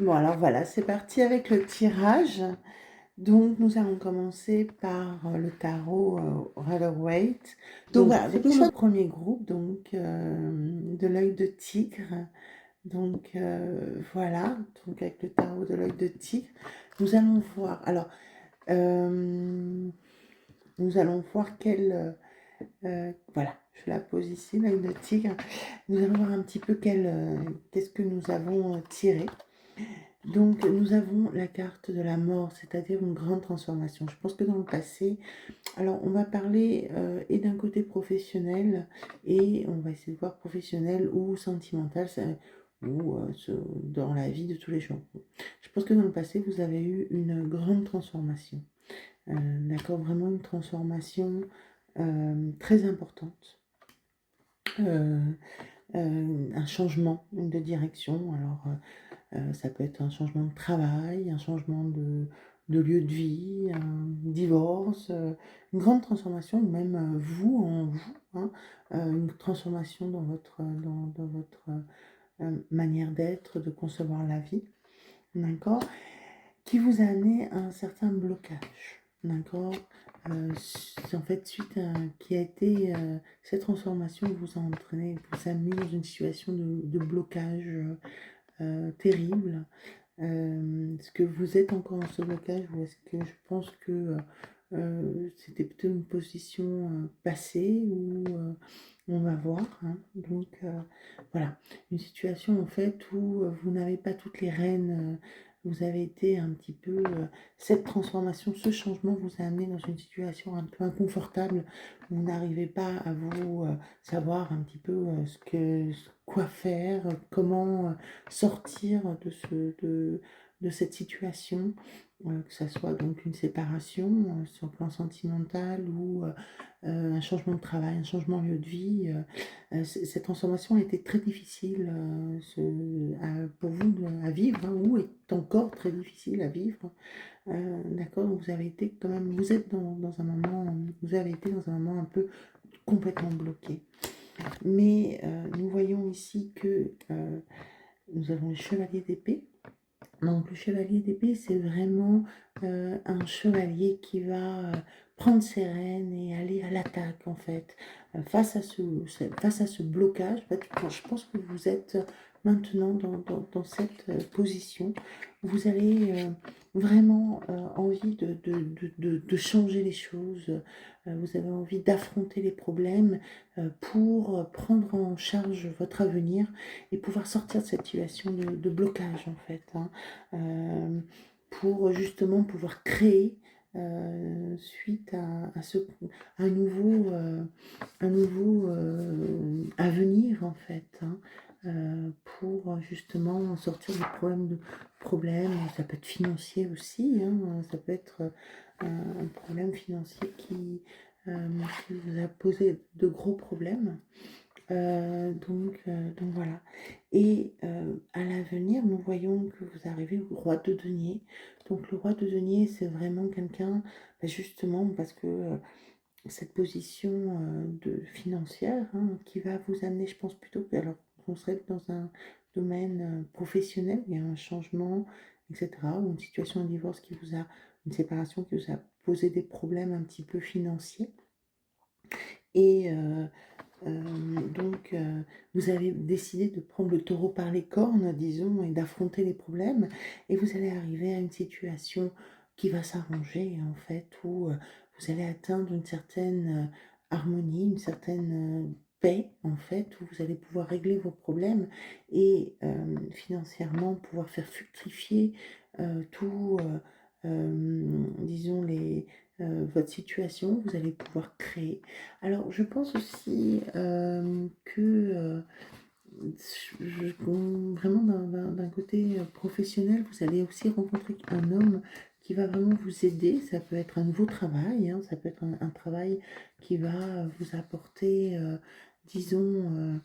Bon, alors voilà, c'est parti avec le tirage. Donc, nous allons commencer par le tarot Rider-Waite. Donc, Donc, voilà, c'est donc plus pour le chouette. premier groupe, donc de l'œil de tigre. Donc, voilà, donc avec le tarot de l'œil de tigre, nous allons voir. Alors, euh, nous allons voir voilà, je la pose ici, l'œil de tigre. Nous allons voir un petit peu qu'est-ce que nous avons tiré. Donc, nous avons la carte de la mort, c'est-à-dire une grande transformation. Je pense que dans le passé, alors on va parler et d'un côté professionnel, et on va essayer de voir professionnel ou sentimental, ou dans la vie de tous les jours. Je pense que dans le passé, vous avez eu une grande transformation. D'accord, vraiment une transformation très importante. Euh, un changement de direction. Alors, ça peut être un changement de travail, un changement de lieu de vie, un divorce, une grande transformation, ou même vous en vous, hein, une transformation dans votre manière d'être, de concevoir la vie, d'accord, qui vous a amené à un certain blocage, d'accord. En fait, qui a été cette transformation vous a entraîné, vous a mis dans une situation de blocage terrible. Est-ce que vous êtes encore dans ce blocage, ou est-ce que je pense que c'était plutôt une position passée, ou on va voir, hein. Donc voilà, une situation en fait où vous n'avez pas toutes les rênes, vous avez été un petit peu, cette transformation, ce changement vous a amené dans une situation un peu inconfortable. Vous n'arrivez pas à vous savoir un petit peu quoi faire, comment sortir de cette situation, que ça soit donc une séparation sur le plan sentimental, ou un changement de travail, un changement de lieu de vie. Cette transformation a été très difficile pour vous à vivre, hein, ou est encore très difficile à vivre. D'accord, donc vous avez été quand même, vous êtes dans un moment, vous avez été dans un moment un peu complètement bloqué. Mais nous voyons ici que nous avons le chevalier d'épée. Donc le chevalier d'épée, c'est vraiment un chevalier qui va prendre ses rênes et aller à l'attaque, en fait, face à ce blocage. En fait, je pense que vous êtes maintenant dans cette position. Vous avez vraiment envie de changer les choses. Vous avez envie d'affronter les problèmes pour prendre en charge votre avenir et pouvoir sortir de cette situation de blocage, en fait, hein. Pour justement pouvoir créer suite à un nouveau avenir, en fait, hein, pour justement sortir des problèmes. Ça peut être financier aussi, hein, ça peut être un problème financier qui vous a posé de gros problèmes. Donc voilà. Et à l'avenir, nous voyons que vous arrivez au roi de denier. Donc le roi de denier, c'est vraiment quelqu'un, justement, parce que cette position financière, hein, qui va vous amener, je pense plutôt que, alors, on serait dans un domaine professionnel, où il y a un changement, etc., ou une situation de divorce une séparation qui vous a posé des problèmes un petit peu financiers. Et donc, vous avez décidé de prendre le taureau par les cornes, disons, et d'affronter les problèmes, et vous allez arriver à une situation qui va s'arranger, en fait, où vous allez atteindre une certaine harmonie, une certaine paix, en fait, où vous allez pouvoir régler vos problèmes et financièrement pouvoir faire fructifier tout, disons, votre situation. Vous allez pouvoir créer. Alors, je pense aussi que vraiment d'un côté professionnel, vous allez aussi rencontrer un homme qui va vraiment vous aider. Ça peut être un nouveau travail, hein, ça peut être un travail qui va vous apporter, disons,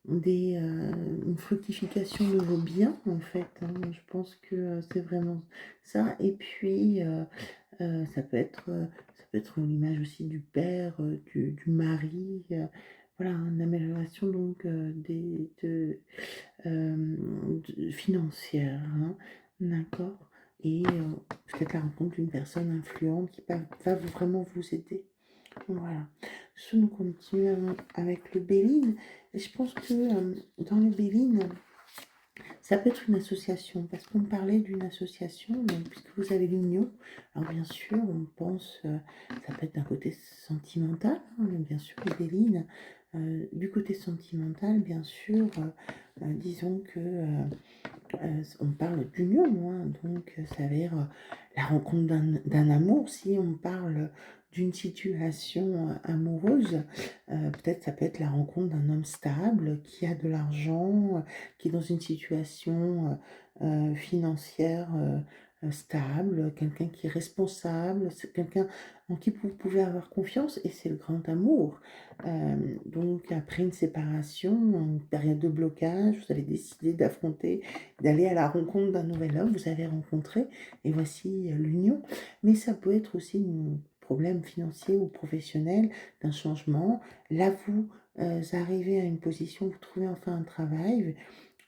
une fructification de vos biens, en fait, hein. Je pense que c'est vraiment ça. Et puis, ça peut être l'image aussi du père, du mari, voilà, une amélioration donc financière, hein. D'accord. Et peut-être la rencontre d'une personne influente qui va vraiment vous aider. Voilà. Je nous continuons avec le Béline. Et je pense que dans le Béline, ça peut être une association, parce qu'on parlait d'une association, donc, puisque vous avez l'union. Alors bien sûr, on pense, ça peut être d'un côté sentimental, hein, mais bien sûr, les Béline. Du côté sentimental, bien sûr, disons que on parle d'union, hein, donc ça veut dire la rencontre d'un amour. Si on parle d'une situation amoureuse, peut-être ça peut être la rencontre d'un homme stable qui a de l'argent, qui est dans une situation financière stable, quelqu'un qui est responsable, c'est quelqu'un en qui vous pouvez avoir confiance, et c'est le grand amour. Donc après une séparation, une période de blocage, vous avez décidé d'affronter, d'aller à la rencontre d'un nouvel homme, vous avez rencontré, et voici l'union. Mais ça peut être aussi un problème financier ou professionnel, d'un changement. Là, vous arrivez à une position, vous trouvez enfin un travail,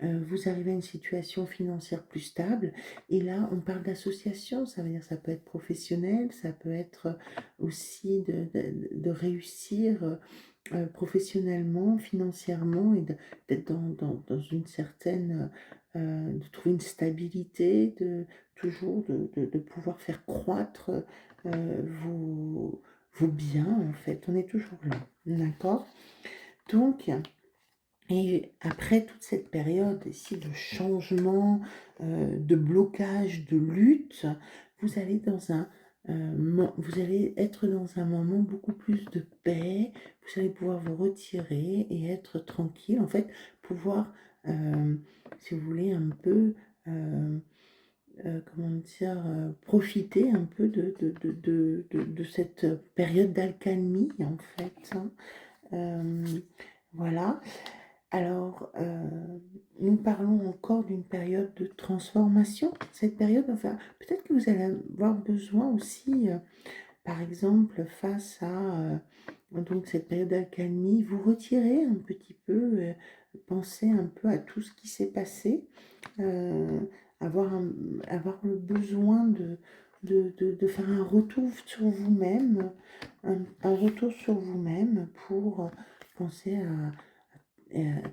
vous arrivez à une situation financière plus stable, et là, on parle d'association, ça veut dire ça peut être professionnel, ça peut être aussi de réussir professionnellement, financièrement, et d'être dans une certaine, de trouver une stabilité, toujours de pouvoir faire croître vos biens, en fait. On est toujours là, d'accord? Donc, et après toute cette période ici de changement, de blocage, de lutte, vous allez dans un, vous allez être dans un moment beaucoup plus de paix, vous allez pouvoir vous retirer et être tranquille, en fait, pouvoir, si vous voulez, un peu, comment dire, profiter un peu de cette période d'alcalmie, en fait, hein. Voilà. Alors, nous parlons encore d'une période de transformation. Cette période, enfin, peut-être que vous allez avoir besoin aussi, par exemple, face à donc cette période d'accalmie, vous retirer un petit peu, penser un peu à tout ce qui s'est passé, euh, avoir le besoin de faire un retour sur vous-même, un retour sur vous-même pour penser à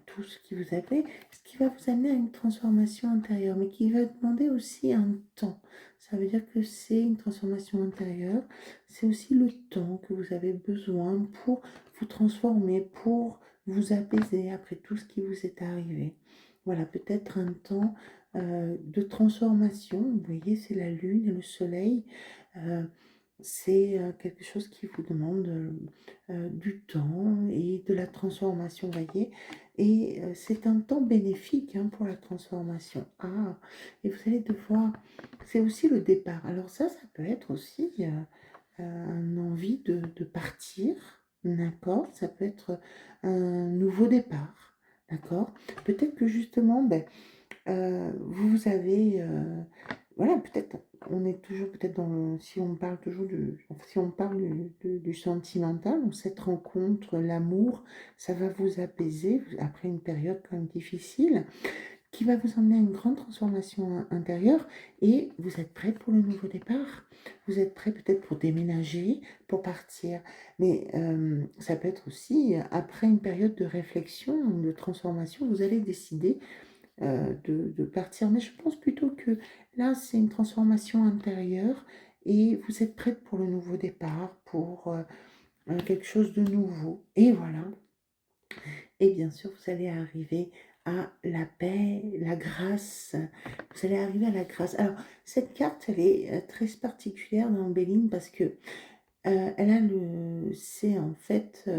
tout ce qui vous appelle, ce qui va vous amener à une transformation intérieure, mais qui va demander aussi un temps. Ça veut dire que c'est une transformation intérieure, c'est aussi le temps que vous avez besoin pour vous transformer, pour vous apaiser après tout ce qui vous est arrivé. Voilà, peut-être un temps de transformation. Vous voyez, c'est la lune et le soleil. euh, c'est quelque chose qui vous demande du temps et de la transformation, vous voyez. Et c'est un temps bénéfique, hein, pour la transformation. Ah, et vous allez devoir, c'est aussi le départ. Alors ça peut être aussi un envie de partir, d'accord? Ça peut être un nouveau départ, d'accord? Peut-être que justement, ben, vous avez, voilà, peut-être, on est toujours peut-être dans le, si on parle toujours enfin, si on parle du sentimental, donc cette rencontre, l'amour, ça va vous apaiser après une période quand même difficile, qui va vous emmener à une grande transformation intérieure, et vous êtes prêt pour le nouveau départ. Vous êtes prêt peut-être pour déménager, pour partir, mais ça peut être aussi, après une période de réflexion, de transformation, vous allez décider de partir. Mais je pense plutôt que là, c'est une transformation intérieure, et vous êtes prête pour le nouveau départ, pour quelque chose de nouveau. Et voilà. Et bien sûr, vous allez arriver à la paix, la grâce. Vous allez arriver à la grâce. Alors, cette carte, elle est très particulière dans Béline, parce que elle a c'est en fait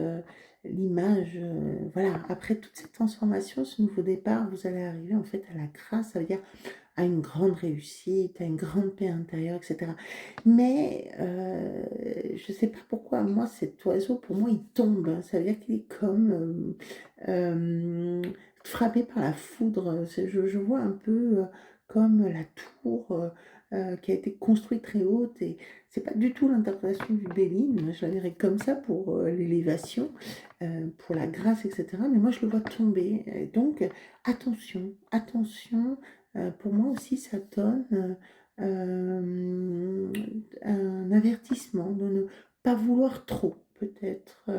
l'image, voilà, après toute cette transformation, ce nouveau départ, vous allez arriver en fait à la grâce, ça veut dire à une grande réussite, à une grande paix intérieure, etc. Mais je ne sais pas pourquoi, moi, cet oiseau, pour moi, il tombe, hein. Ça veut dire qu'il est comme frappé par la foudre. Je vois un peu comme la tour qui a été construite très haute, et c'est pas du tout l'interprétation du Béline. Moi, je la verrais comme ça pour l'élévation, pour la grâce, etc. Mais moi, je le vois tomber. Et donc, attention, attention, pour moi aussi, ça donne un avertissement de ne pas vouloir trop, peut-être,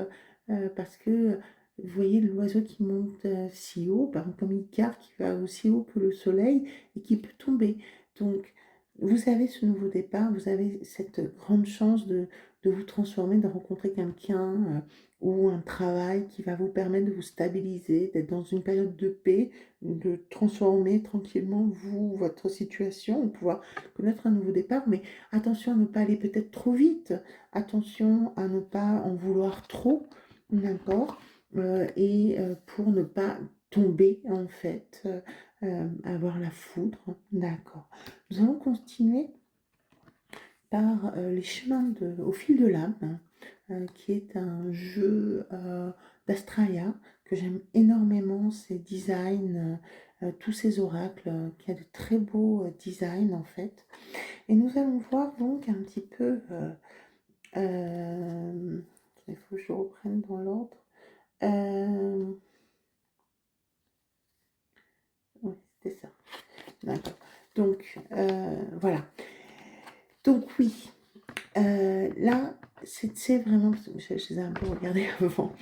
parce que vous voyez l'oiseau qui monte si haut, par exemple comme Icare qui va aussi haut que le soleil et qui peut tomber. Donc, vous avez ce nouveau départ, vous avez cette grande chance de vous transformer, de rencontrer quelqu'un ou un travail qui va vous permettre de vous stabiliser, d'être dans une période de paix, de transformer tranquillement vous, votre situation, de pouvoir connaître un nouveau départ. Mais attention à ne pas aller peut-être trop vite, attention à ne pas en vouloir trop, d'accord? Pour ne pas tomber en fait, avoir la foudre, d'accord. Nous allons continuer par les chemins au fil de l'âme, qui est un jeu d'Astralia que j'aime énormément, ses designs, tous ces oracles, qui a de très beaux designs en fait. Et nous allons voir donc un petit peu, il faut que je reprenne dans l'ordre. Oui, c'était ça. D'accord. Donc, voilà. Donc oui, là, c'est vraiment, parce que je les ai un peu regardés avant,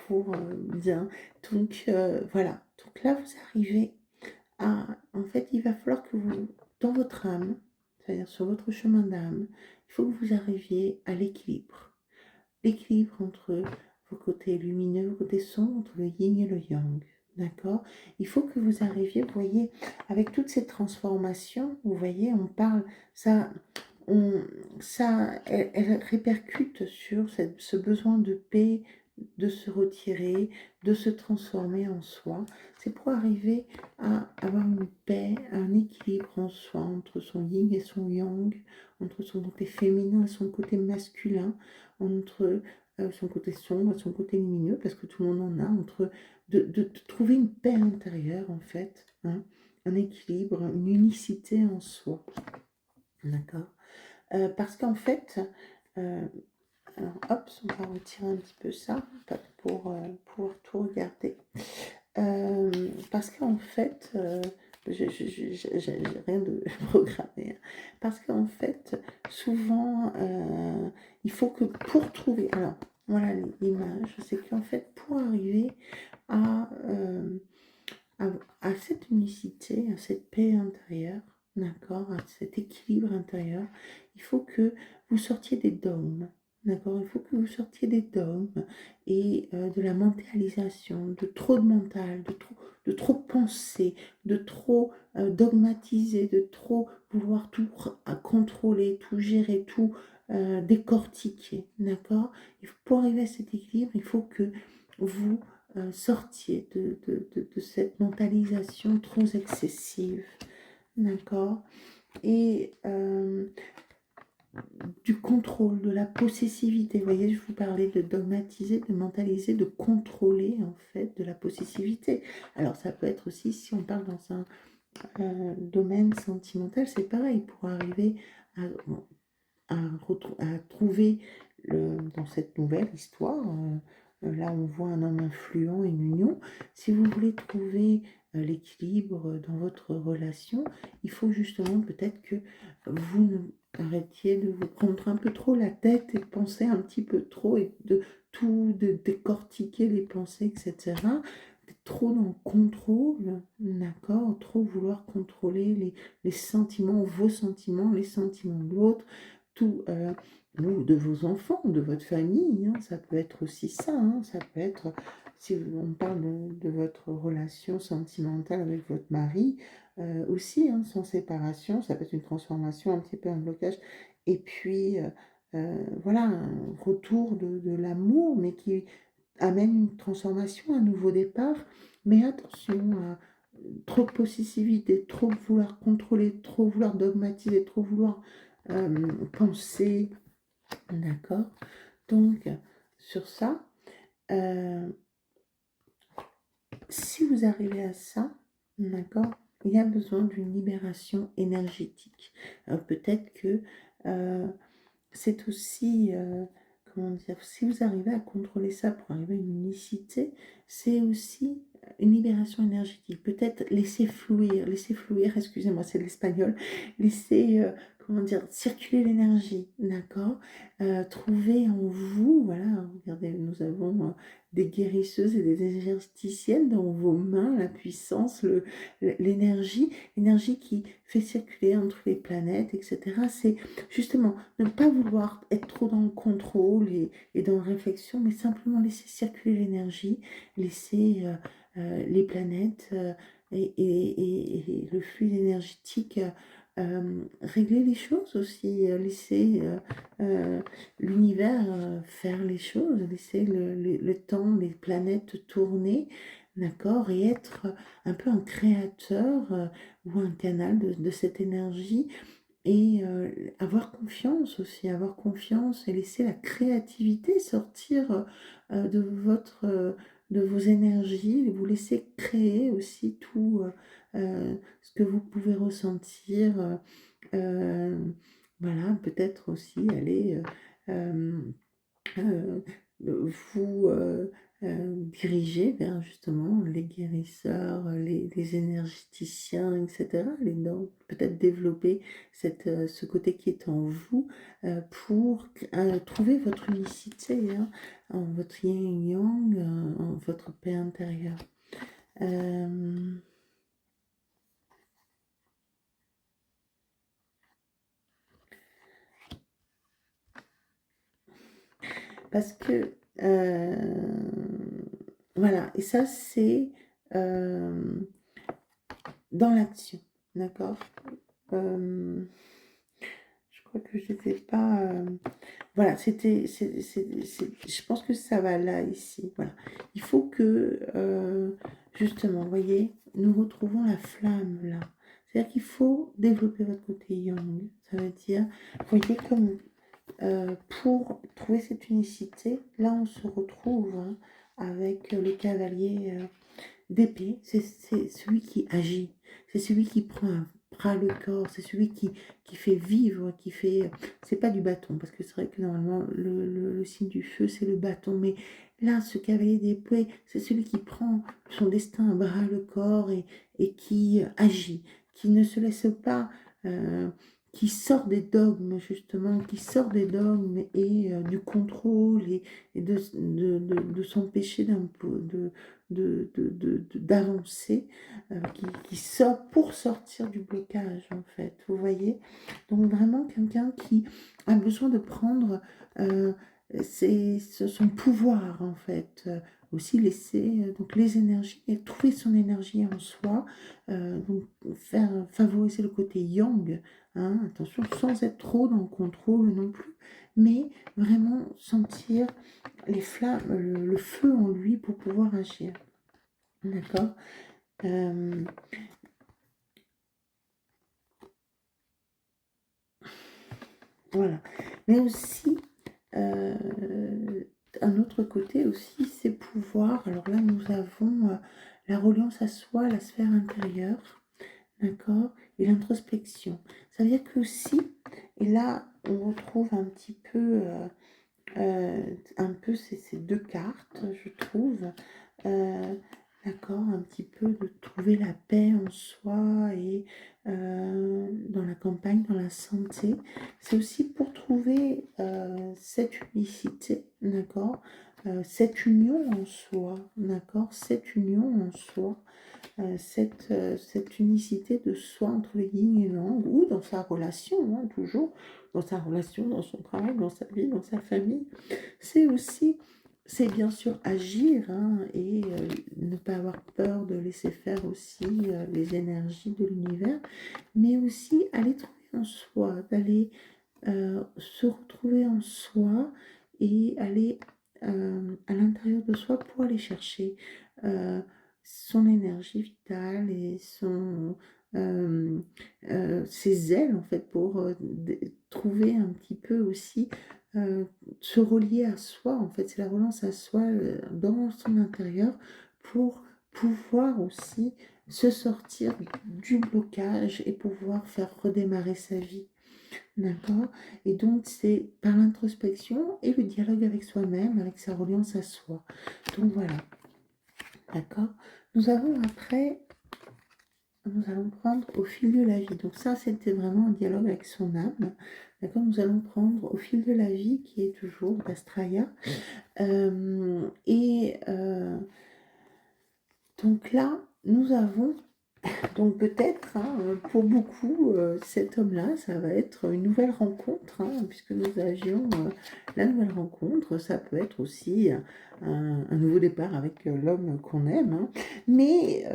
pour bien. Donc voilà. Donc là, vous arrivez à, en fait, il va falloir que vous, dans votre âme, c'est-à-dire sur votre chemin d'âme, il faut que vous arriviez à l'équilibre. L'équilibre entre vos côtés lumineux, vos côtés sombres, entre le yin et le yang. D'accord? Il faut que vous arriviez, vous voyez, avec toutes ces transformations, vous voyez, on parle, ça, elle répercute sur ce besoin de paix, de se retirer, de se transformer en soi. C'est pour arriver à avoir une paix, un équilibre en soi entre son yin et son yang, entre son côté féminin et son côté masculin, entre son côté sombre et son côté lumineux, parce que tout le monde en a, entre de trouver une paix intérieure en fait, hein, un équilibre, une unicité en soi. D'accord? Parce qu'en fait, alors hop, on va retirer un petit peu ça pour pouvoir tout regarder. Parce qu'en fait, j'ai rien de programmé. Parce qu'en fait, souvent, il faut que pour trouver, alors voilà l'image, c'est qu'en fait, pour arriver à, à cette unicité, à cette paix intérieure, d'accord, à cet équilibre intérieur, il faut que vous sortiez des dogmes, d'accord, il faut que vous sortiez des dogmes et de la mentalisation, de trop de mental, de trop penser, de trop dogmatiser, de trop vouloir tout contrôler, tout gérer, tout décortiquer, d'accord. Pour arriver à cet équilibre, il faut que vous sortiez de cette mentalisation trop excessive, d'accord, et du contrôle, de la possessivité. Vous voyez, je vous parlais de dogmatiser, de mentaliser, de contrôler, en fait, de la possessivité. Alors, ça peut être aussi, si on parle dans un domaine sentimental, c'est pareil, pour arriver à, à trouver dans cette nouvelle histoire, là on voit un homme influent et une union. Si vous voulez trouver l'équilibre dans votre relation, il faut justement peut-être que vous ne arrêtiez de vous prendre un peu trop la tête et de penser un petit peu trop et de décortiquer les pensées, etc. Trop dans le contrôle, d'accord, trop vouloir contrôler les sentiments, vos sentiments, les sentiments de l'autre, tout, ou de vos enfants, de votre famille, hein, ça peut être aussi ça, hein, ça peut être, si on parle de votre relation sentimentale avec votre mari, aussi, hein, sans séparation, ça peut être une transformation, un petit peu un blocage, et puis, voilà, un retour de l'amour, mais qui amène une transformation, un nouveau départ, mais attention à trop de possessivité, trop vouloir contrôler, trop vouloir dogmatiser, trop vouloir penser, d'accord. Donc, sur ça, si vous arrivez à ça, d'accord, il y a besoin d'une libération énergétique. Peut-être que c'est aussi, comment dire, si vous arrivez à contrôler ça pour arriver à une unicité, c'est aussi une libération énergétique. Peut-être laisser fluir, excusez-moi, c'est l'espagnol, laisser, comment dire, circuler l'énergie, d'accord? Trouver en vous, voilà, regardez, nous avons des guérisseuses et des énergéticiennes dans vos mains, la puissance, l'énergie qui fait circuler entre les planètes, etc. C'est justement ne pas vouloir être trop dans le contrôle et dans la réflexion, mais simplement laisser circuler l'énergie, laisser les planètes et le fluide énergétique régler les choses aussi, laisser l'univers faire les choses, laisser le temps, les planètes tourner, d'accord, et être un peu un créateur ou un canal de cette énergie et avoir confiance aussi, avoir confiance et laisser la créativité sortir de de vos énergies, vous laisser créer aussi tout ce que vous pouvez ressentir. Euh, voilà, peut-être aussi aller euh, euh, vous diriger vers justement les guérisseurs, les énergéticiens, etc. Peut-être développer ce côté qui est en vous pour trouver votre unicité, hein, en votre yin et yang, en votre paix intérieure. Euh, Parce que, voilà, et ça, c'est euh, dans l'action, d'accord. Euh, je crois que je n'étais pas... voilà, je pense que ça va là, ici, voilà. Il faut que, justement, vous voyez, nous retrouvons la flamme, là. C'est-à-dire qu'il faut développer votre côté yang. Ça veut dire, vous voyez, comme pour trouver cette unicité, là on se retrouve hein, avec le cavalier d'épée. C'est celui qui agit, c'est celui qui prend à bras le corps, c'est celui qui fait vivre, qui fait... C'est pas du bâton, parce que c'est vrai que normalement le signe du feu c'est le bâton, mais là ce cavalier d'épée, c'est celui qui prend son destin à bras le corps et qui agit, qui ne se laisse pas... qui sort des dogmes, justement, qui sort des dogmes et du contrôle et de s'empêcher d'avancer, qui sort pour sortir du blocage, en fait, vous voyez. Donc vraiment quelqu'un qui a besoin de prendre son pouvoir, en fait, aussi laisser donc les énergies et trouver son énergie en soi, donc favoriser le côté yang. Hein, attention, sans être trop dans le contrôle non plus, mais vraiment sentir les flammes, le feu en lui pour pouvoir agir. D'accord. Voilà. Mais aussi, un autre côté aussi, c'est pouvoir. Alors là, nous avons la reliance à soi, la sphère intérieure, d'accord, et l'introspection. Ça veut dire que aussi, et là, on retrouve un peu ces deux cartes, je trouve. Euh, d'accord, un petit peu de trouver la paix en soi et dans la campagne, dans la santé. C'est aussi pour trouver cette unicité, d'accord, cette union en soi, d'accord, cette union en soi, cette unicité de soi entre le yin et le yang, ou dans sa relation, hein, toujours, dans sa relation, dans son travail, dans sa vie, dans sa famille. C'est aussi, c'est bien sûr agir hein, et ne pas avoir peur de laisser faire aussi les énergies de l'univers, mais aussi aller trouver en soi, d'aller se retrouver en soi et aller à l'intérieur de soi pour aller chercher euh, son énergie vitale et ses ailes en fait pour trouver un petit peu aussi se relier à soi en fait c'est la relance à soi dans son intérieur pour pouvoir aussi se sortir du blocage et pouvoir faire redémarrer sa vie. D'accord. Et donc, c'est par l'introspection et le dialogue avec soi-même, avec sa reliance à soi. Donc, voilà. d'accord? Nous avons après, nous allons prendre au fil de la vie. Donc ça, c'était vraiment un dialogue avec son âme, d'accord? Nous allons prendre au fil de la vie, qui est toujours d'Astraya. Donc là, nous avons donc peut-être, hein, pour beaucoup, cet homme-là, ça va être une nouvelle rencontre, hein, puisque nous avions la nouvelle rencontre. Ça peut être aussi un nouveau départ avec l'homme qu'on aime, hein. Mais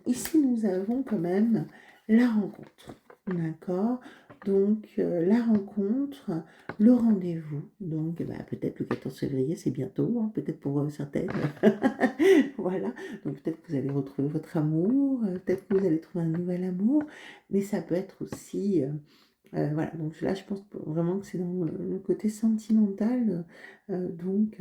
ici, nous avons quand même la rencontre, d'accord? Donc la rencontre, le rendez-vous. Donc bah, peut-être le 14 février, c'est bientôt, hein, peut-être pour certaines. Voilà. Donc peut-être que vous allez retrouver votre amour, peut-être que vous allez trouver un nouvel amour, mais ça peut être aussi, voilà, donc là je pense vraiment que c'est dans le côté sentimental, donc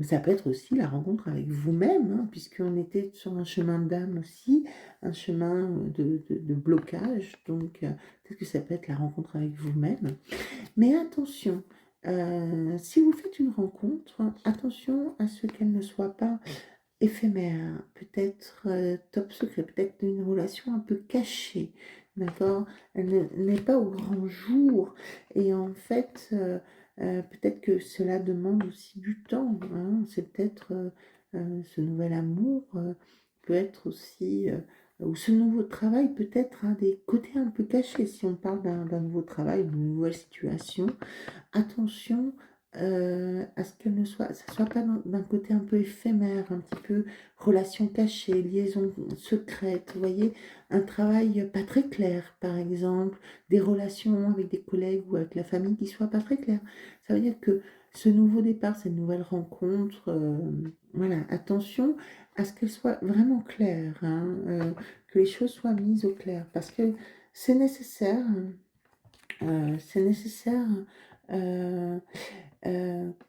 ça peut être aussi la rencontre avec vous-même, hein, puisqu'on était sur un chemin d'âme aussi, un chemin de blocage, donc peut-être que ça peut être la rencontre avec vous-même. Mais attention, si vous faites une rencontre, attention à ce qu'elle ne soit pas éphémère, peut-être top secret, peut-être une relation un peu cachée, d'accord? Elle n'est pas au grand jour. Et en fait, peut-être que cela demande aussi du temps, hein. C'est peut-être ce nouvel amour peut être aussi, ou ce nouveau travail peut-être a des côtés un peu cachés. Si on parle d'un nouveau travail, d'une nouvelle situation, attention à ce que ça soit pas d'un côté un peu éphémère, un petit peu relation cachée, liaison secrète, vous voyez, un travail pas très clair, par exemple, des relations avec des collègues ou avec la famille qui soient pas très claires. Ça veut dire que ce nouveau départ, cette nouvelle rencontre, voilà, attention à ce qu'elle soit vraiment claire, hein, que les choses soient mises au clair, parce que c'est nécessaire, c'est nécessaire euh,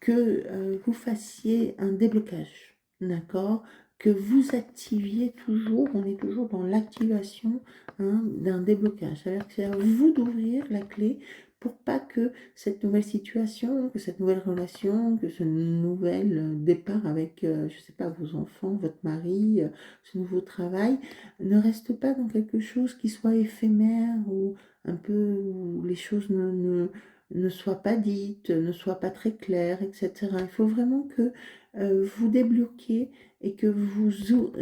que vous fassiez un déblocage, d'accord? Que vous activiez toujours, on est toujours dans l'activation, hein, d'un déblocage. C'est-à-dire que c'est à vous d'ouvrir la clé pour pas que cette nouvelle situation, que cette nouvelle relation, que ce nouvel départ avec, je sais pas, vos enfants, votre mari, ce nouveau travail, ne reste pas dans quelque chose qui soit éphémère ou un peu où les choses ne soient pas dites, ne soient pas très claires, etc. Il faut vraiment que vous débloquiez et que vous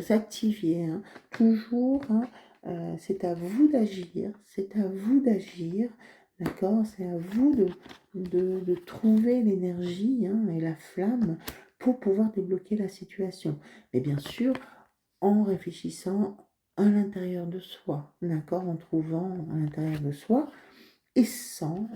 activiez, hein. Toujours, hein, c'est à vous d'agir, c'est à vous d'agir, d'accord? C'est à vous de trouver l'énergie, hein, et la flamme pour pouvoir débloquer la situation. Mais bien sûr, en réfléchissant à l'intérieur de soi, d'accord? En trouvant à l'intérieur de soi et sans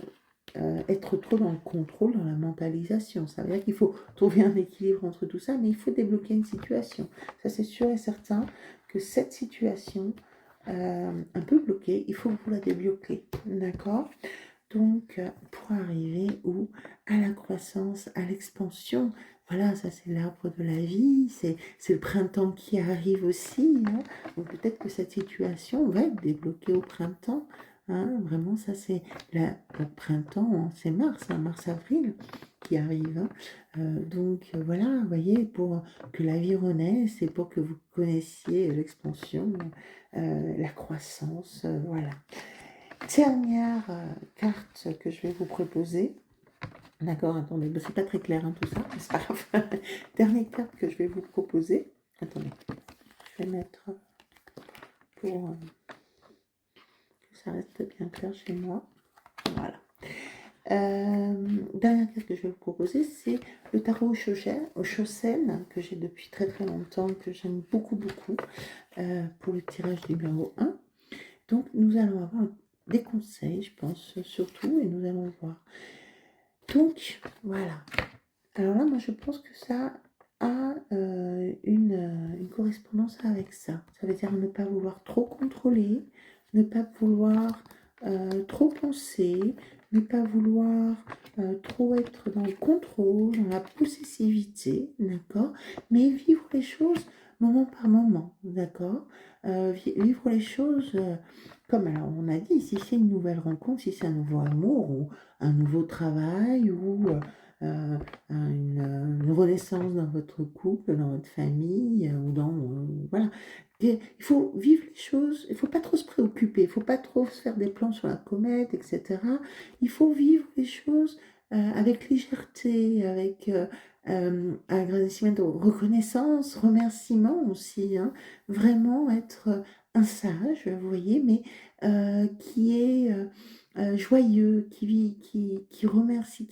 être trop dans le contrôle, dans la mentalisation. Ça veut dire qu'il faut trouver un équilibre entre tout ça, mais il faut débloquer une situation. Ça, c'est sûr et certain que cette situation, un peu bloquée, il faut que vous la débloquez. D'accord? Donc, pour arriver où? À la croissance, à l'expansion. Voilà, ça c'est l'arbre de la vie, c'est le printemps qui arrive aussi, hein. Donc peut-être que cette situation va être débloquée au printemps, hein. Vraiment, ça c'est le printemps, hein, c'est mars, hein, mars-avril qui arrive, hein. Donc voilà, vous voyez, pour que la vie renaisse et pour que vous connaissiez l'expansion, la croissance, voilà. Dernière carte que je vais vous proposer. D'accord, attendez, c'est pas très clair, hein, tout ça, mais c'est pas grave. Dernière carte que je vais vous proposer. Attendez, je vais mettre pour que ça reste bien clair chez moi. Voilà. Dernière carte que je vais vous proposer, c'est le tarot au Chosen, que j'ai depuis très très longtemps, que j'aime beaucoup beaucoup, pour le tirage numéro 1. Donc nous allons avoir des conseils, je pense, surtout, et nous allons voir. Donc, voilà. Alors là, moi, je pense que ça a une correspondance avec ça. Ça veut dire ne pas vouloir trop contrôler, ne pas vouloir trop penser, ne pas vouloir trop être dans le contrôle, dans la possessivité, d'accord? Mais vivre les choses moment par moment, d'accord? Vivre les choses comme, alors on a dit, si c'est une nouvelle rencontre, si c'est un nouveau amour ou un nouveau travail ou une une renaissance dans votre couple, dans votre famille, ou dans... voilà. Il faut vivre les choses, il ne faut pas trop se préoccuper, il ne faut pas trop se faire des plans sur la comète, etc. Il faut vivre les choses avec légèreté, avec agradecimiento, reconnaissance, remerciement aussi, hein. Vraiment être un sage, vous voyez, mais qui est joyeux, qui remercie,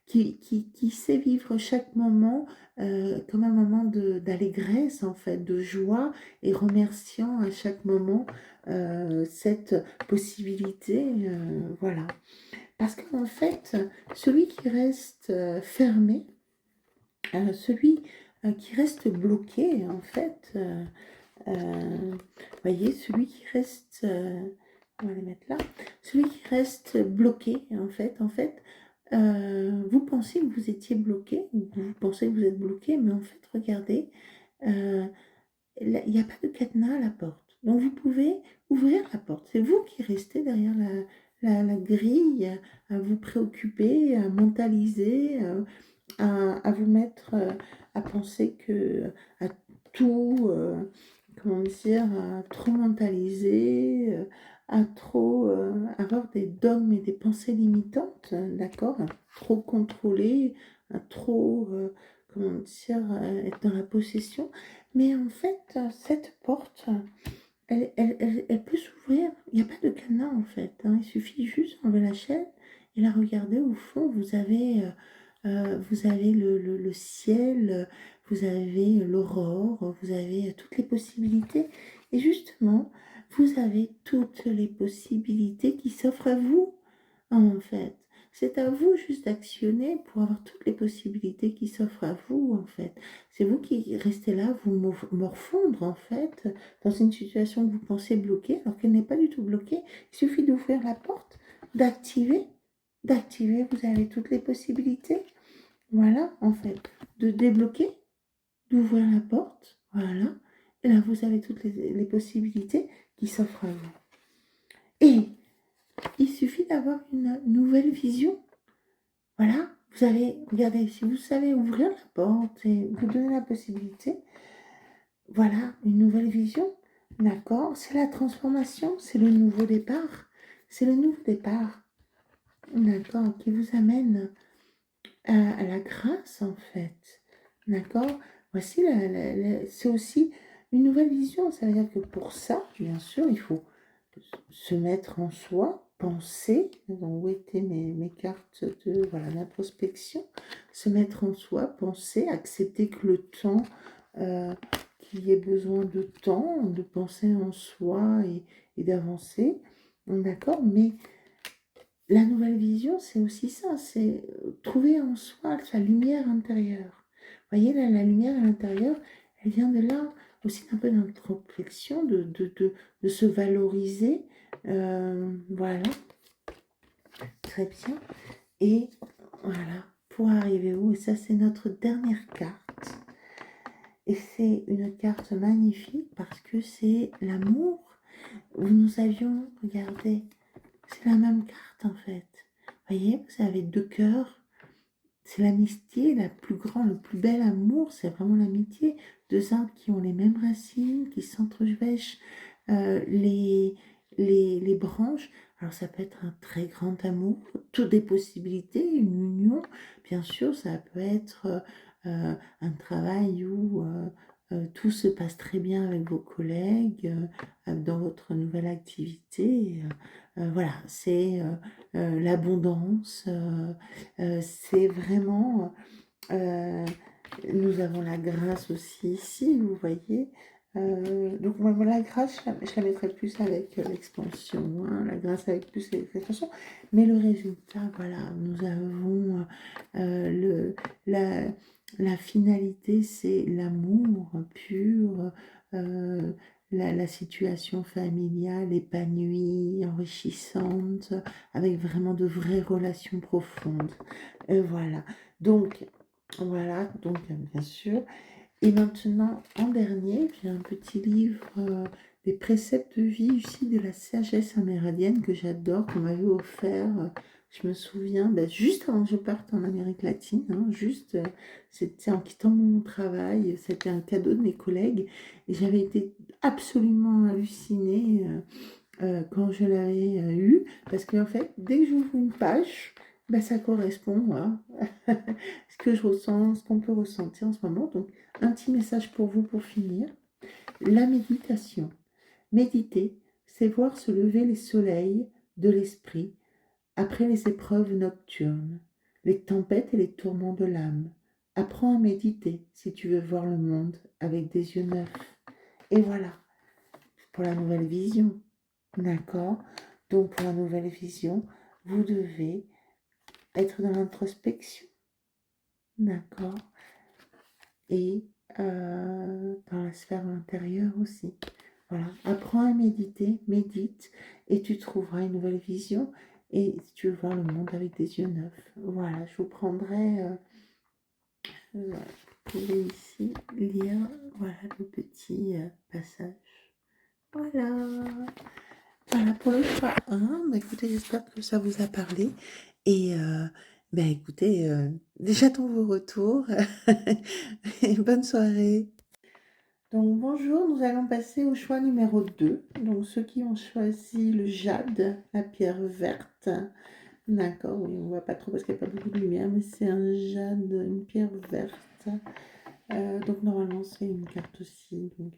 qui sait vivre chaque moment comme un moment d'allégresse, en fait, de joie, et remerciant à chaque moment cette possibilité, voilà. Parce qu'en fait, celui qui reste fermé, celui qui reste bloqué, en fait, voyez, celui qui reste, on va les mettre là, celui qui reste bloqué, en fait, vous pensez que vous étiez bloqué, ou vous pensez que vous êtes bloqué, mais en fait, regardez, euh, il n'y a pas de cadenas à la porte. Donc vous pouvez ouvrir la porte. C'est vous qui restez derrière la grille, à vous préoccuper, à mentaliser, à vous mettre à penser que à tout, comment dire, à trop mentaliser, à trop avoir des dogmes et des pensées limitantes, d'accord, à trop contrôler, à trop, comment dire, être dans la possession. Mais en fait, cette porte, elle peut s'ouvrir. Il n'y a pas de cadenas en fait, hein. Il suffit juste d'enlever la chaîne et la regarder au fond. Vous avez le ciel, vous avez l'aurore, vous avez toutes les possibilités. Et justement, vous avez toutes les possibilités qui s'offrent à vous, en fait. C'est à vous juste d'actionner pour avoir toutes les possibilités qui s'offrent à vous, en fait. C'est vous qui restez là, vous morfondre, en fait, dans une situation que vous pensez bloquée, alors qu'elle n'est pas du tout bloquée. Il suffit d'ouvrir la porte, d'activer. D'activer, vous avez toutes les possibilités. Voilà, en fait, de débloquer, d'ouvrir la porte, voilà. Et là, vous avez toutes les possibilités qui s'offrent à vous. Et il suffit d'avoir une nouvelle vision. Voilà, vous avez, regardez, si vous savez ouvrir la porte et vous donner la possibilité, voilà, une nouvelle vision, d'accord? C'est la transformation, c'est le nouveau départ. C'est le nouveau départ, d'accord, qui vous amène à la grâce, en fait. D'accord? Voici, c'est aussi une nouvelle vision. Ça veut dire que pour ça, bien sûr, il faut se mettre en soi, penser. Donc, où étaient mes cartes de voilà, d'introspection? Se mettre en soi, penser, accepter que le temps, qu'il y ait besoin de temps, de penser en soi et d'avancer. D'accord? Mais la nouvelle vision, c'est aussi ça, c'est trouver en soi sa lumière intérieure. Vous voyez, là, la lumière à l'intérieur, elle vient de là, aussi un peu d'introspection, de se valoriser. Voilà, très bien. Et voilà, pour arriver où? Et ça, c'est notre dernière carte. Et c'est une carte magnifique parce que c'est l'amour. Nous avions, regardez, c'est la même carte en fait. Vous voyez, vous avez deux cœurs. C'est l'amitié, la plus grande, le plus bel amour, c'est vraiment l'amitié. Deux arbres qui ont les mêmes racines, qui s'entrevêchent les branches. Alors ça peut être un très grand amour, toutes des possibilités, une union. Bien sûr, ça peut être un travail où tout se passe très bien avec vos collègues, dans votre nouvelle activité. Voilà, c'est l'abondance. C'est vraiment, nous avons la grâce aussi ici, vous voyez. Donc moi, la grâce, je la mettrais plus avec l'expansion, hein, la grâce avec plus l'expansion. Mais le résultat, voilà, nous avons la finalité, c'est l'amour pur, euh, la situation familiale épanouie, enrichissante, avec vraiment de vraies relations profondes. Voilà. Donc, voilà, donc bien sûr. Et maintenant, en dernier, j'ai un petit livre des préceptes de vie ici de la sagesse amérindienne que j'adore, qu'on m'avait offert Je me souviens, juste avant que je parte en Amérique latine, hein, c'était en quittant mon travail, c'était un cadeau de mes collègues et j'avais été absolument hallucinée quand je l'avais eu, parce qu'en fait, dès que j'ouvre une page, ça correspond à ce que je ressens, ce qu'on peut ressentir en ce moment. Donc, un petit message pour vous pour finir. La méditation. Méditer, c'est voir se lever les soleils de l'esprit après les épreuves nocturnes, les tempêtes et les tourments de l'âme. Apprends à méditer si tu veux voir le monde avec des yeux neufs. Et voilà, pour la nouvelle vision. D'accord? Donc, pour la nouvelle vision, vous devez être dans l'introspection. D'accord? Et dans la sphère intérieure aussi. Voilà. Apprends à méditer, médite, et tu trouveras une nouvelle vision. Et si tu veux voir le monde avec des yeux neufs. Voilà, je vous prendrai. Vous pouvez ici lire voilà, le petit passage. Voilà. Voilà pour le choix 1. Écoutez, j'espère que ça vous a parlé. Et écoutez, j'attends vos retours. Et bonne soirée. Donc bonjour, nous allons passer au choix numéro 2. Donc ceux qui ont choisi le jade, la pierre verte. D'accord, oui, on ne voit pas trop parce qu'il n'y a pas beaucoup de lumière, mais c'est un jade, une pierre verte. Donc normalement c'est une carte aussi donc,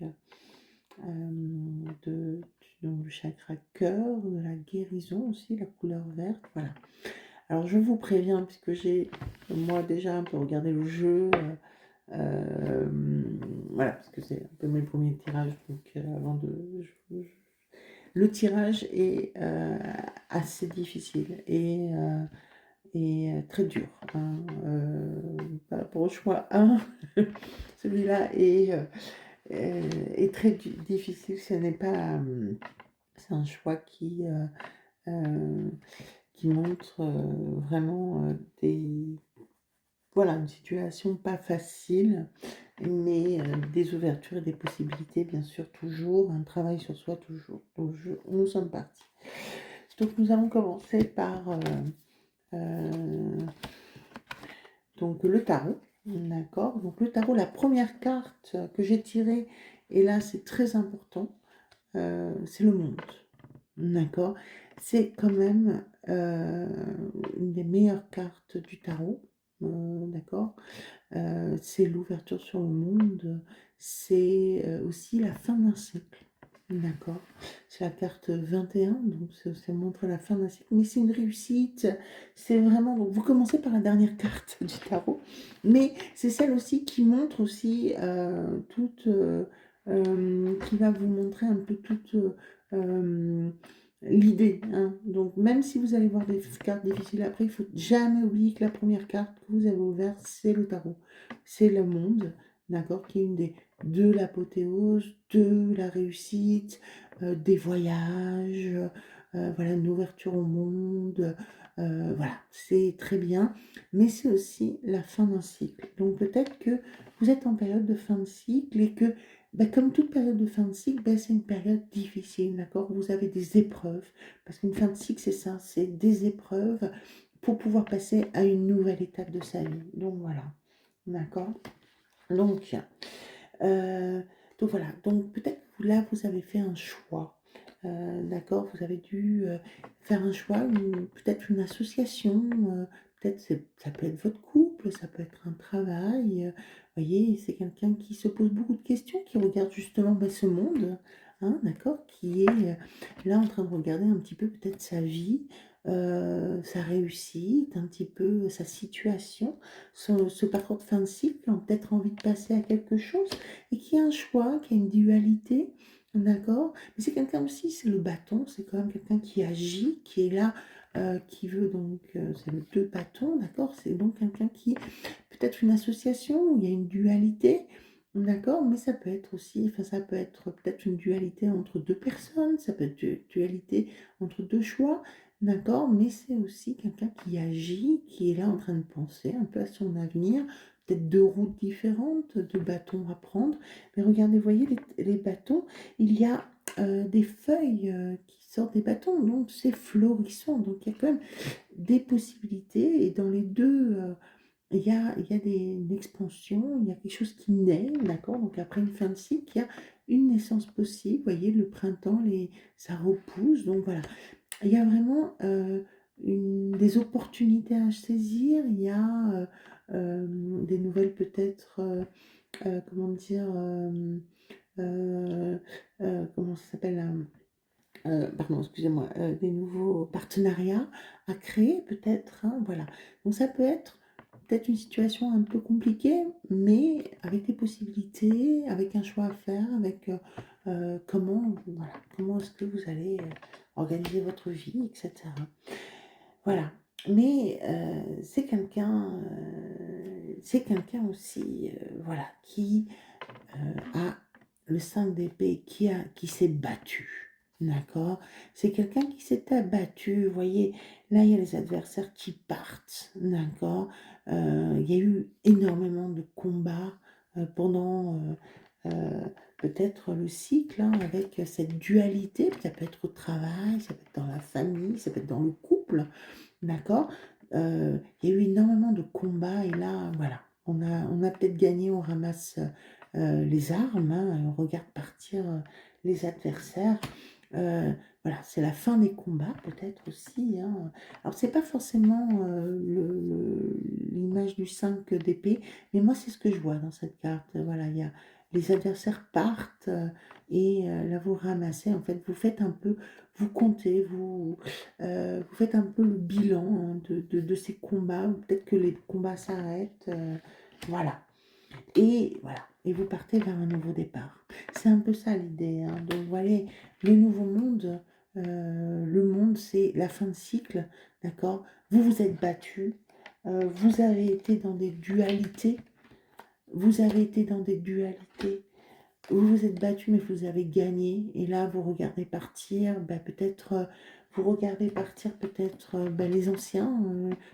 du chakra cœur, de la guérison aussi, la couleur verte. Voilà. Alors je vous préviens, puisque j'ai moi déjà un peu regardé le jeu, voilà, parce que c'est un peu mes premiers tirages, donc le tirage est assez difficile et très dur. Hein, par rapport au choix 1, celui-là est très difficile. Ce n'est pas. C'est un choix qui montre vraiment voilà, une situation pas facile, mais des ouvertures et des possibilités, bien sûr, toujours, un travail sur soi, toujours. Donc, nous sommes partis. Donc, nous allons commencer par donc, le tarot. D'accord. Donc, le tarot, la première carte que j'ai tirée, et là, c'est très important, c'est le monde. D'accord. C'est quand même une des meilleures cartes du tarot. D'accord. C'est l'ouverture sur le monde. C'est aussi la fin d'un cycle. D'accord. C'est la carte 21, donc ça montre la fin d'un cycle. Mais c'est une réussite. C'est vraiment. Donc vous commencez par la dernière carte du tarot, mais c'est celle aussi qui montre aussi qui va vous montrer un peu toute l'idée. Hein. Donc même si vous allez voir des cartes difficiles après, il faut jamais oublier que la première carte que vous avez ouverte, c'est le tarot. C'est le monde, d'accord, qui est une des de l'apothéose, de la réussite, des voyages, voilà, une ouverture au monde, voilà, c'est très bien, mais c'est aussi la fin d'un cycle. Donc peut-être que vous êtes en période de fin de cycle et que, comme toute période de fin de cycle, c'est une période difficile, d'accord? Vous avez des épreuves, parce qu'une fin de cycle, c'est ça, c'est des épreuves pour pouvoir passer à une nouvelle étape de sa vie. Donc voilà, d'accord? Donc, voilà, donc peut-être que là, vous avez fait un choix. D'accord, vous avez dû faire un choix, peut-être une association, peut-être ça peut être votre couple, ça peut être un travail. Voyez, c'est quelqu'un qui se pose beaucoup de questions, qui regarde justement ce monde, hein, d'accord, qui est là en train de regarder un petit peu peut-être sa vie, sa réussite, un petit peu sa situation, ce parcours de fin de cycle, ont peut-être envie de passer à quelque chose, et qui a un choix, qui a une dualité, d'accord? Mais c'est quelqu'un aussi, c'est le bâton, c'est quand même quelqu'un qui agit, qui est là, qui veut donc, c'est le 2 bâtons, d'accord? C'est donc quelqu'un qui peut-être une association où il y a une dualité, d'accord? Mais ça peut être aussi, enfin ça peut être peut-être une dualité entre 2 personnes, ça peut être une dualité entre 2 choix, d'accord? Mais c'est aussi quelqu'un qui agit, qui est là en train de penser un peu à son avenir, peut-être 2 routes différentes, 2 bâtons à prendre. Mais regardez, voyez les bâtons, il y a des feuilles qui sortent des bâtons, donc c'est florissant, donc il y a quand même des possibilités et dans les 2 une expansion, il y a quelque chose qui naît, d'accord? Donc après une fin de cycle, il y a une naissance possible. Vous voyez, le printemps, ça repousse. Donc voilà, il y a vraiment des opportunités à saisir. Il y a des nouvelles peut-être, comment dire, comment ça s'appelle? Pardon, excusez-moi, des nouveaux partenariats à créer peut-être, hein, voilà. Donc ça peut être peut-être une situation un peu compliquée, mais avec des possibilités, avec un choix à faire, avec voilà, comment est-ce que vous allez organiser votre vie, etc. Voilà. Mais c'est quelqu'un aussi, voilà, qui a le 5 d'épée qui s'est battu. D'accord? C'est quelqu'un qui s'est abattu. Vous voyez, là, il y a les adversaires qui partent. D'accord? Il y a eu énormément de combats pendant peut-être le cycle, hein, avec cette dualité. Ça peut être au travail, ça peut être dans la famille, ça peut être dans le couple. D'accord? Il y a eu énormément de combats et là, voilà, on a peut-être gagné, on ramasse les armes, hein, et on regarde partir les adversaires. Voilà, c'est la fin des combats peut-être aussi, hein. Alors c'est pas forcément l'image du 5 d'épée, mais moi c'est ce que je vois dans cette carte. Voilà, il y a les adversaires partent et là vous ramassez, en fait, vous faites un peu, vous comptez, vous faites un peu le bilan, hein, de ces combats, ou peut-être que les combats s'arrêtent, voilà. Et voilà, et vous partez vers un nouveau départ. C'est un peu ça l'idée, hein. Donc voilà, le nouveau monde, le monde, c'est la fin de cycle, d'accord? Vous vous êtes battu, vous avez été dans des dualités, vous avez été dans des dualités. Vous vous êtes battu, mais vous avez gagné. Et là, vous regardez partir, peut-être, vous regardez partir peut-être les anciens,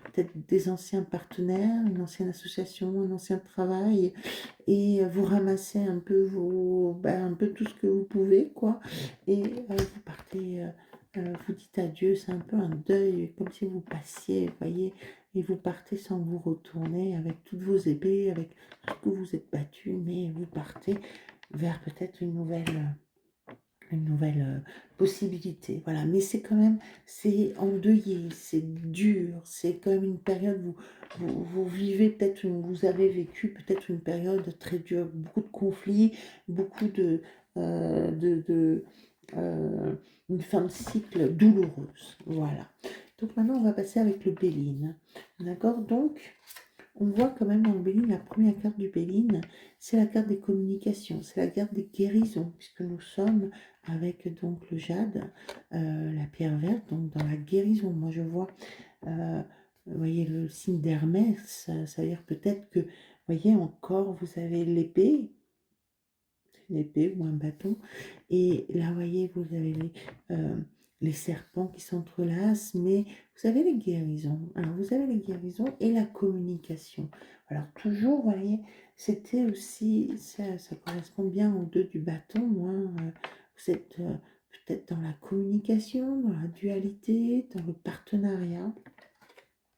peut-être des anciens partenaires, une ancienne association, un ancien travail, et vous ramassez un peu un peu tout ce que vous pouvez, quoi. Et vous partez, vous dites adieu. C'est un peu un deuil, comme si vous passiez, vous voyez, et vous partez sans vous retourner, avec toutes vos épées, avec tout ce que vous êtes battu, mais vous partez vers peut-être une nouvelle possibilité. Voilà, mais c'est quand même, c'est endeuillé, c'est dur, c'est quand même une période où vous vivez peut-être, vous avez vécu peut-être une période très dure, beaucoup de conflits, beaucoup de euh, une fin de cycle douloureuse. Voilà. Donc maintenant, on va passer avec le Béline. D'accord? Donc, on voit quand même dans le Béline, la première carte du Béline, c'est la carte des communications, c'est la carte des guérisons, puisque nous sommes avec donc le jade, la pierre verte, donc dans la guérison. Moi je vois, vous voyez le signe d'Hermès, ça veut dire peut-être que, vous voyez encore, vous avez l'épée, une épée ou un bâton, et là, vous voyez, vous avez les serpents qui s'entrelacent, mais vous avez les guérisons. Alors, vous avez les guérisons et la communication. Alors, toujours, vous voyez, c'était aussi, ça correspond bien aux deux du bâton, hein. Vous êtes peut-être dans la communication, dans la dualité, dans le partenariat.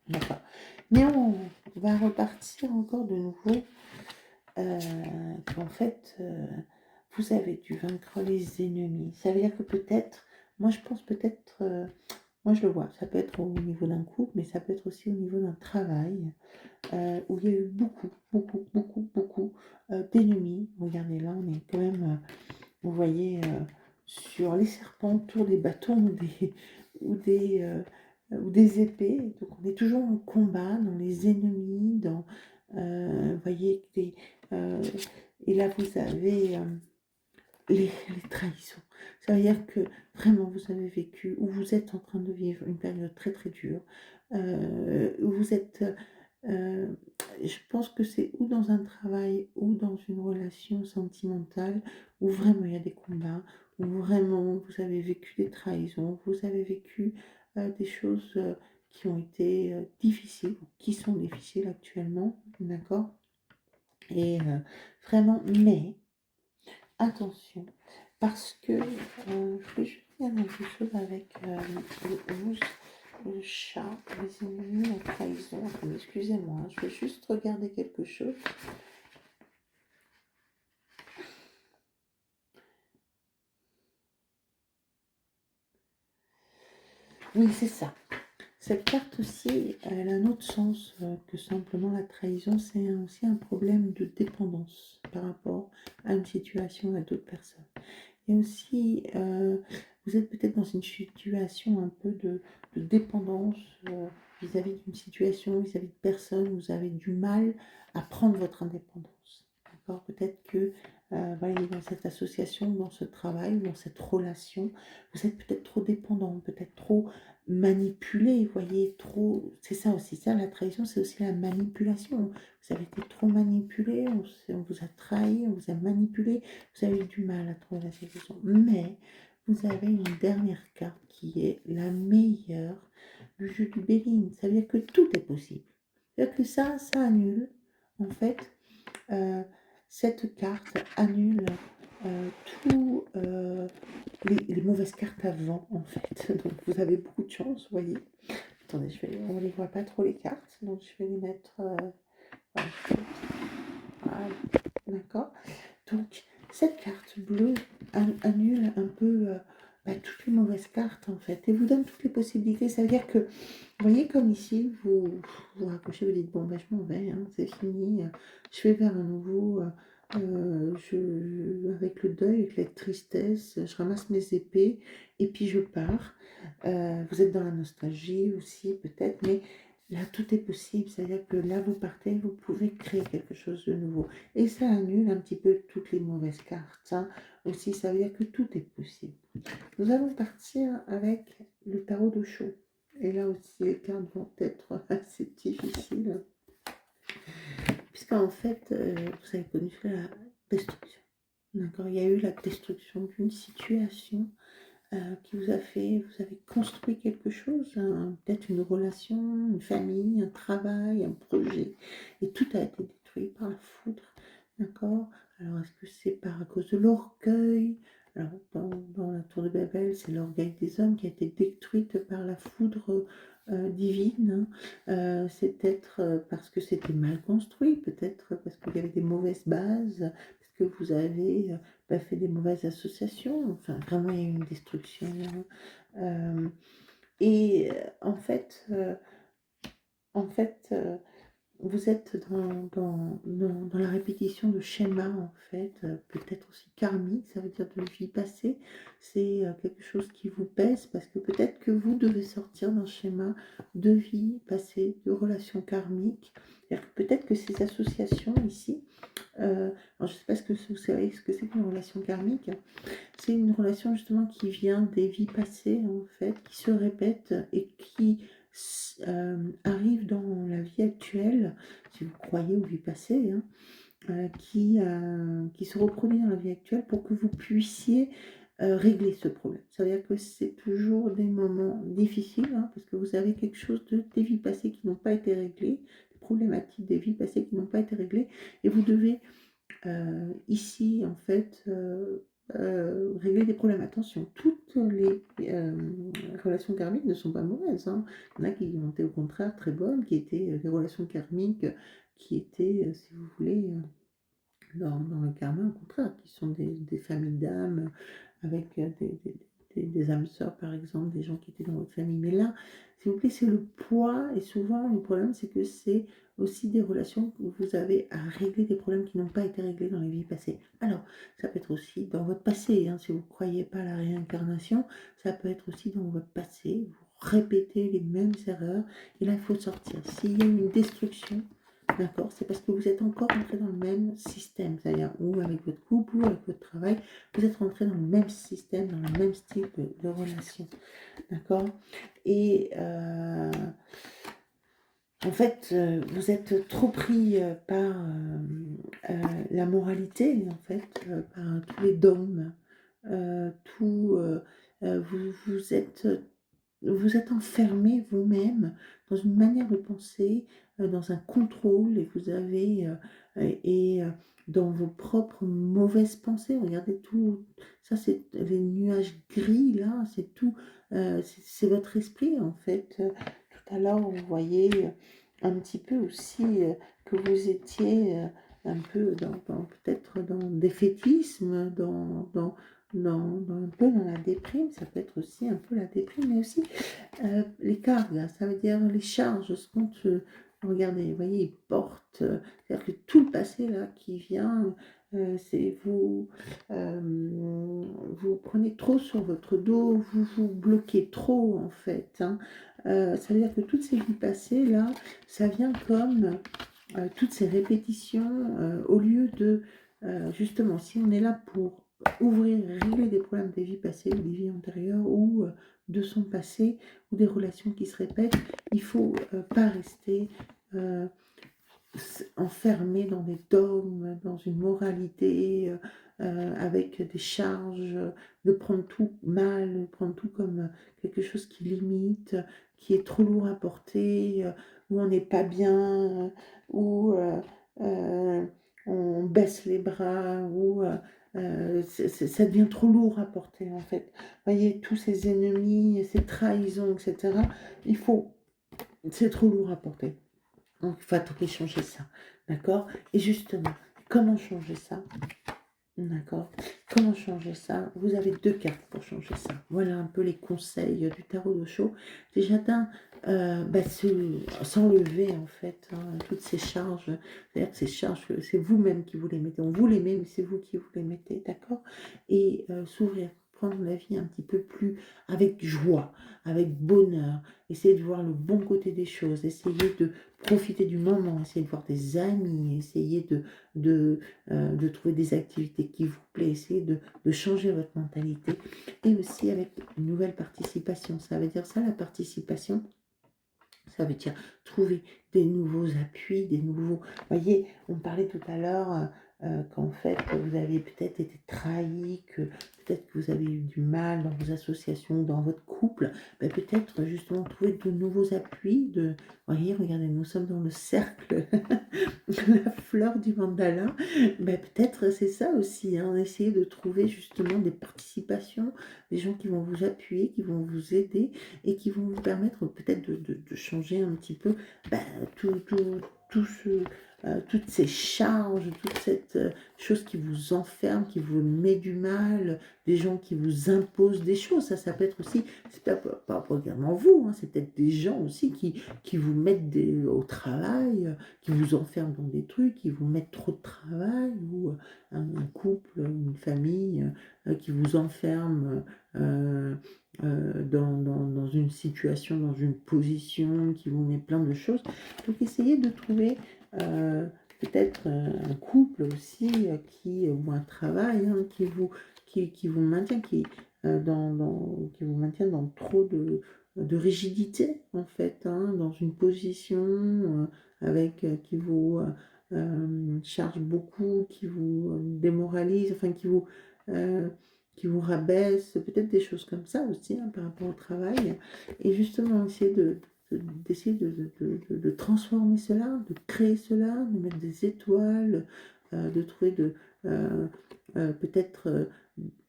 D'accord. Mais on va repartir encore de nouveau. En fait, vous avez dû vaincre les ennemis. Ça veut dire que peut-être, moi je pense peut-être, moi je le vois, ça peut être au niveau d'un couple, mais ça peut être aussi au niveau d'un travail, où il y a eu beaucoup, beaucoup, beaucoup, beaucoup d'ennemis. Regardez là, on est quand même, vous voyez, sur les serpents autour des bâtons ou des épées. Donc on est toujours en combat, dans les ennemis, vous voyez, et là vous avez les trahisons. Ça veut dire que vraiment vous avez vécu, ou vous êtes en train de vivre une période très très dure, où vous êtes, euh, je pense que c'est ou dans un travail ou dans une relation sentimentale, où vraiment il y a des combats, où vraiment vous avez vécu des trahisons, vous avez vécu des choses qui ont été difficiles, ou qui sont difficiles actuellement, d'accord? Et vraiment, mais attention, parce que je vais juste il y a quelque chose avec le 11, le chat, les ennemis, la trahison. Attendez, excusez-moi, hein, je vais juste regarder quelque chose. Oui, c'est ça. Cette carte aussi, elle a un autre sens que simplement la trahison. C'est aussi un problème de dépendance par rapport à une situation, à d'autres personnes. Et aussi, vous êtes peut-être dans une situation un peu de dépendance vis-à-vis d'une situation, vis-à-vis de personnes. Vous avez du mal à prendre votre indépendance. D'accord? Peut-être que voilà, dans cette association, dans ce travail, dans cette relation, vous êtes peut-être trop dépendant, peut-être trop manipulé, vous voyez, trop. C'est ça aussi, ça, la trahison, c'est aussi la manipulation. Vous avez été trop manipulé, on vous a trahi, on vous a manipulé, vous avez eu du mal à trouver la solution. Mais vous avez une dernière carte qui est la meilleure du jeu du Béline. Ça veut dire que tout est possible. C'est-à-dire que ça annule, en fait, euh, cette carte annule tous les mauvaises cartes avant, en fait. Donc vous avez beaucoup de chance, vous voyez. Attendez, on ne les voit pas trop les cartes, donc je vais les mettre. Voilà. Voilà. D'accord. Donc, cette carte bleue annule un peu toutes les mauvaises cartes, en fait, et vous donne toutes les possibilités. Ça veut dire que, vous voyez, comme ici, vous raccrochez, vous dites, bon, ben, je m'en vais, hein, c'est fini, je vais vers un nouveau, avec le deuil, avec la tristesse, je ramasse mes épées, et puis je pars. Vous êtes dans la nostalgie aussi, peut-être, mais là, tout est possible. C'est-à-dire que là, vous partez, vous pouvez créer quelque chose de nouveau. Et ça annule un petit peu toutes les mauvaises cartes. Hein. Aussi, ça veut dire que tout est possible. Nous allons partir avec le tarot de Chaux. Et là aussi, les cartes vont être assez difficiles. Puisqu'en fait, vous avez connu la destruction. D'accord? Il y a eu la destruction d'une situation qui vous a fait, vous avez construit quelque chose, peut-être une relation, une famille, un travail, un projet, et tout a été détruit par la foudre, d'accord? Alors, est-ce que c'est à cause de l'orgueil? Alors, dans la tour de Babel, c'est l'orgueil des hommes qui a été détruite par la foudre divine. Hein. C'est peut-être parce que c'était mal construit, peut-être parce qu'il y avait des mauvaises bases, parce que vous avez fait des mauvaises associations. Enfin, vraiment, il y a eu une destruction. Et en fait, vous êtes dans la répétition de schémas, en fait, peut-être aussi karmique, ça veut dire de vie passée. C'est quelque chose qui vous pèse parce que peut-être que vous devez sortir d'un schéma de vie passée, de relations karmiques. Peut-être que ces associations ici, alors je ne sais pas ce que vous savez ce que c'est qu'une relation karmique. C'est une relation justement qui vient des vies passées, en fait, qui se répète et qui arrive dans la vie actuelle, si vous croyez aux vies passées, hein, qui se reproduit dans la vie actuelle pour que vous puissiez régler ce problème. Ça veut dire que c'est toujours des moments difficiles, hein, parce que vous avez quelque chose des vies passées qui n'ont pas été réglées, des problématiques des vies passées qui n'ont pas été réglées, et vous devez ici, en fait, régler des problèmes. Attention, toutes les relations karmiques ne sont pas mauvaises. Hein. Il y en a qui ont été au contraire très bonnes, qui étaient des relations karmiques qui étaient, si vous voulez, dans le karma, au contraire, qui sont des familles d'âmes avec des âmes sœurs, par exemple, des gens qui étaient dans votre famille. Mais là, s'il vous plaît, c'est le poids, et souvent, le problème, c'est que c'est aussi des relations où vous avez à régler des problèmes qui n'ont pas été réglés dans les vies passées. Alors, ça peut être aussi dans votre passé, hein, si vous ne croyez pas à la réincarnation, ça peut être aussi dans votre passé, vous répétez les mêmes erreurs, et là, il faut sortir. S'il y a une destruction, d'accord, c'est parce que vous êtes encore entré dans le même système, c'est-à-dire ou avec votre couple ou avec votre travail, vous êtes rentré dans le même système, dans le même style de relation, d'accord. Et en fait, vous êtes trop pris par la moralité, en fait, par tous les dogmes, tout, vous êtes enfermé vous-même dans une manière de penser dans un contrôle et vous avez dans vos propres mauvaises pensées. Regardez tout ça, c'est les nuages gris là, c'est tout, c'est votre esprit en fait. Tout à l'heure, vous voyez un petit peu aussi que vous étiez un peu peut-être dans le défaitisme, un peu dans la déprime. Ça peut être aussi un peu la déprime, mais aussi les cargas, ça veut dire les charges, ce qu'on te... Regardez, vous voyez, ils portent, c'est-à-dire que tout le passé là qui vient, c'est vous, vous prenez trop sur votre dos, vous vous bloquez trop en fait, hein. Ça veut dire que toutes ces vies passées là, ça vient comme toutes ces répétitions, au lieu de, justement, si on est là pour ouvrir, régler des problèmes des vies passées ou des vies antérieures ou de son passé ou des relations qui se répètent, il faut pas rester euh, enfermé dans des dogmes, dans une moralité, avec des charges, de prendre tout mal, de prendre tout comme quelque chose qui limite, qui est trop lourd à porter, où on n'est pas bien, où on baisse les bras, où ça devient trop lourd à porter en fait. Vous voyez, tous ces ennemis, ces trahisons, etc., il faut, c'est trop lourd à porter. Donc, il faut à tout prix changer ça. D'accord? Et justement, comment changer ça? D'accord? Comment changer ça? Vous avez 2 cartes pour changer ça. Voilà un peu les conseils du tarot d'Osho. Déjà s'enlever en fait toutes ces charges. C'est-à-dire que ces charges, c'est vous-même qui vous les mettez. On vous les met, mais c'est vous qui vous les mettez. D'accord? Et s'ouvrir, prendre la vie un petit peu plus avec joie, avec bonheur. Essayer de voir le bon côté des choses. Essayer de profiter du moment. Essayer de voir des amis. Essayer de trouver des activités qui vous plaisent, essayer de changer votre mentalité et aussi avec une nouvelle participation. Ça veut dire ça, la participation, ça veut dire trouver des nouveaux appuis, des nouveaux... Vous voyez, on parlait tout à l'heure qu'en fait, vous avez peut-être été trahi, que peut-être que vous avez eu du mal dans vos associations, dans votre couple. Ben, peut-être justement trouver de nouveaux appuis. Vous voyez, regardez, nous sommes dans le cercle, la fleur du mandala. Ben, peut-être c'est ça aussi, hein, essayer de trouver justement des participations, des gens qui vont vous appuyer, qui vont vous aider et qui vont vous permettre peut-être de changer un petit peu tout toutes ces charges, toute cette chose qui vous enferme, qui vous met du mal, des gens qui vous imposent des choses. Ça peut être aussi, c'est pas également vous, hein, c'est peut-être des gens aussi qui vous mettent au travail, qui vous enferment dans des trucs, qui vous mettent trop de travail, ou un couple, une famille qui vous enferme. Dans une situation, dans une position qui vous met plein de choses. Donc essayez de trouver peut-être un couple aussi ou un travail qui vous maintient, qui vous maintient dans trop de rigidité en fait, hein, dans une position qui vous charge beaucoup, qui vous démoralise, enfin qui vous rabaisse, peut-être des choses comme ça aussi hein, par rapport au travail. Et justement, essayer d'essayer de transformer cela, de créer cela, de mettre des étoiles, de trouver peut-être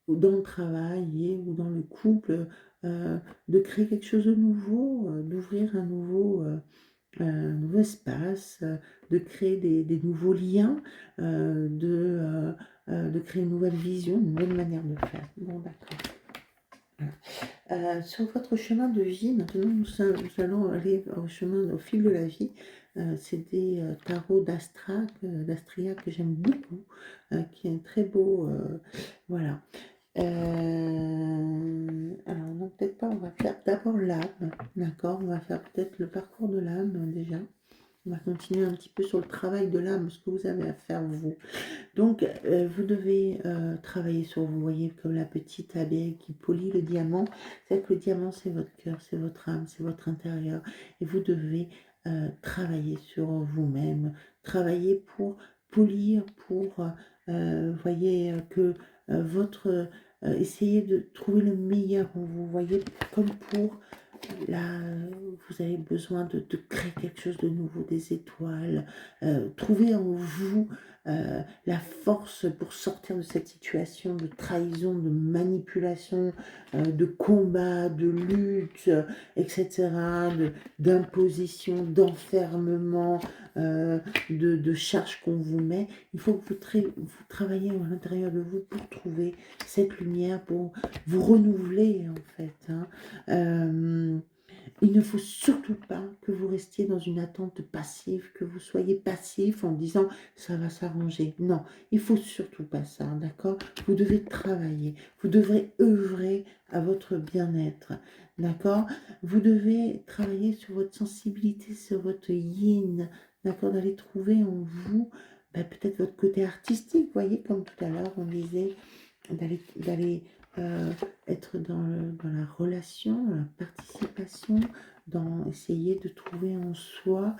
dans le travail ou dans le couple, de créer quelque chose de nouveau, d'ouvrir un nouveau espace, de créer des nouveaux liens, de créer une nouvelle vision, une nouvelle manière de faire. Bon, d'accord. Sur votre chemin de vie, maintenant nous allons aller au fil de la vie. C'est des tarots d'Astria que j'aime beaucoup, qui est très beau. Voilà. Alors non, peut-être pas, on va faire d'abord l'âme, d'accord? On va faire peut-être le parcours de l'âme déjà. On va continuer un petit peu sur le travail de l'âme, ce que vous avez à faire vous. Donc, vous devez travailler sur vous, voyez, comme la petite abeille qui polit le diamant. C'est que le diamant, c'est votre cœur, c'est votre âme, c'est votre intérieur. Et vous devez travailler sur vous-même, travailler pour polir, voyez, que essayez de trouver le meilleur en vous, voyez, comme pour là, vous avez besoin de créer quelque chose de nouveau, des étoiles. Trouvez en vous la force pour sortir de cette situation de trahison, de manipulation, de combat, de lutte, etc., d'imposition, d'enfermement, de charges qu'on vous met. Il faut que vous travaillez à l'intérieur de vous pour trouver cette lumière, pour vous renouveler en fait. Hein. Il ne faut surtout pas que vous restiez dans une attente passive, que vous soyez passif en disant ça va s'arranger. Non, il faut surtout pas ça, d'accord? Vous devez travailler, vous devrez œuvrer à votre bien-être, d'accord? Vous devez travailler sur votre sensibilité, sur votre yin, d'accord? D'aller trouver en vous peut-être votre côté artistique, vous voyez, comme tout à l'heure on disait, d'aller être dans la relation, dans la participation, dans essayer de trouver en soi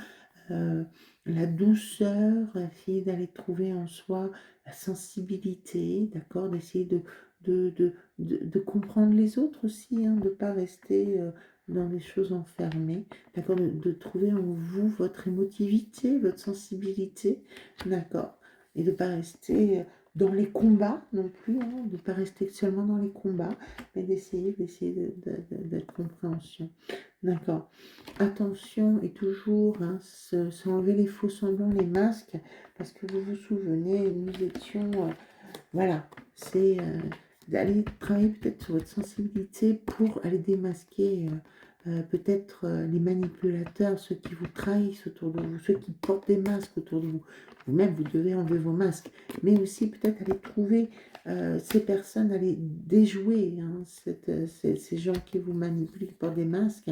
la douceur, essayer d'aller trouver en soi la sensibilité, d'accord, d'essayer de comprendre les autres aussi, hein, de ne pas rester dans les choses enfermées, d'accord, de trouver en vous votre émotivité, votre sensibilité, d'accord, et de ne pas rester dans les combats non plus, hein, de ne pas rester seulement dans les combats, mais d'essayer d'être compréhension. D'accord. Attention et toujours, hein, s'enlever les faux semblants, les masques, parce que vous vous souvenez, nous étions, voilà, c'est d'aller travailler peut-être sur votre sensibilité pour aller démasquer peut-être les manipulateurs, ceux qui vous trahissent autour de vous, ceux qui portent des masques autour de vous. Vous-même, vous devez enlever vos masques, mais aussi peut-être aller trouver ces personnes, aller déjouer hein, ces gens qui vous manipulent, qui portent des masques.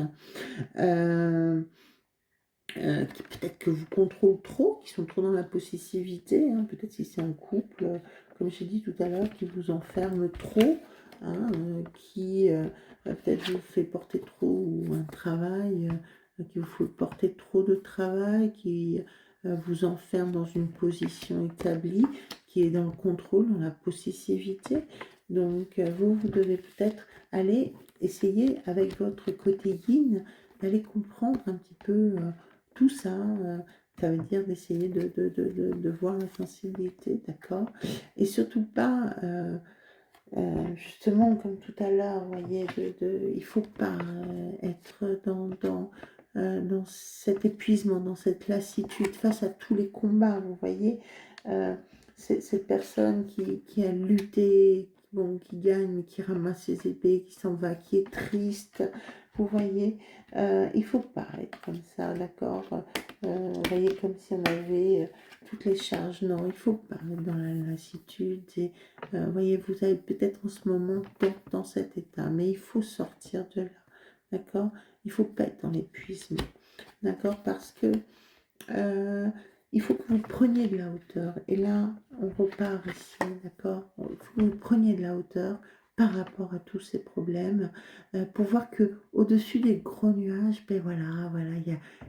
Qui peut-être que vous contrôlent trop, qui sont trop dans la possessivité, hein, peut-être si c'est en couple, comme j'ai dit tout à l'heure, qui vous enferme trop, hein, qui peut-être vous fait porter trop ou un travail, qui vous fait porter trop de travail, qui vous enferme dans une position établie, qui est dans le contrôle, dans la possessivité. Donc vous devez peut-être aller essayer avec votre côté yin, d'aller comprendre un petit peu tout ça, ça veut dire d'essayer de voir la sensibilité, d'accord? Et surtout pas, justement, comme tout à l'heure, vous voyez, il ne faut pas être dans cet épuisement, dans cette lassitude, face à tous les combats, vous voyez. Cette personne qui a lutté, bon, qui gagne, mais qui ramasse ses épées, qui s'en va, qui est triste, vous voyez, il ne faut pas être comme ça, d'accord? Vous voyez, comme si on avait toutes les charges. Non, il ne faut pas être dans la lassitude. Et, vous voyez, vous avez peut-être en ce moment dans cet état, mais il faut sortir de là, d'accord? Il ne faut pas être dans l'épuisement, d'accord? Parce que il faut que vous preniez de la hauteur. Et là, on repart ici, d'accord? Il faut que vous preniez de la hauteur par rapport à tous ces problèmes, pour voir que au-dessus des gros nuages, ben voilà,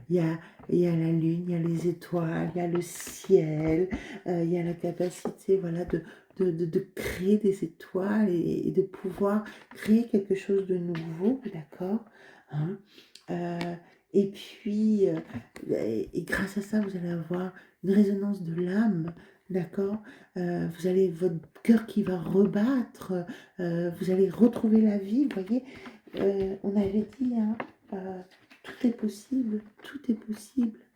il y a la lune, il y a les étoiles, il y a le ciel, il y a la capacité, voilà, de créer des étoiles et de pouvoir créer quelque chose de nouveau, d'accord? Hein? Et puis, et grâce à ça, vous allez avoir une résonance de l'âme, d'accord? Vous allez, votre cœur qui va rebattre, vous allez retrouver la vie, vous voyez? On avait dit, hein, tout est possible,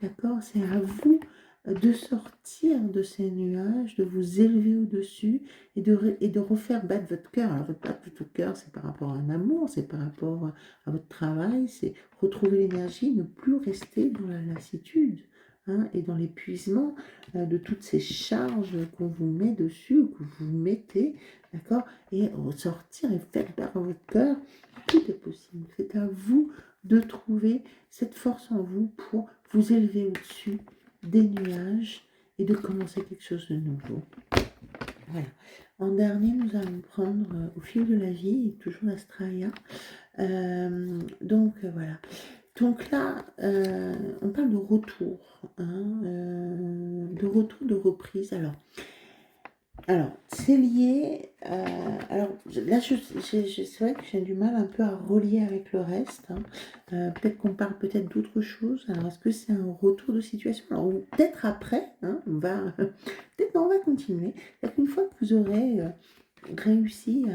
d'accord? C'est à vous de sortir de ces nuages, de vous élever au-dessus et de refaire battre votre cœur. Alors, battre votre cœur, c'est par rapport à un amour, c'est par rapport à votre travail, c'est retrouver l'énergie, ne plus rester dans la lassitude. Hein, et dans l'épuisement de toutes ces charges qu'on vous met dessus, que vous mettez, d'accord, et ressortir et faire battre votre cœur, tout est possible. C'est à vous de trouver cette force en vous pour vous élever au-dessus des nuages et de commencer quelque chose de nouveau. Voilà. En dernier, nous allons prendre au fil de la vie, toujours l'Astraya. Voilà. Donc là, on parle de retour, hein, de retour, de reprise. Alors, Alors, c'est lié. Alors, là, c'est vrai que j'ai du mal un peu à relier avec le reste, hein. Peut-être qu'on parle peut-être d'autre chose. Alors, est-ce que c'est un retour de situation? Alors, ou peut-être après, hein, on va peut-être non, on va continuer. Peut-être qu'une fois que vous aurez réussi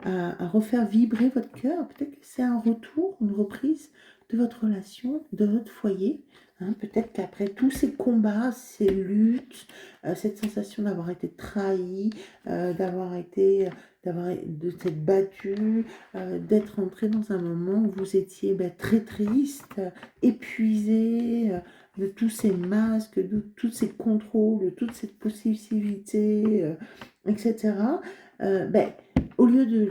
à refaire vibrer votre cœur, peut-être que c'est un retour, une reprise de votre relation, de votre foyer, hein. Peut-être qu'après tous ces combats, ces luttes, cette sensation d'avoir été trahi, de s'être battu, d'être entré dans un moment où vous étiez très triste, épuisé, de tous ces masques, de tous ces contrôles, de toute cette possibilité, etc. Ben, au lieu de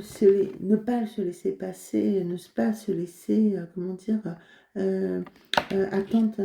ne pas se laisser passer, ne pas se laisser, comment dire, euh, attendre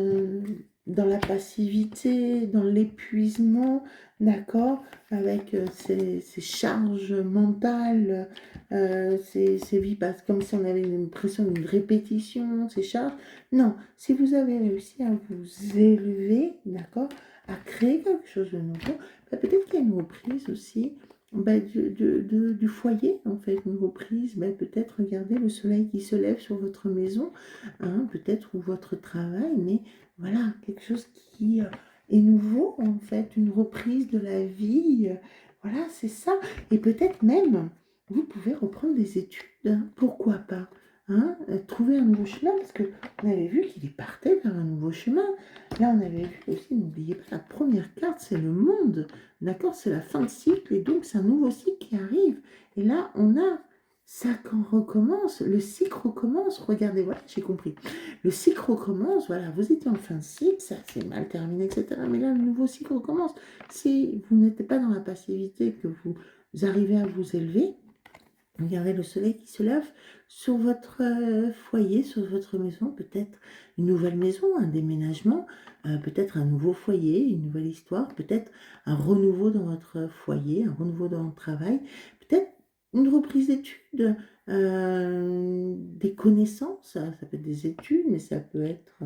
dans la passivité, dans l'épuisement, d'accord, avec ces charges mentales, ces vies, comme si on avait l'impression d'une répétition, ces charges. Non, si vous avez réussi à vous élever, d'accord, à créer quelque chose de nouveau, ben, peut-être qu'il y a une reprise aussi du foyer, en fait, une reprise, peut-être regarder le soleil qui se lève sur votre maison, hein, peut-être, ou votre travail, mais voilà, quelque chose qui est nouveau, en fait, une reprise de la vie, voilà, c'est ça. Et peut-être même, vous pouvez reprendre des études, hein, pourquoi pas, hein, trouver un nouveau chemin, parce que on avait vu qu'il partait vers un nouveau chemin. Là, on avait vu aussi, n'oubliez pas, la première carte, c'est le monde. D'accord, c'est la fin de cycle et donc c'est un nouveau cycle qui arrive. Et là, on a ça qu'on recommence, le cycle recommence. Regardez, voilà, j'ai compris. Le cycle recommence, voilà, vous étiez en fin de cycle, ça s'est mal terminé, etc. Mais là, le nouveau cycle recommence. Si vous n'êtes pas dans la passivité, que vous arrivez à vous élever, regardez le soleil qui se lève sur votre foyer, sur votre maison, peut-être une nouvelle maison, un déménagement, peut-être un nouveau foyer, une nouvelle histoire, peut-être un renouveau dans votre foyer, un renouveau dans votre travail, peut-être une reprise d'études, des connaissances, ça peut être des études, mais ça peut être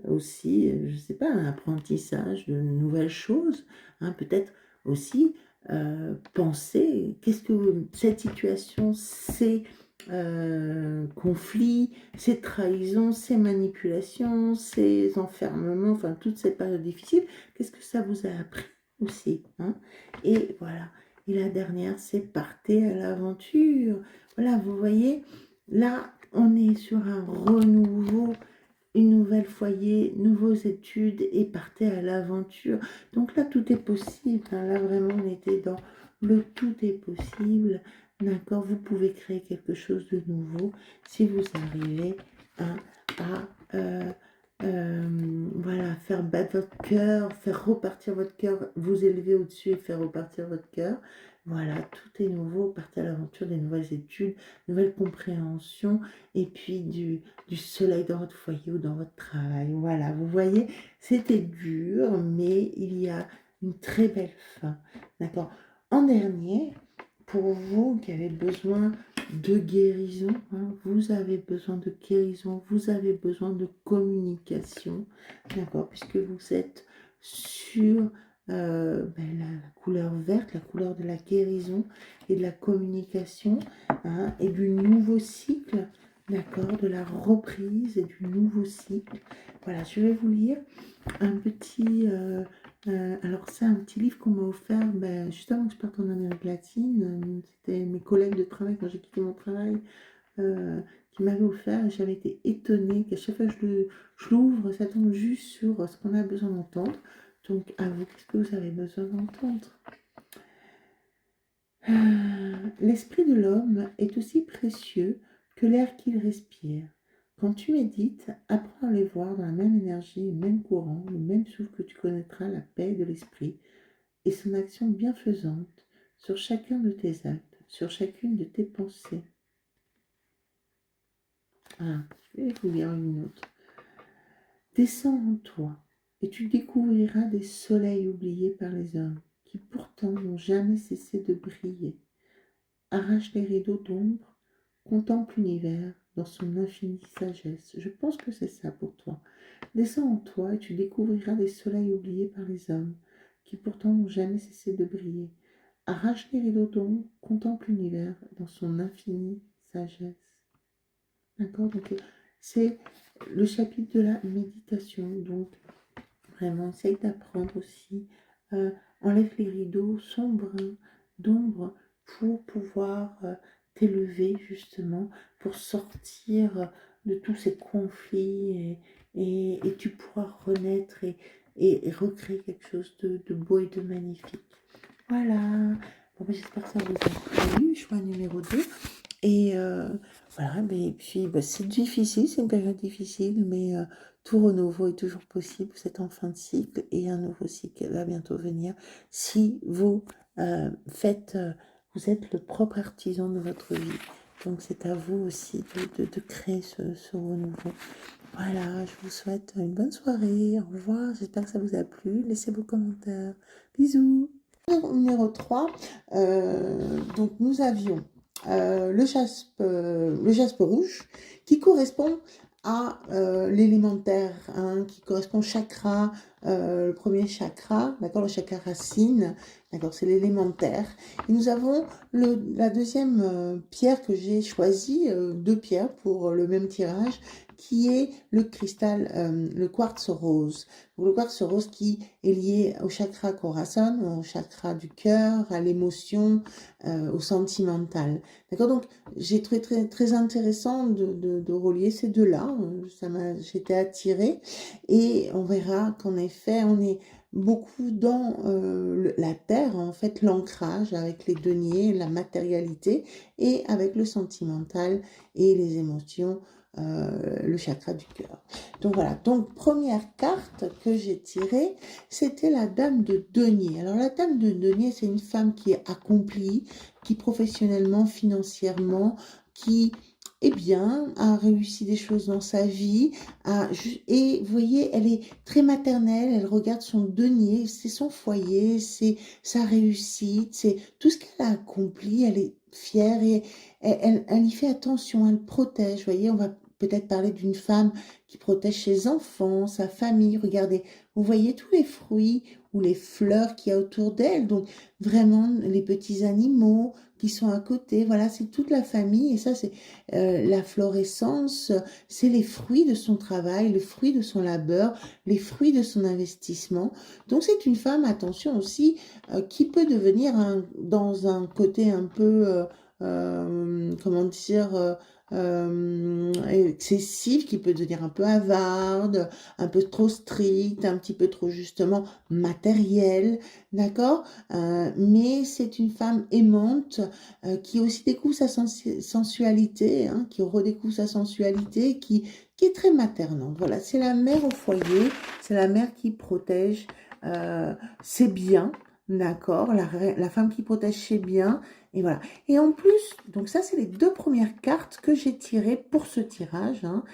aussi, je ne sais pas, un apprentissage de nouvelles choses, hein, peut-être aussi penser, qu'est-ce que cette situation, ces conflits, ces trahisons, ces manipulations, ces enfermements, enfin toutes ces périodes difficiles, qu'est-ce que ça vous a appris aussi, hein? Et voilà. Et la dernière, c'est partez à l'aventure. Voilà, vous voyez, là, on est sur un renouveau, une nouvelle foyer, nouveaux études et partez à l'aventure. Donc là, tout est possible, hein. Là, vraiment, on était dans le tout est possible. D'accord, vous pouvez créer quelque chose de nouveau si vous arrivez, hein, à voilà, faire battre votre cœur, faire repartir votre cœur, vous élever au-dessus et faire repartir votre cœur. Voilà, tout est nouveau, partez à l'aventure des nouvelles études, nouvelles compréhensions et puis du soleil dans votre foyer ou dans votre travail. Voilà, vous voyez, c'était dur, mais il y a une très belle fin. D'accord. En dernier, pour vous qui avez besoin de guérison, hein, vous avez besoin de guérison, vous avez besoin de communication, d'accord, puisque vous êtes sur la couleur verte, la couleur de la guérison et de la communication, hein, et du nouveau cycle, d'accord, de la reprise et du nouveau cycle. Voilà, je vais vous lire un petit... alors c'est un petit livre qu'on m'a offert juste avant que je parte en Amérique latine. C'était mes collègues de travail quand j'ai quitté mon travail euh, qui m'avaient offert. Et j'avais été étonnée qu'à chaque fois que je l'ouvre, ça tombe juste sur ce qu'on a besoin d'entendre. Donc à vous, qu'est-ce que vous avez besoin d'entendre? L'esprit de l'homme est aussi précieux que l'air qu'il respire. Quand tu médites, apprends à les voir dans la même énergie, le même courant, le même souffle que tu connaîtras la paix de l'esprit et son action bienfaisante sur chacun de tes actes, sur chacune de tes pensées. Ah, je vais vous lire une autre. Descends en toi et tu découvriras des soleils oubliés par les hommes qui pourtant n'ont jamais cessé de briller. Arrache les rideaux d'ombre, contemple l'univers dans son infinie sagesse. Je pense que c'est ça pour toi. Descends en toi et tu découvriras des soleils oubliés par les hommes, qui pourtant n'ont jamais cessé de briller. arrache les rideaux d'ombre, contemple l'univers dans son infinie sagesse. D'accord? Donc, c'est le chapitre de la méditation. Donc, vraiment, essaye d'apprendre aussi. Enlève les rideaux sombres d'ombre pour pouvoir t'élever justement, pour sortir de tous ces conflits et tu pourras renaître et recréer quelque chose de beau et de magnifique. Voilà. Bon, ben, j'espère que ça vous a plu. Choix numéro 2. Et voilà, mais puis bah, c'est difficile, c'est une période difficile, mais tout renouveau est toujours possible. Vous êtes en fin de cycle et un nouveau cycle va bientôt venir. Si vous vous êtes le propre artisan de votre vie. Donc c'est à vous aussi de créer ce renouveau. Voilà, je vous souhaite une bonne soirée. Au revoir, j'espère que ça vous a plu. Laissez vos commentaires. Bisous. Numéro 3, donc nous avions le jaspe rouge qui correspond à l'élémentaire, hein, qui correspond au chakra, le premier chakra, d'accord, le chakra racine, d'accord, c'est l'élémentaire. Et nous avons la deuxième pierre que j'ai choisie, deux pierres pour le même tirage, qui est le cristal, le quartz rose. Donc, le quartz rose qui est lié au chakra corazon, au chakra du cœur, à l'émotion, au sentimental. D'accord? Donc, j'ai trouvé très intéressant de relier ces deux-là. J'étais attirée. Et on verra qu'en effet, on est beaucoup dans la terre, en fait, l'ancrage avec les deniers, la matérialité, et avec le sentimental et les émotions, le chakra du cœur. Donc voilà, donc première carte que j'ai tirée, c'était la dame de denier. Alors la dame de denier, c'est une femme qui est accomplie, qui professionnellement, financièrement, qui eh bien, a réussi des choses dans sa vie, et vous voyez, elle est très maternelle, elle regarde son denier, c'est son foyer, c'est sa réussite, c'est tout ce qu'elle a accompli, elle est fière et elle y fait attention, elle protège, vous voyez, on va peut-être parler d'une femme qui protège ses enfants, sa famille. Regardez, vous voyez tous les fruits ou les fleurs qu'il y a autour d'elle. Donc, vraiment, les petits animaux qui sont à côté. Voilà, c'est toute la famille. Et ça, c'est la florescence. C'est les fruits de son travail, les fruits de son labeur, les fruits de son investissement. Donc, c'est une femme, attention aussi, qui peut devenir dans un côté un peu... comment dire, excessive, qui peut devenir un peu avarde, un peu trop stricte, un petit peu trop justement matérielle, d'accord? Mais c'est une femme aimante qui aussi découvre sa sensualité, hein, qui redécouvre sa sensualité, qui est très maternante. Voilà, c'est la mère au foyer, c'est la mère qui protège ses biens, d'accord? La femme qui protège ses biens, et voilà. Et en plus, donc ça, c'est les deux premières cartes que j'ai tirées pour ce tirage, hein.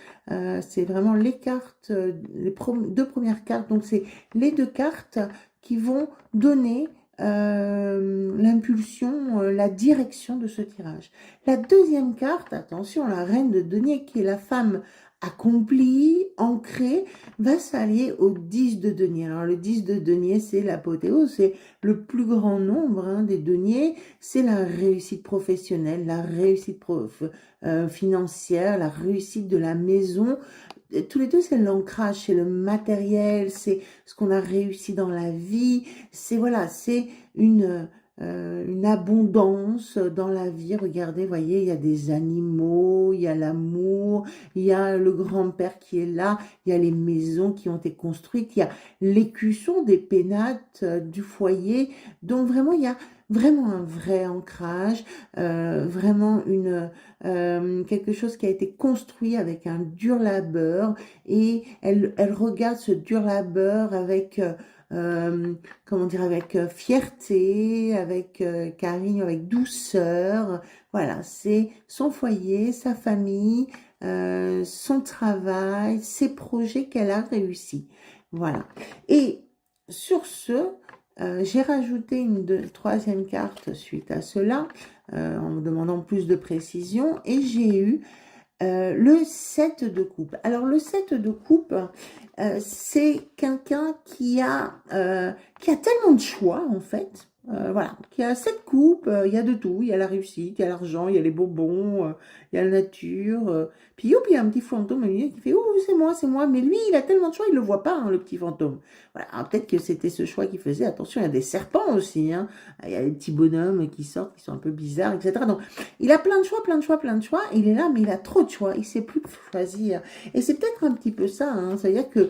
C'est vraiment les cartes, deux premières cartes. Donc, c'est les deux cartes qui vont donner l'impulsion, la direction de ce tirage. La deuxième carte, attention, la reine de denier, qui est la femme accomplie, ancrée, va s'allier au 10 de denier. Alors, le 10 de denier, c'est l'apothéose, c'est le plus grand nombre, hein, des deniers, c'est la réussite professionnelle, la réussite financière, la réussite de la maison. Tous les deux, c'est l'ancrage, c'est le matériel, c'est ce qu'on a réussi dans la vie. C'est voilà, c'est une abondance dans la vie. Regardez, voyez, il y a des animaux, il y a l'amour, il y a le grand-père qui est là, il y a les maisons qui ont été construites, il y a l'écusson des pénates du foyer. Donc vraiment, il y a vraiment un vrai ancrage, vraiment quelque chose qui a été construit avec un dur labeur, et elle regarde ce dur labeur avec comment dire, avec fierté, avec carigne, avec douceur. Voilà, c'est son foyer, sa famille, son travail, ses projets qu'elle a réussi. Voilà. Et sur ce, j'ai rajouté une troisième carte suite à cela, en me demandant plus de précision, et j'ai eu le 7 de coupe. Alors, le 7 de coupe, c'est quelqu'un qui a tellement de choix, en fait. Voilà, qui a 7 coupes, il y a de tout. Il y a la réussite, il y a l'argent, il y a les bonbons, il y a la nature. Puis, youp, il y a un petit fantôme au milieu qui fait « Oh, c'est moi, c'est moi ». Mais lui, il a tellement de choix, il ne le voit pas, hein, le petit fantôme. Voilà, alors, peut-être que c'était ce choix qu'il faisait. Attention, il y a des serpents aussi, hein. Il y a des petits bonhommes qui sortent, qui sont un peu bizarres, etc. Donc, il a plein de choix, plein de choix, plein de choix. Il est là, mais il a trop de choix. Il ne sait plus choisir. Et c'est peut-être un petit peu ça, hein. C'est-à-dire que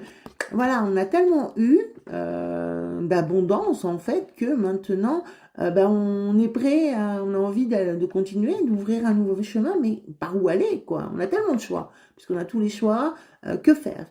voilà, on a tellement eu d'abondance en fait que maintenant, on est prêt, on a envie de continuer, d'ouvrir un nouveau chemin, mais par où aller quoi? On a tellement de choix, puisqu'on a tous les choix. Que faire?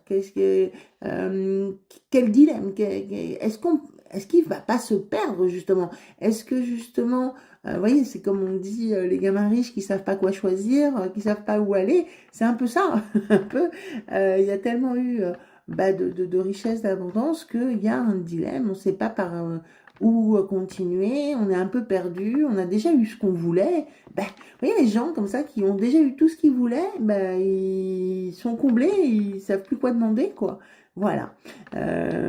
Euh, quel dilemme? Est-ce qu'il va pas se perdre justement? Est-ce que justement, vous voyez, c'est comme on dit, les gamins riches qui savent pas quoi choisir, qui savent pas où aller. C'est un peu ça, un peu. Il y a tellement eu de richesse, d'abondance, qu'il y a un dilemme, on ne sait pas par où continuer, on est un peu perdu, on a déjà eu ce qu'on voulait. Vous voyez, les gens comme ça qui ont déjà eu tout ce qu'ils voulaient, ils sont comblés, ils ne savent plus quoi demander, quoi. Voilà.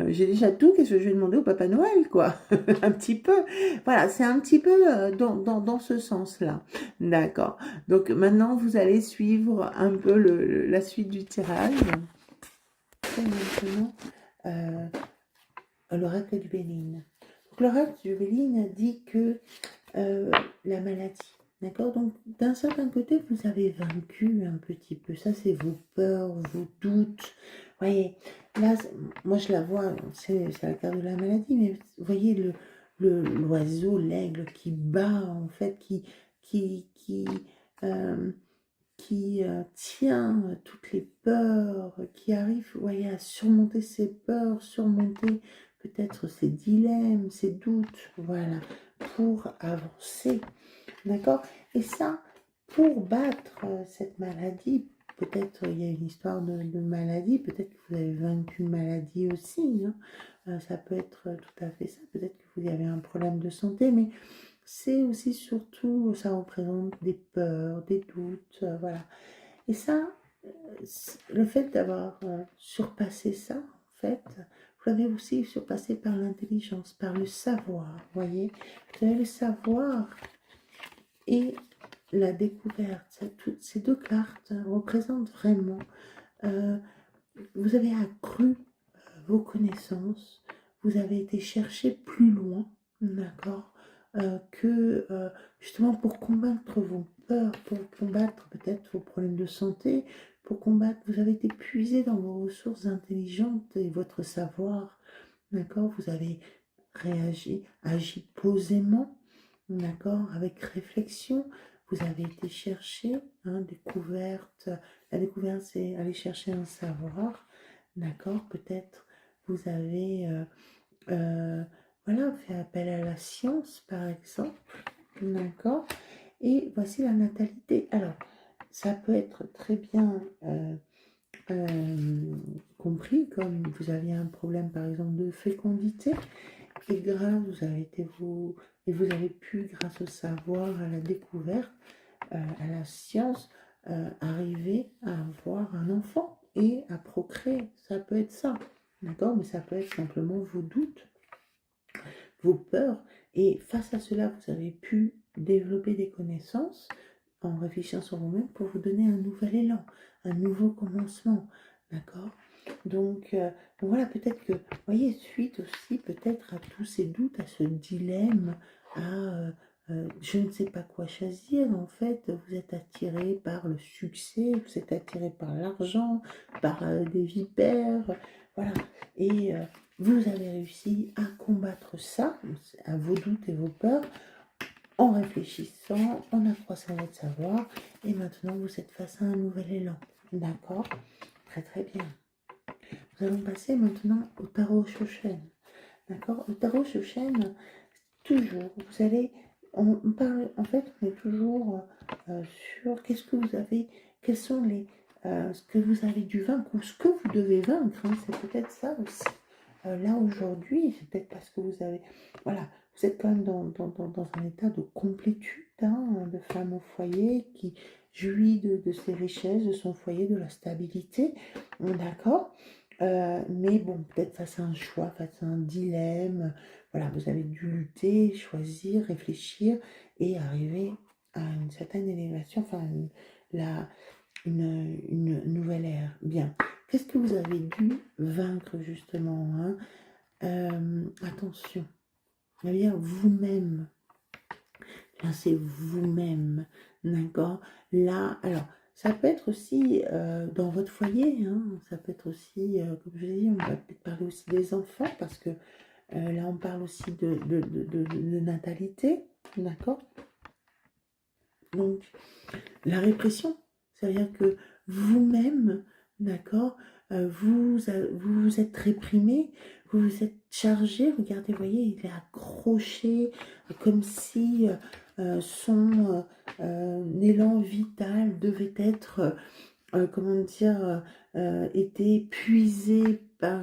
J'ai déjà tout, qu'est-ce que je vais demander au Papa Noël, quoi. Un petit peu. Voilà, c'est un petit peu dans ce sens-là. D'accord. Donc maintenant, vous allez suivre un peu la suite du tirage. Et maintenant, l'oracle du Béline. Donc, l'oracle du Béline dit que la maladie, d'accord? Donc, d'un certain côté, vous avez vaincu un petit peu. Ça, c'est vos peurs, vos doutes. Vous voyez, là, moi, je la vois, c'est la carte de la maladie, mais vous voyez l'oiseau, l'aigle qui bat, en fait, euh, qui tient toutes les peurs, qui arrive, vous voyez, à surmonter ses peurs, surmonter peut-être ses dilemmes, ses doutes, voilà, pour avancer, d'accord? Et ça, pour battre cette maladie, peut-être il y a une histoire de maladie, peut-être que vous avez vaincu une maladie aussi, hein. Ça peut être tout à fait ça, peut-être que vous avez un problème de santé, mais c'est aussi surtout, ça représente des peurs, des doutes, voilà. Et ça, le fait d'avoir surpassé ça, en fait, vous l'avez aussi surpassé par l'intelligence, par le savoir, voyez. Vous avez le savoir et la découverte. Toutes ces deux cartes représentent vraiment, euh, vous avez accru vos connaissances, vous avez été chercher plus loin, d'accord, que justement pour combattre vos peurs, pour combattre peut-être vos problèmes de santé, pour combattre, vous avez été puisé dans vos ressources intelligentes et votre savoir, d'accord, vous avez réagi, agi posément, d'accord, avec réflexion, vous avez été chercher, hein, découverte, la découverte c'est aller chercher un savoir, d'accord, peut-être vous avez voilà, fait appel à la science, par exemple. D'accord. Et voici la natalité. Alors, ça peut être très bien compris comme vous aviez un problème, par exemple, de fécondité. Et grâce, vous avez pu, grâce au savoir, à la découverte, à la science, arriver à avoir un enfant et à procréer. Ça peut être ça. D'accord? Mais ça peut être simplement vos doutes, vos peurs. Et face à cela, vous avez pu développer des connaissances en réfléchissant sur vous-même pour vous donner un nouvel élan, un nouveau commencement. D'accord? Donc voilà, peut-être que, vous voyez, suite aussi peut-être à tous ces doutes, à ce dilemme, à je ne sais pas quoi choisir, en fait, vous êtes attiré par le succès, vous êtes attiré par l'argent, par des vipères, voilà. Et vous avez réussi à combattre ça, à vos doutes et vos peurs, en réfléchissant, en accroissant votre savoir, et maintenant vous êtes face à un nouvel élan. D'accord? Très très bien. Nous allons passer maintenant au tarot Shoshen. D'accord? Le tarot Shoshen, toujours, vous allez, on parle, en fait, on est toujours sur qu'est-ce que vous avez, quels sont ce que vous avez dû vaincre ou ce que vous devez vaincre, hein, c'est peut-être ça aussi. Là aujourd'hui, c'est peut-être parce que vous avez, voilà, vous êtes quand même dans un état de complétude, hein, de femme au foyer qui jouit de ses richesses, de son foyer, de la stabilité, d'accord? Mais bon, peut-être face à un choix, face à un dilemme, voilà, vous avez dû lutter, choisir, réfléchir et arriver à une certaine élévation, enfin, une nouvelle ère. Bien. Qu'est-ce que vous avez dû vaincre, justement, hein? Attention, ça veut dire vous-même. Là, c'est vous-même, d'accord? Là, alors, ça peut être aussi dans votre foyer, hein, ça peut être aussi, comme je l'ai dit, on va peut-être parler aussi des enfants, parce que là, on parle aussi de natalité, d'accord? Donc, la répression, c'est-à-dire que vous-même, d'accord, vous vous êtes réprimé, vous vous êtes chargé, regardez, voyez, il est accroché, comme si son élan vital devait être, comment dire, était puisé par,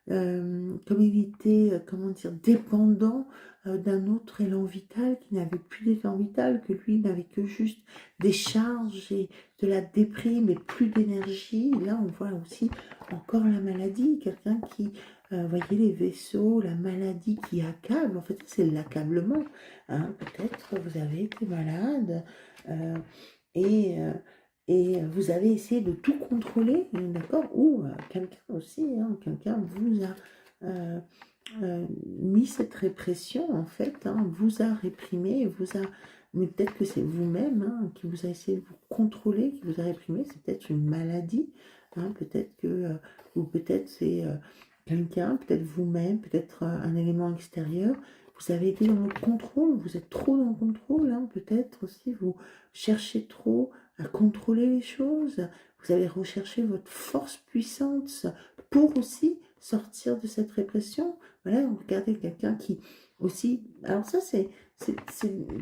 comme il était, comment dire, dépendant d'un autre élan vital, qui n'avait plus d'élan vital, que lui n'avait que juste des charges et de la déprime et plus d'énergie. Là, on voit aussi encore la maladie, quelqu'un qui, voyez les vaisseaux, la maladie qui accable, en fait, c'est l'accablement. Hein. Peut-être vous avez été malade et, euh, et vous avez essayé de tout contrôler, d'accord? Ou quelqu'un aussi, hein, quelqu'un vous a mis cette répression, en fait, hein, vous a réprimé, mais peut-être que c'est vous-même hein, qui vous a essayé de vous contrôler, qui vous a réprimé, c'est peut-être une maladie, hein, peut-être que, ou peut-être c'est quelqu'un, peut-être vous-même, peut-être un élément extérieur. Vous avez été dans le contrôle, vous êtes trop dans le contrôle, hein, peut-être aussi vous cherchez trop à contrôler les choses, vous avez recherché votre force puissante pour aussi sortir de cette répression. Voilà, regardez quelqu'un qui aussi, alors ça c'est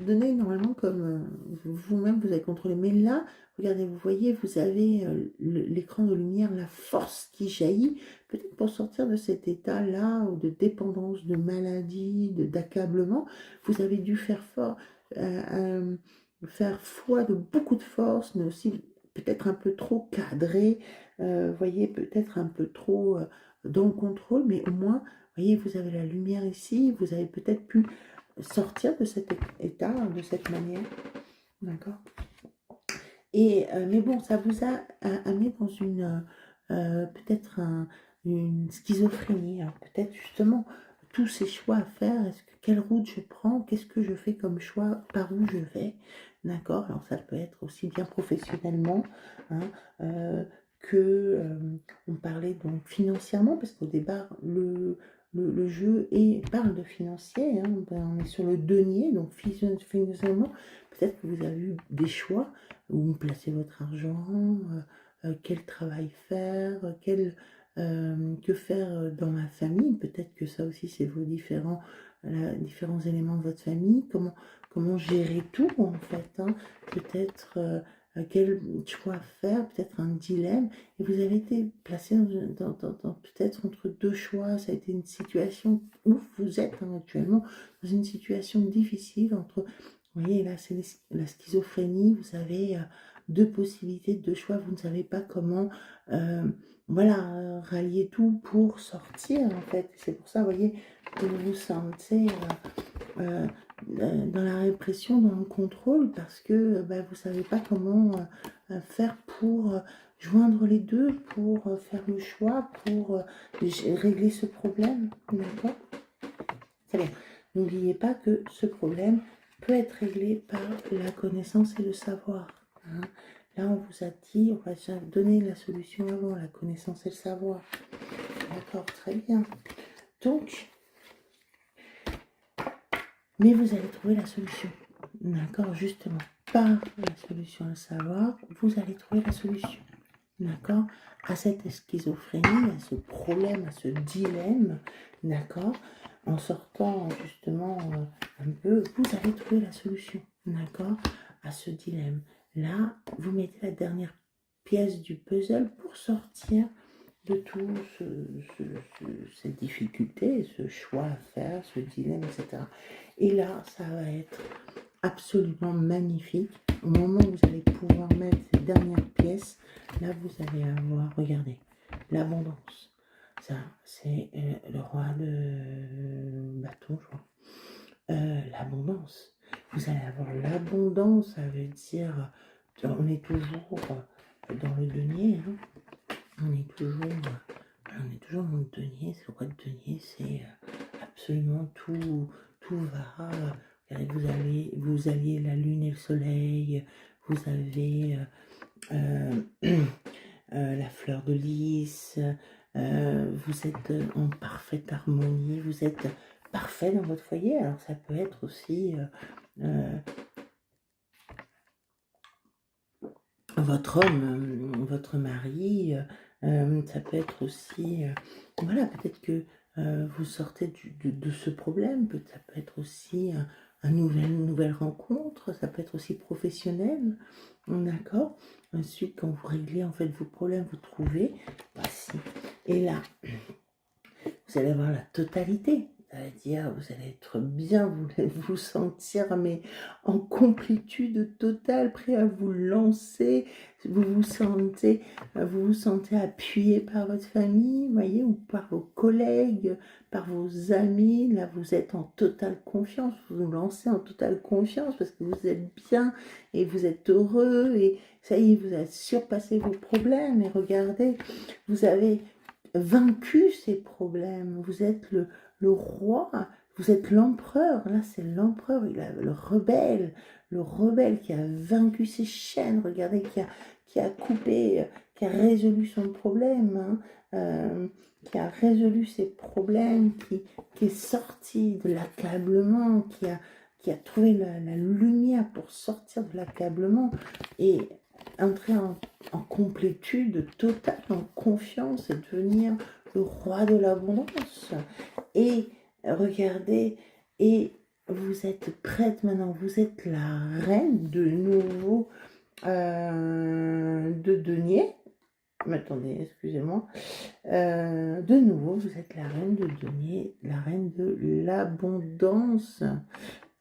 donné normalement comme vous-même vous avez contrôlé, mais là, regardez, vous voyez, vous avez l'écran de lumière, la force qui jaillit, peut-être pour sortir de cet état-là, ou de dépendance, de maladie, d'accablement, vous avez dû faire fort, faire foi de beaucoup de force, mais aussi peut-être un peu trop cadré, voyez, peut-être un peu trop dans le contrôle, mais au moins, voyez, vous avez la lumière ici, vous avez peut-être pu sortir de cet état, de cette manière, d'accord? Et, mais bon, ça vous a amené dans une, peut-être une schizophrénie, alors peut-être justement, tous ces choix à faire, quelle route je prends, qu'est-ce que je fais comme choix, par où je vais, d'accord? Alors ça peut être aussi bien professionnellement, hein, que, on parlait donc financièrement, parce qu'au départ, le jeu parle de financier, hein, on est sur le denier, donc financièrement, peut-être que vous avez eu des choix où placer votre argent, quel travail faire, que faire dans ma famille. Peut-être que ça aussi, c'est vos différents éléments de votre famille. Comment gérer tout, en fait. Hein. Peut-être quel choix faire, peut-être un dilemme. Et vous avez été placé peut-être entre deux choix. Ça a été une situation où vous êtes hein, actuellement dans une situation difficile entre... Vous voyez, là, c'est la schizophrénie. Vous avez deux possibilités, deux choix. Vous ne savez pas comment, voilà, rallier tout pour sortir, en fait. C'est pour ça, vous voyez, que vous vous sentez dans la répression, dans le contrôle, parce que bah, vous ne savez pas comment faire pour joindre les deux, pour faire le choix, pour régler ce problème. D'accord? Très bien. N'oubliez pas que ce problème peut être réglé par la connaissance et le savoir. Hein. Là, on vous a dit, on va déjà donner la solution avant, la connaissance et le savoir. D'accord, très bien. Donc, mais vous allez trouver la solution. D'accord, justement, par la solution et le savoir, vous allez trouver la solution. D'accord, à cette schizophrénie, à ce problème, à ce dilemme, d'accord, en sortant justement un peu, vous allez trouver la solution, d'accord, à ce dilemme. Là, vous mettez la dernière pièce du puzzle pour sortir de tout cette difficulté, ce choix à faire, ce dilemme, etc. Et là, ça va être absolument magnifique. Au moment où vous allez pouvoir mettre ces dernières pièces, là, vous allez avoir, regardez, l'abondance. Ça, c'est le roi de bâton, je crois. L'abondance. Vous allez avoir l'abondance, ça veut dire, on est toujours dans le denier, hein. On est toujours dans le denier, c'est le roi de denier, c'est absolument tout va. Regardez, vous alliez la lune et le soleil, vous avez la fleur de lys, vous êtes en parfaite harmonie, vous êtes parfait dans votre foyer. Alors ça peut être aussi votre homme, votre mari, ça peut être aussi, voilà, peut-être que vous sortez de ce problème, ça peut être aussi une nouvelle rencontre, ça peut être aussi professionnel, d'accord? Ensuite, quand vous réglez en fait vos problèmes, vous trouvez, voici. Et là, vous allez avoir la totalité. C'est-à-dire, vous allez être bien, vous allez vous sentir mais en complétude totale, prêt à vous lancer. Vous vous sentez appuyé par votre famille, voyez, ou par vos collègues, par vos amis. Là, vous êtes en totale confiance. Vous vous lancez en totale confiance parce que vous êtes bien et vous êtes heureux et ça y est, vous avez surpassé vos problèmes. Et regardez, vous avez vaincu ces problèmes. Vous êtes le roi, vous êtes l'empereur. Là, c'est l'empereur, le rebelle qui a vaincu ses chaînes. Regardez, qui a coupé, qui a résolu son problème, hein, qui a résolu ses problèmes, qui est sorti de l'accablement, qui a trouvé la lumière pour sortir de l'accablement et entrer en complétude totale, en confiance et devenir le roi de l'abondance. Et regardez, et vous êtes prête maintenant, vous êtes la reine de nouveau de denier. Attendez, excusez-moi. De nouveau, vous êtes la reine de denier, la reine de l'abondance.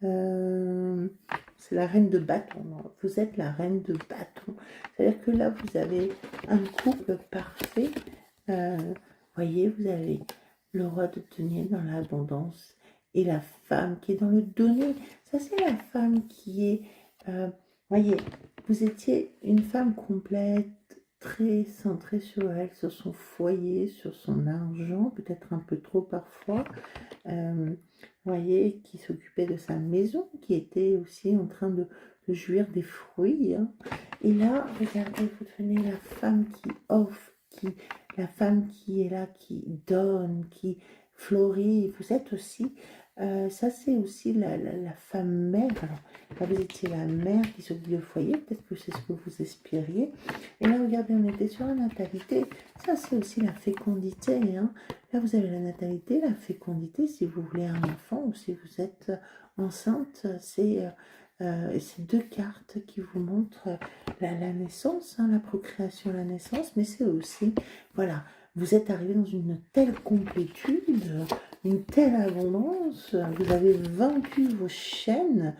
C'est la reine de bâton. Non, vous êtes la reine de bâton. C'est-à-dire que là, vous avez un couple parfait. Voyez, vous avez le roi de denier dans l'abondance et la femme qui est dans le donner. Ça, c'est la femme qui est... voyez, vous étiez une femme complète, très centrée sur elle, sur son foyer, sur son argent, peut-être un peu trop parfois. Voyez, qui s'occupait de sa maison, qui était aussi en train de jouir des fruits, hein. Et là, regardez, vous devenez la femme qui offre, la femme qui est là, qui donne, qui fleurit. Vous êtes aussi, ça c'est aussi la femme mère. Alors, là, vous étiez la mère qui s'occupe du foyer, peut-être que c'est ce que vous aspiriez. Et là, regardez, on était sur la natalité. Ça, c'est aussi la fécondité, hein. Là, vous avez la natalité, la fécondité, si vous voulez un enfant ou si vous êtes enceinte, c'est ces deux cartes qui vous montrent la naissance, hein, la procréation, la naissance, mais c'est aussi, voilà, vous êtes arrivé dans une telle complétude, une telle abondance, vous avez vaincu vos chaînes,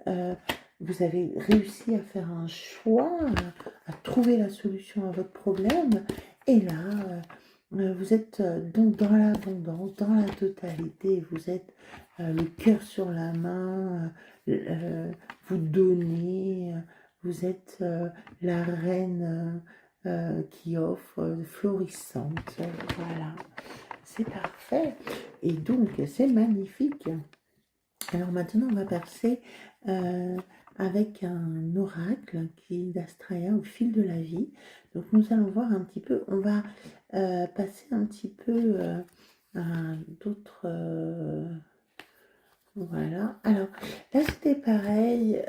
vous avez réussi à faire un choix, à trouver la solution à votre problème, et là, vous êtes donc dans l'abondance, dans la totalité, vous êtes le cœur sur la main, vous donnez, vous êtes la reine qui offre, florissante, voilà, c'est parfait, et donc c'est magnifique. Alors maintenant on va passer avec un oracle qui d'Astraea au fil de la vie. Donc nous allons voir un petit peu, on va passer un petit peu à d'autres... voilà. Alors là c'était pareil.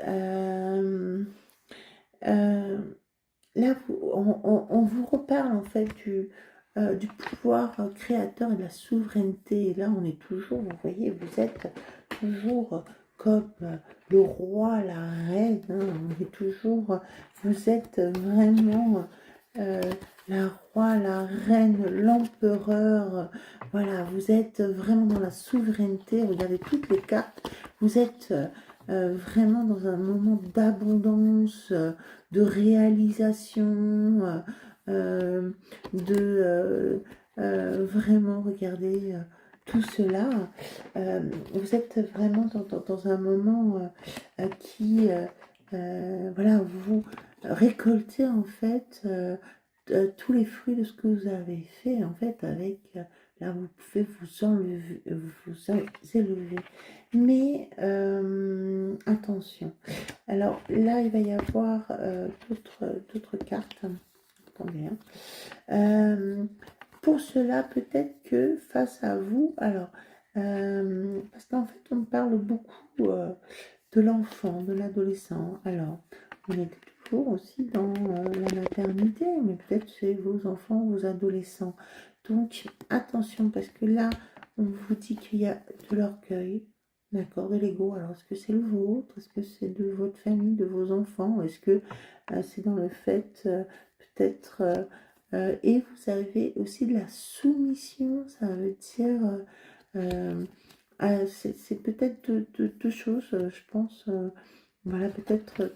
Là on vous reparle en fait du pouvoir créateur et de la souveraineté. Et là on est toujours, vous voyez, vous êtes toujours comme le roi, la reine, hein, on est toujours, vous êtes vraiment la roi, la reine, l'empereur, voilà, vous êtes vraiment dans la souveraineté, regardez toutes les cartes, vous êtes vraiment dans un moment d'abondance, de réalisation, de vraiment regarder tout cela. Vous êtes vraiment dans un moment qui, voilà, vous récoltez en fait tous les fruits de ce que vous avez fait en fait avec, là vous pouvez vous élever. Mais attention, alors là il va y avoir d'autres cartes. Attendez, hein. Euh, pour cela, peut-être que face à vous, alors, parce qu'en fait, on parle beaucoup de l'enfant, de l'adolescent. Alors, on est toujours aussi dans la maternité, mais peut-être c'est vos enfants, vos adolescents. Donc, attention, parce que là, on vous dit qu'il y a de l'orgueil, d'accord, de l'ego. Alors, est-ce que c'est le vôtre? Est-ce que c'est de votre famille, de vos enfants? Est-ce que c'est dans le fait, peut-être... et vous avez aussi de la soumission, ça veut dire, c'est peut-être deux choses, je pense, voilà, peut-être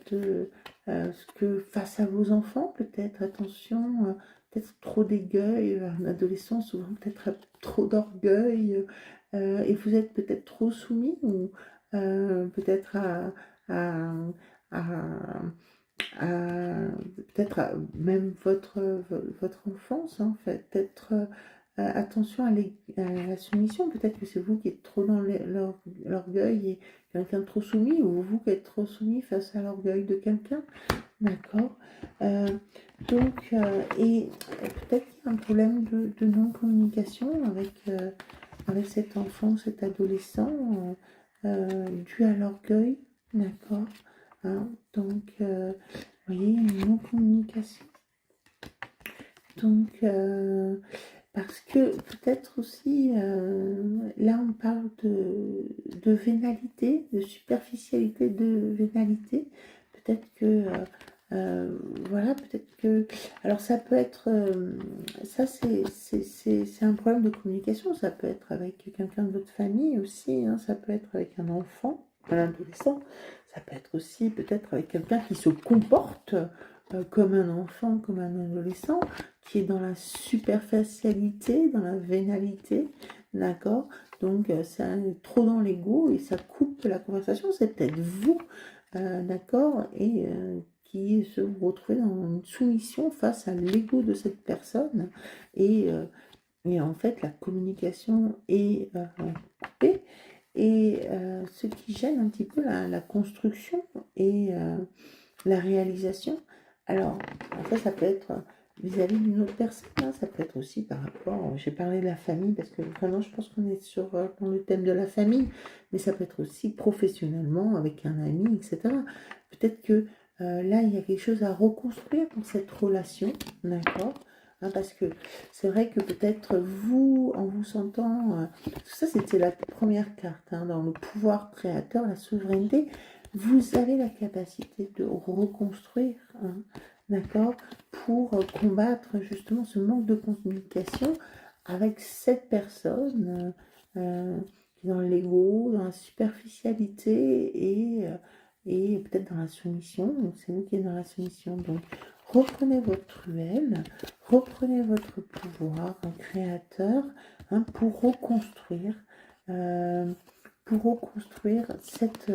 ce que face à vos enfants, peut-être, attention, peut-être trop d'égueil, un adolescent, souvent peut-être trop d'orgueil, et vous êtes peut-être trop soumis, ou peut-être à, à peut-être même votre enfance, hein, en fait, peut-être attention à la soumission, peut-être que c'est vous qui êtes trop dans l'orgueil et quelqu'un de trop soumis, ou vous qui êtes trop soumis face à l'orgueil de quelqu'un, d'accord. Euh, donc, et peut-être qu'il y a un problème de non-communication avec cet enfant, cet adolescent, dû à l'orgueil, d'accord. Hein, donc, vous voyez, une non-communication. Donc, parce que peut-être aussi, là on parle de vénalité, de superficialité, de vénalité. Peut-être que, voilà, peut-être que... Alors ça peut être, ça c'est un problème de communication, ça peut être avec quelqu'un de votre famille aussi, hein, ça peut être avec un enfant, un adolescent, ça peut être aussi peut-être avec quelqu'un qui se comporte comme un enfant, comme un adolescent, qui est dans la superficialité, dans la vénalité, d'accord. Donc ça est trop dans l'ego et ça coupe la conversation, c'est peut-être vous, d'accord, et qui se retrouvez dans une soumission face à l'ego de cette personne, et, en fait la communication est coupée, et ce qui gêne un petit peu la construction et la réalisation. Alors, en fait, ça peut être vis-à-vis d'une autre personne, hein, ça peut être aussi par rapport, j'ai parlé de la famille, parce que vraiment, je pense qu'on est dans le thème de la famille, mais ça peut être aussi professionnellement, avec un ami, etc. Peut-être que là, il y a quelque chose à reconstruire dans cette relation, d'accord. Hein, parce que c'est vrai que peut-être vous, en vous sentant... ça, c'était la première carte, hein, dans le pouvoir créateur, la souveraineté. Vous avez la capacité de reconstruire, hein, d'accord, pour combattre justement ce manque de communication avec cette personne qui est dans l'ego, dans la superficialité et peut-être dans la soumission. Donc c'est vous qui êtes dans la soumission. Donc reprenez votre ruelle, reprenez votre pouvoir créateur, hein, pour reconstruire cette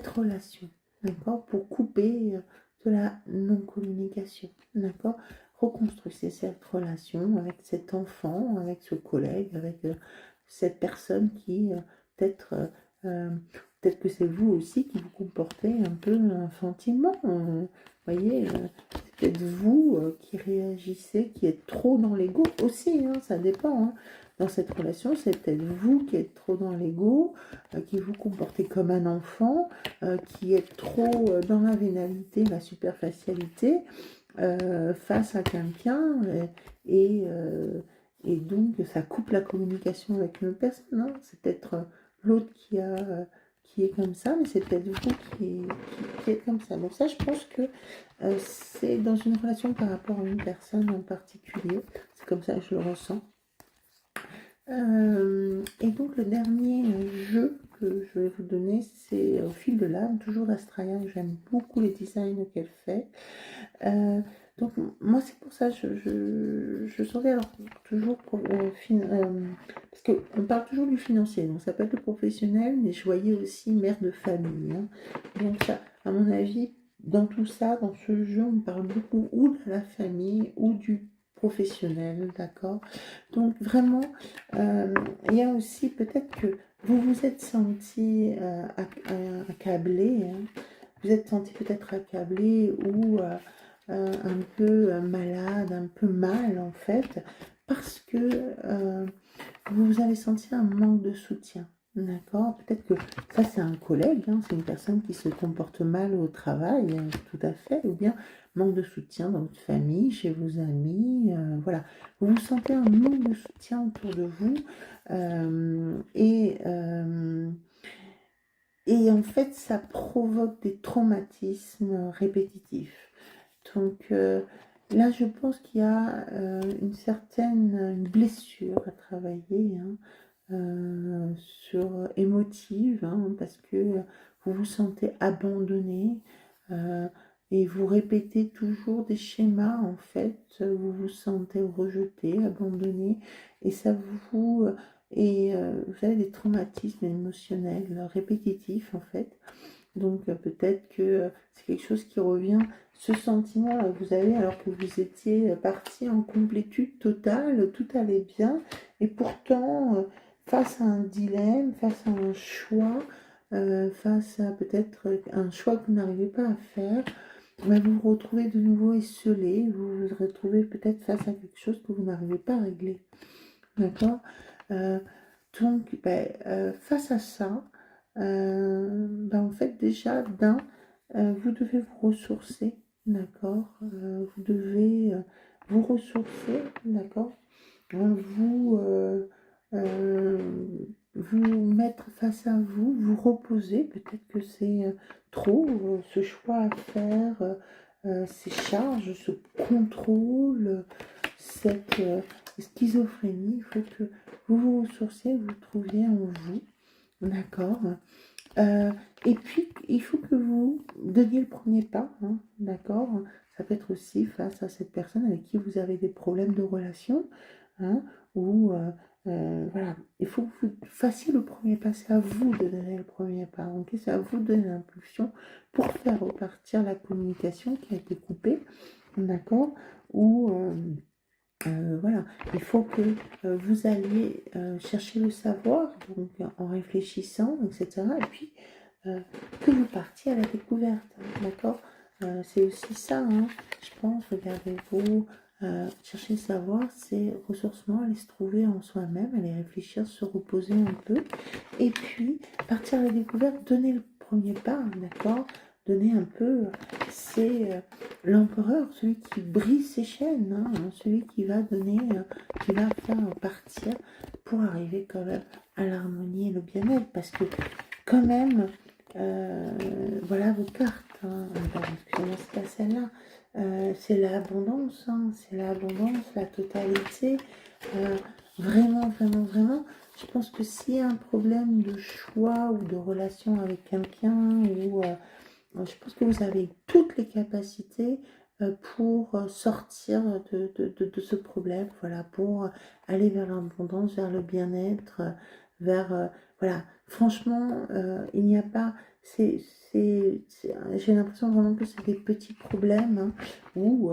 relation, d'accord, pour couper de la non-communication, d'accord. Reconstruisez cette relation avec cet enfant, avec ce collègue, avec cette personne qui peut-être peut-être que c'est vous aussi qui vous comportez un peu infantilement, voyez, c'est peut-être vous qui réagissez, qui êtes trop dans l'ego aussi, hein, ça dépend, hein. Dans cette relation, c'est peut-être vous qui êtes trop dans l'ego, qui vous comportez comme un enfant, qui êtes trop dans la vénalité, la superficialité, face à quelqu'un, et donc ça coupe la communication avec une personne, hein. C'est peut-être l'autre qui est comme ça, mais c'est peut-être vous qui êtes comme ça. Donc ça, je pense que c'est dans une relation par rapport à une personne en particulier. C'est comme ça que je le ressens. Et donc le dernier jeu que je vais vous donner, c'est Au fil de l'âme, toujours d'Astraya. J'aime beaucoup les designs qu'elle fait. Donc, moi, c'est pour ça, je sentais alors toujours, parce qu'on parle toujours du financier, donc ça peut être le professionnel, mais je voyais aussi mère de famille, hein. Donc, ça, à mon avis, dans tout ça, dans ce jeu, on parle beaucoup ou de la famille ou du professionnel, d'accord? Donc, vraiment, il y a aussi peut-être que vous vous êtes senti accablé, hein. Vous êtes senti peut-être accablé ou un peu malade, un peu mal en fait, parce que vous avez senti un manque de soutien. D'accord? Peut-être que ça, c'est un collègue, hein, c'est une personne qui se comporte mal au travail, tout à fait, ou bien manque de soutien dans votre famille, chez vos amis, voilà. Vous vous sentez un manque de soutien autour de vous, euh, et, euh, et en fait, ça provoque des traumatismes répétitifs. Donc là, je pense qu'il y a une certaine une blessure à travailler, hein, sur émotive, hein, parce que vous vous sentez abandonné, euh, et vous répétez toujours des schémas, en fait, vous vous sentez rejeté, abandonné, et ça vous... vous avez des traumatismes émotionnels répétitifs, en fait. Donc peut-être que c'est quelque chose qui revient, ce sentiment que vous avez alors que vous étiez parti en complétude totale, tout allait bien, et pourtant face à un dilemme, face à un choix, face à peut-être un choix que vous n'arrivez pas à faire, ben, vous vous retrouvez de nouveau esselé, vous vous retrouvez peut-être face à quelque chose que vous n'arrivez pas à régler. D'accord? Euh, donc, ben, face à ça, ben, en fait, déjà, vous devez vous ressourcer, d'accord? Vous devez vous ressourcer, d'accord? Vous, euh, vous mettre face à vous, vous reposer. Peut-être que c'est trop, ce choix à faire, ces charges, ce contrôle, cette schizophrénie. Il faut que vous vous ressourciez, vous trouviez en vous, d'accord? Et puis, il faut que vous donniez le premier pas, hein, d'accord? Ça peut être aussi face à cette personne avec qui vous avez des problèmes de relation, hein, ou voilà, il faut que vous fassiez le premier pas, c'est à vous de donner le premier pas, ok? C'est à vous de donner l'impulsion pour faire repartir la communication qui a été coupée, d'accord? Ou voilà, il faut que vous alliez chercher le savoir, donc en réfléchissant, etc. Et puis euh, que vous partiez à la découverte, hein, d'accord? C'est aussi ça, hein, je pense, regardez-vous, chercher le savoir, c'est ressourcement, aller se trouver en soi-même, aller réfléchir, se reposer un peu, et puis partir à la découverte, donner le premier pas, hein, d'accord? Donner un peu, c'est l'empereur, celui qui brise ses chaînes, hein, celui qui va donner, qui va faire partir pour arriver quand même à l'harmonie et le bien-être, parce que quand même, voilà vos cartes, hein. Alors, excusez-moi, c'est pas celle-là. C'est l'abondance, hein. C'est l'abondance, la totalité. Euh, vraiment, vraiment, vraiment. Je pense que s'il y a un problème de choix ou de relation avec quelqu'un, ou je pense que vous avez toutes les capacités pour sortir de ce problème, voilà, pour aller vers l'abondance, vers le bien-être, vers... voilà, franchement, il n'y a pas... j'ai l'impression vraiment que c'est des petits problèmes, hein, où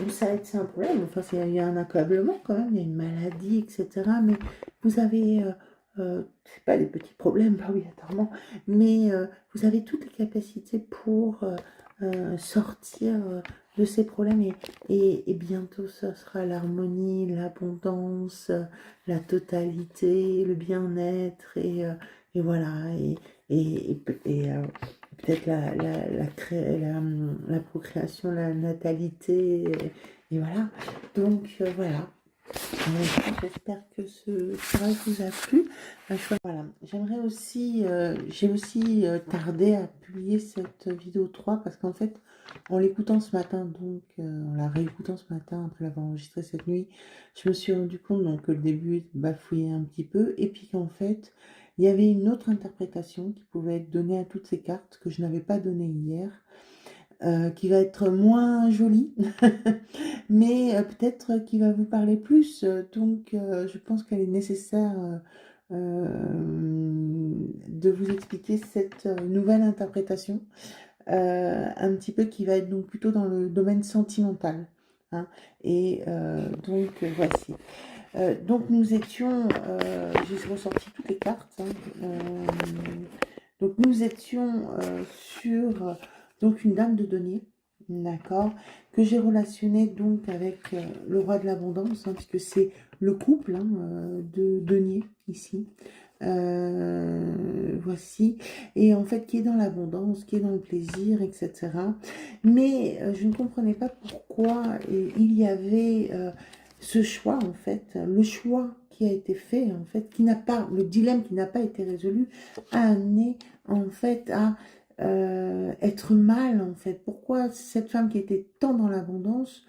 ça c'est un problème, enfin, il y a un accablement quand même, il y a une maladie, etc. Mais vous avez... c'est pas des petits problèmes, pas obligatoirement, mais vous avez toutes les capacités pour sortir de ces problèmes, et bientôt ce sera l'harmonie, l'abondance, la totalité, le bien-être, et voilà, peut-être la procréation, la natalité, et voilà. Donc voilà. J'espère que ce travail vous a plu. Voilà, j'aimerais aussi, j'ai aussi tardé à publier cette vidéo 3 parce qu'en fait, en l'écoutant ce matin, donc en la réécoutant ce matin après l'avoir enregistré cette nuit, je me suis rendu compte donc, que le début bafouillait un petit peu et puis qu'en fait, il y avait une autre interprétation qui pouvait être donnée à toutes ces cartes que je n'avais pas donnée hier. qui va être moins jolie, mais peut-être qui va vous parler plus. Donc, je pense qu'elle est nécessaire de vous expliquer cette nouvelle interprétation, un petit peu qui va être donc plutôt dans le domaine sentimental. Hein. Et donc, voici. Donc, nous étions, j'ai ressorti toutes les cartes. Hein, donc, nous étions sur donc une dame de denier, d'accord, que j'ai relationné donc avec le roi de l'abondance, hein, puisque c'est le couple hein, de denier ici. Voici, et en fait qui est dans l'abondance, qui est dans le plaisir, etc. Mais je ne comprenais pas pourquoi il y avait ce choix, en fait, le choix qui a été fait, en fait, qui n'a pas, le dilemme qui n'a pas été résolu, a amené, en fait, à être mal, en fait. Pourquoi cette femme qui était tant dans l'abondance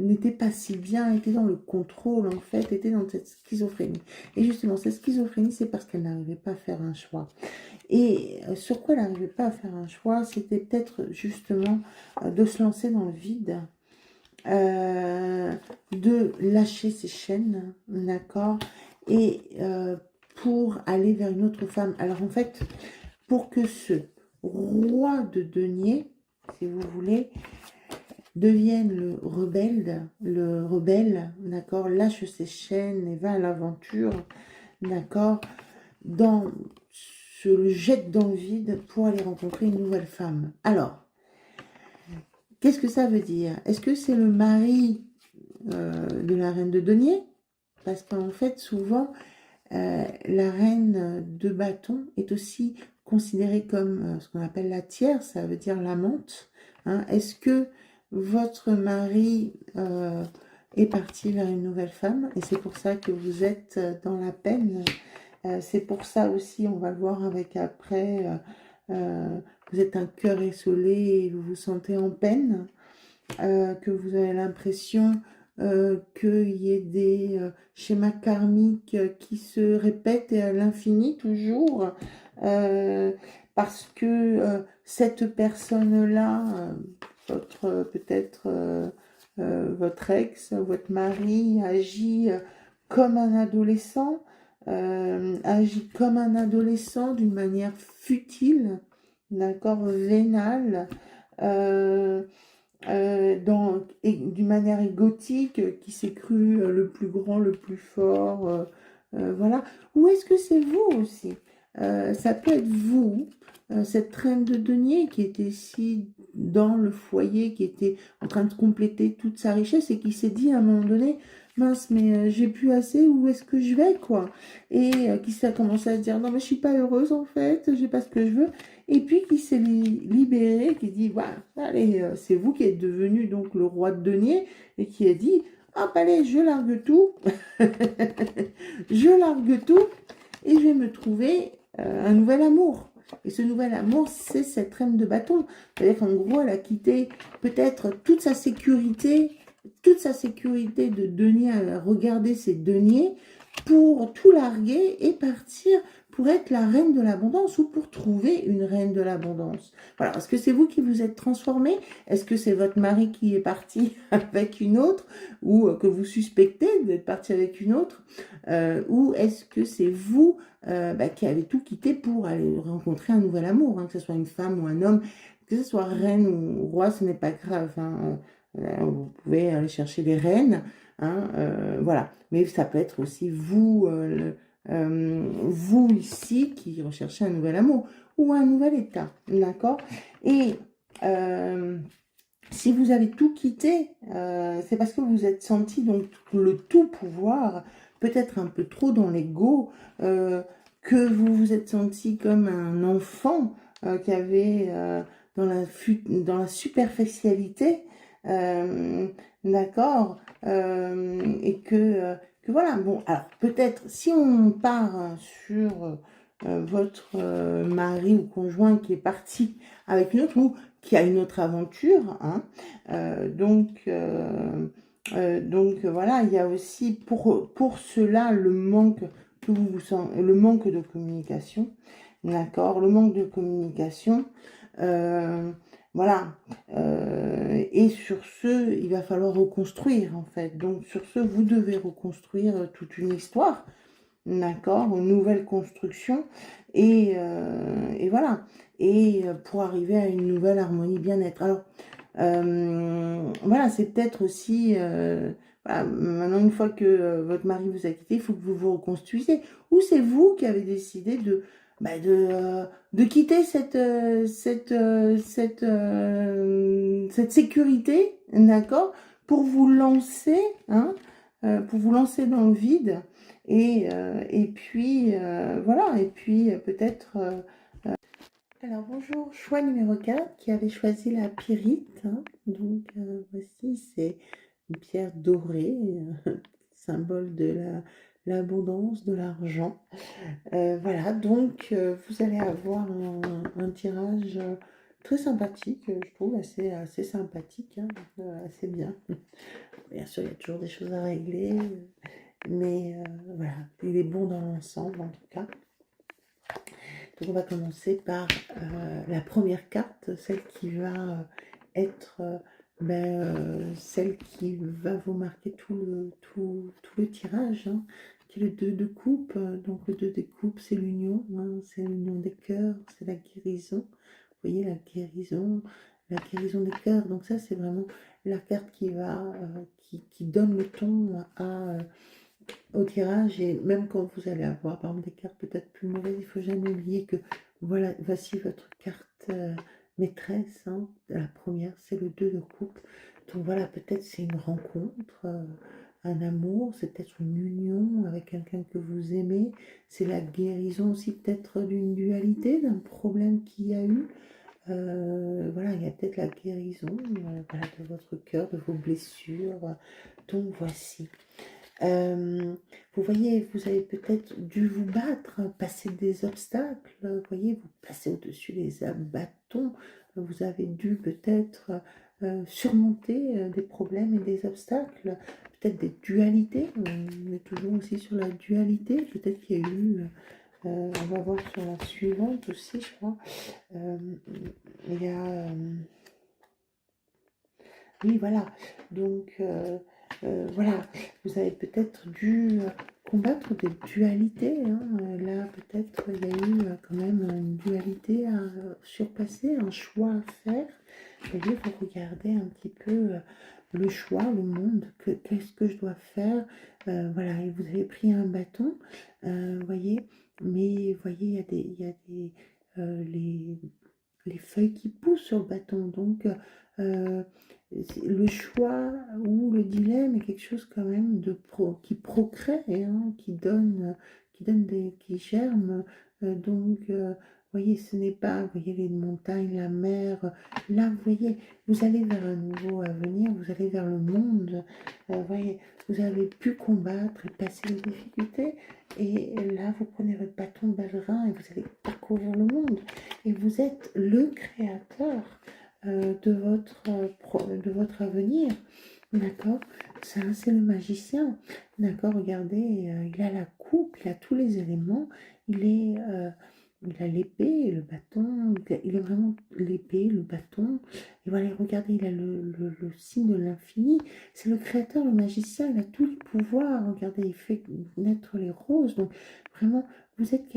n'était pas si bien, était dans le contrôle, en fait, était dans cette schizophrénie. Et justement, cette schizophrénie, c'est parce qu'elle n'arrivait pas à faire un choix. Et sur quoi elle n'arrivait pas à faire un choix, c'était peut-être justement de se lancer dans le vide, de lâcher ses chaînes, d'accord, et pour aller vers une autre femme. Alors en fait, pour que ce roi de denier, si vous voulez, devienne le rebelle, d'accord, lâche ses chaînes et va à l'aventure, d'accord, se le jette dans le vide pour aller rencontrer une nouvelle femme. Alors, qu'est-ce que ça veut dire? Est-ce que c'est le mari de la reine de denier? Parce qu'en fait, souvent, la reine de bâton est aussi considérée comme ce qu'on appelle la tierce, ça veut dire l'amante. Hein. Est-ce que votre mari est parti vers une nouvelle femme et c'est pour ça que vous êtes dans la peine? C'est pour ça aussi, on va le voir avec après, vous êtes un cœur essolé et vous vous sentez en peine, que vous avez l'impression qu'il y ait des schémas karmiques qui se répètent à l'infini toujours, parce que cette personne-là, peut-être votre ex, votre mari, agit comme un adolescent, agit comme un adolescent d'une manière futile, d'accord, vénale, d'une manière égotique, qui s'est cru le plus grand, le plus fort, voilà. Ou est-ce que c'est vous aussi? Ça peut être vous, cette reine de denier qui était ici dans le foyer, qui était en train de compléter toute sa richesse et qui s'est dit à un moment donné, mince, mais j'ai plus assez, où est-ce que je vais, quoi? Et qui s'est commencé à se dire, non, mais je suis pas heureuse en fait, j'ai pas ce que je veux. Et puis qui s'est libéré, qui dit, voilà, allez, c'est vous qui êtes devenu donc le roi de denier, et qui a dit, hop, allez, je largue tout, je largue tout, et je vais me trouver un nouvel amour. Et ce nouvel amour, c'est cette reine de bâton. C'est-à-dire qu'en gros, elle a quitté peut-être toute sa sécurité de denier, elle a regardé ses deniers pour tout larguer et partir pour être la reine de l'abondance ou pour trouver une reine de l'abondance. Voilà. Est-ce que c'est vous qui vous êtes transformé? Est-ce que c'est votre mari qui est parti avec une autre ou que vous suspectez d'être parti avec une autre? Ou est-ce que c'est vous qui avez tout quitté pour aller rencontrer un nouvel amour, hein, que ce soit une femme ou un homme, que ce soit reine ou roi, ce n'est pas grave. Hein, vous pouvez aller chercher les reines, hein, voilà. Mais ça peut être aussi vous, vous ici, qui recherchez un nouvel amour ou un nouvel état, d'accord? Et si vous avez tout quitté, c'est parce que vous êtes senti donc le tout pouvoir, peut-être un peu trop dans l'ego, que vous vous êtes senti comme un enfant qui avait dans la superficialité, d'accord, et que voilà. Bon, alors peut-être si on part sur votre mari ou conjoint qui est parti avec une autre ou qui a une autre aventure, hein, donc voilà, il y a aussi pour cela le manque que le manque de communication, d'accord, le manque de communication, voilà, et sur ce, il va falloir reconstruire, en fait. Donc, sur ce, vous devez reconstruire toute une histoire, d'accord, une nouvelle construction, et voilà, et pour arriver à une nouvelle harmonie bien-être. Alors, voilà, c'est peut-être aussi, voilà, maintenant, une fois que votre mari vous a quitté, il faut que vous vous reconstruisiez. Ou c'est vous qui avez décidé de quitter cette sécurité, d'accord, pour vous lancer, hein, pour vous lancer dans le vide. Et puis, voilà, et puis peut-être... alors bonjour, choix numéro 4 qui avait choisi la pyrite, hein. Donc voici, c'est une pierre dorée, symbole de l'abondance, de l'argent. Voilà, donc vous allez avoir un tirage très sympathique, je trouve, assez sympathique, hein, assez bien. Bien sûr, il y a toujours des choses à régler, mais voilà, il est bon dans l'ensemble en tout cas. Donc on va commencer par la première carte, celle qui va être celle qui va vous marquer tout le tirage, hein, qui est le 2 de coupe. Donc le 2 de coupe, c'est l'union, hein, c'est l'union des cœurs, c'est la guérison. Vous voyez, la guérison des cœurs. Donc ça, c'est vraiment la carte qui donne le ton au tirage. Et même quand vous allez avoir par exemple des cartes peut-être plus mauvaises, il ne faut jamais oublier que voilà, voici votre carte maîtresse, hein. La première, c'est le 2 de coupe. Donc voilà, peut-être c'est une rencontre, un amour, c'est peut-être une union avec quelqu'un que vous aimez. C'est la guérison aussi peut-être d'une dualité, d'un problème qu'il y a eu. Voilà, il y a peut-être la guérison voilà, de votre cœur, de vos blessures. Donc voici. Vous voyez, vous avez peut-être dû vous battre, passer des obstacles, vous voyez, vous passez au-dessus des bâtons, vous avez dû peut-être surmonter des problèmes et des obstacles, peut-être des dualités, on est toujours aussi sur la dualité, peut-être qu'il y a eu, on va voir sur la suivante aussi, je crois, il y a... oui, voilà, donc... voilà, vous avez peut-être dû combattre des dualités, hein. Là, peut-être il y a eu quand même une dualité à surpasser, un choix à faire. Vous voyez, vous regardez un petit peu le choix, le monde, qu'est-ce que je dois faire. Voilà, et vous avez pris un bâton, voyez, mais vous voyez, les feuilles qui poussent sur le bâton. Donc, le choix ou le dilemme est quelque chose quand même qui procrée, hein, qui germe. Donc, voyez, ce n'est pas, vous voyez, les montagnes, la mer. Là, vous voyez, vous allez vers un nouveau avenir, vous allez vers le monde. Voyez, vous avez pu combattre et passer les difficultés. Et là, vous prenez votre bâton de pèlerin et vous allez parcourir le monde. Et vous êtes le créateur de votre avenir. D'accord? Ça, c'est le magicien. D'accord? Regardez, il a la coupe, il a tous les éléments. Il a l'épée, le bâton. Il a vraiment l'épée, le bâton. Et voilà, regardez, il a le signe de l'infini. C'est le créateur, le magicien. Il a tous les pouvoirs. Regardez, il fait naître les roses. Donc, vraiment, vous avez cette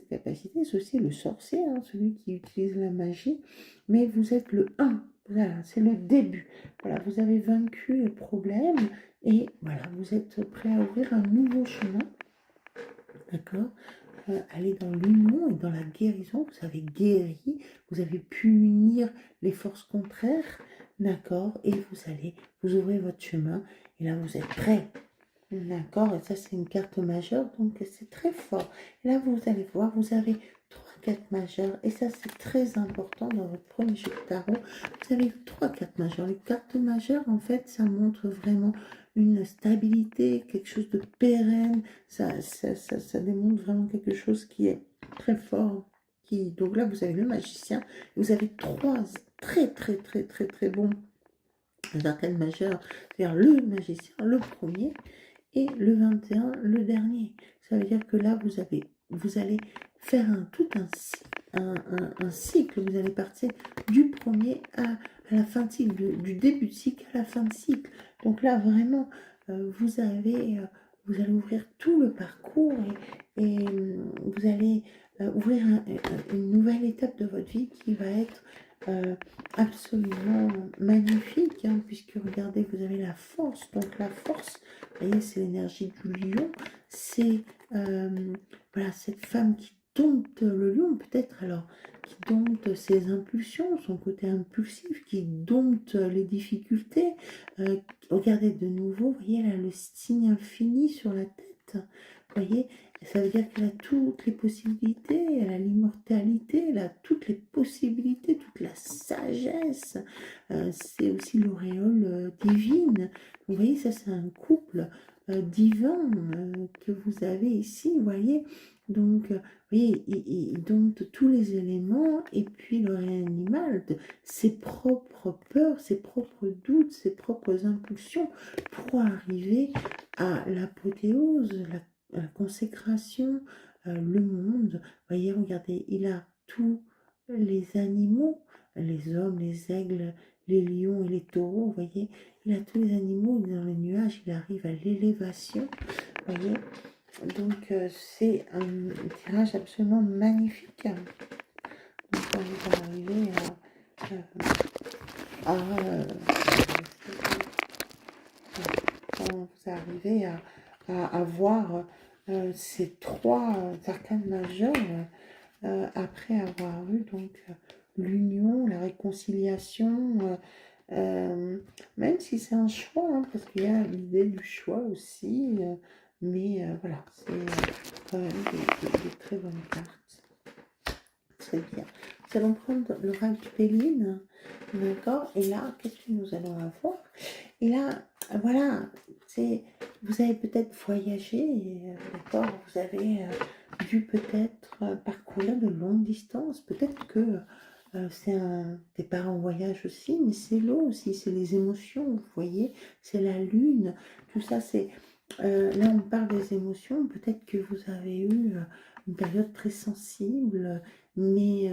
capacité. C'est aussi le sorcier, hein, celui qui utilise la magie. Mais vous êtes le 1. Voilà, c'est le début. Voilà, vous avez vaincu le problème et voilà, vous êtes prêt à ouvrir un nouveau chemin. D'accord? Aller dans l'union et dans la guérison. Vous avez guéri, vous avez pu unir les forces contraires. D'accord? Et vous ouvrez votre chemin et là, vous êtes prêt. D'accord? Et ça, c'est une carte majeure, donc c'est très fort. Et là, vous allez voir, vous avez 3 cartes majeures. Et ça, c'est très important dans votre premier jeu de tarot. Vous avez 3 cartes majeures. Les cartes majeures, en fait, ça montre vraiment une stabilité, quelque chose de pérenne. Ça démontre vraiment quelque chose qui est très fort. Donc là, vous avez le magicien. Vous avez 3 très, très, très, très, très bons arcanes majeurs. C'est-à-dire le magicien, le premier. Et le 21, le dernier. Ça veut dire que là, vous avez vous allez faire tout un cycle. Vous allez partir du premier à la fin de cycle, du début de cycle à la fin de cycle. Donc là, vraiment, vous allez ouvrir tout le parcours et vous allez ouvrir une nouvelle étape de votre vie qui va être absolument magnifique, hein, puisque regardez, vous avez la force. Donc la force, vous voyez, c'est l'énergie du lion. C'est voilà, cette femme qui dompte le lion, peut-être alors, qui dompte ses impulsions, son côté impulsif, qui dompte les difficultés. Regardez de nouveau, vous voyez, elle a le signe infini sur la tête. Vous voyez, ça veut dire qu'elle a toutes les possibilités, elle a l'immortalité, elle a toutes les possibilités, toute la sagesse. C'est aussi l'auréole divine. Vous voyez, ça c'est un couple divin que vous avez ici, vous voyez. Donc, vous voyez, il dompte tous les éléments et puis le réanimal, ses propres peurs, ses propres doutes, ses propres impulsions pour arriver à l'apothéose, la consécration, le monde. Vous voyez, regardez, il a tous les animaux, les hommes, les aigles, les lions et les taureaux, vous voyez, il a tous les animaux, il est dans les nuages, il arrive à l'élévation, vous voyez. Donc c'est un tirage absolument magnifique. Donc quand vous arrivez quand vous arrivez à voir ces trois arcanes majeures après avoir eu donc l'union, la réconciliation, même si c'est un choix, hein, parce qu'il y a l'idée du choix aussi, mais voilà, c'est quand même des très bonnes cartes. Très bien. Nous allons prendre l'oracle Péline, d'accord? Et là, qu'est-ce que nous allons avoir? Et là, voilà, vous avez peut-être voyagé, d'accord? Vous avez dû peut-être parcourir de longues distances. Peut-être que c'est un départ en voyage aussi, mais c'est l'eau aussi, c'est les émotions, vous voyez, c'est la lune, tout ça, c'est... là, on parle des émotions, peut-être que vous avez eu une période très sensible, mais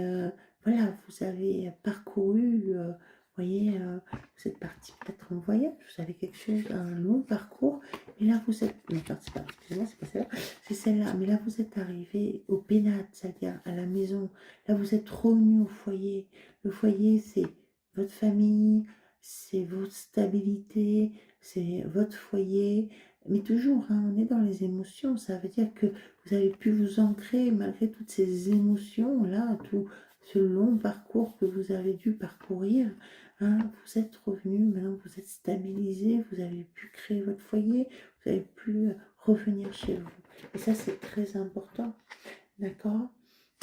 voilà, vous avez parcouru, vous voyez, vous êtes parti peut-être en voyage, vous avez quelque chose, un long parcours, et là vous êtes, non, c'est pas, excusez-moi, c'est pas celle-là, c'est celle-là, mais là vous êtes arrivé au pénat, c'est-à-dire à la maison, là vous êtes revenu au foyer, le foyer c'est votre famille, c'est votre stabilité, c'est votre foyer, mais toujours, hein, on est dans les émotions, ça veut dire que vous avez pu vous ancrer malgré toutes ces émotions-là, tout ce long parcours que vous avez dû parcourir. Hein, vous êtes revenu, maintenant vous êtes stabilisé, vous avez pu créer votre foyer, vous avez pu revenir chez vous. Et ça, c'est très important. D'accord?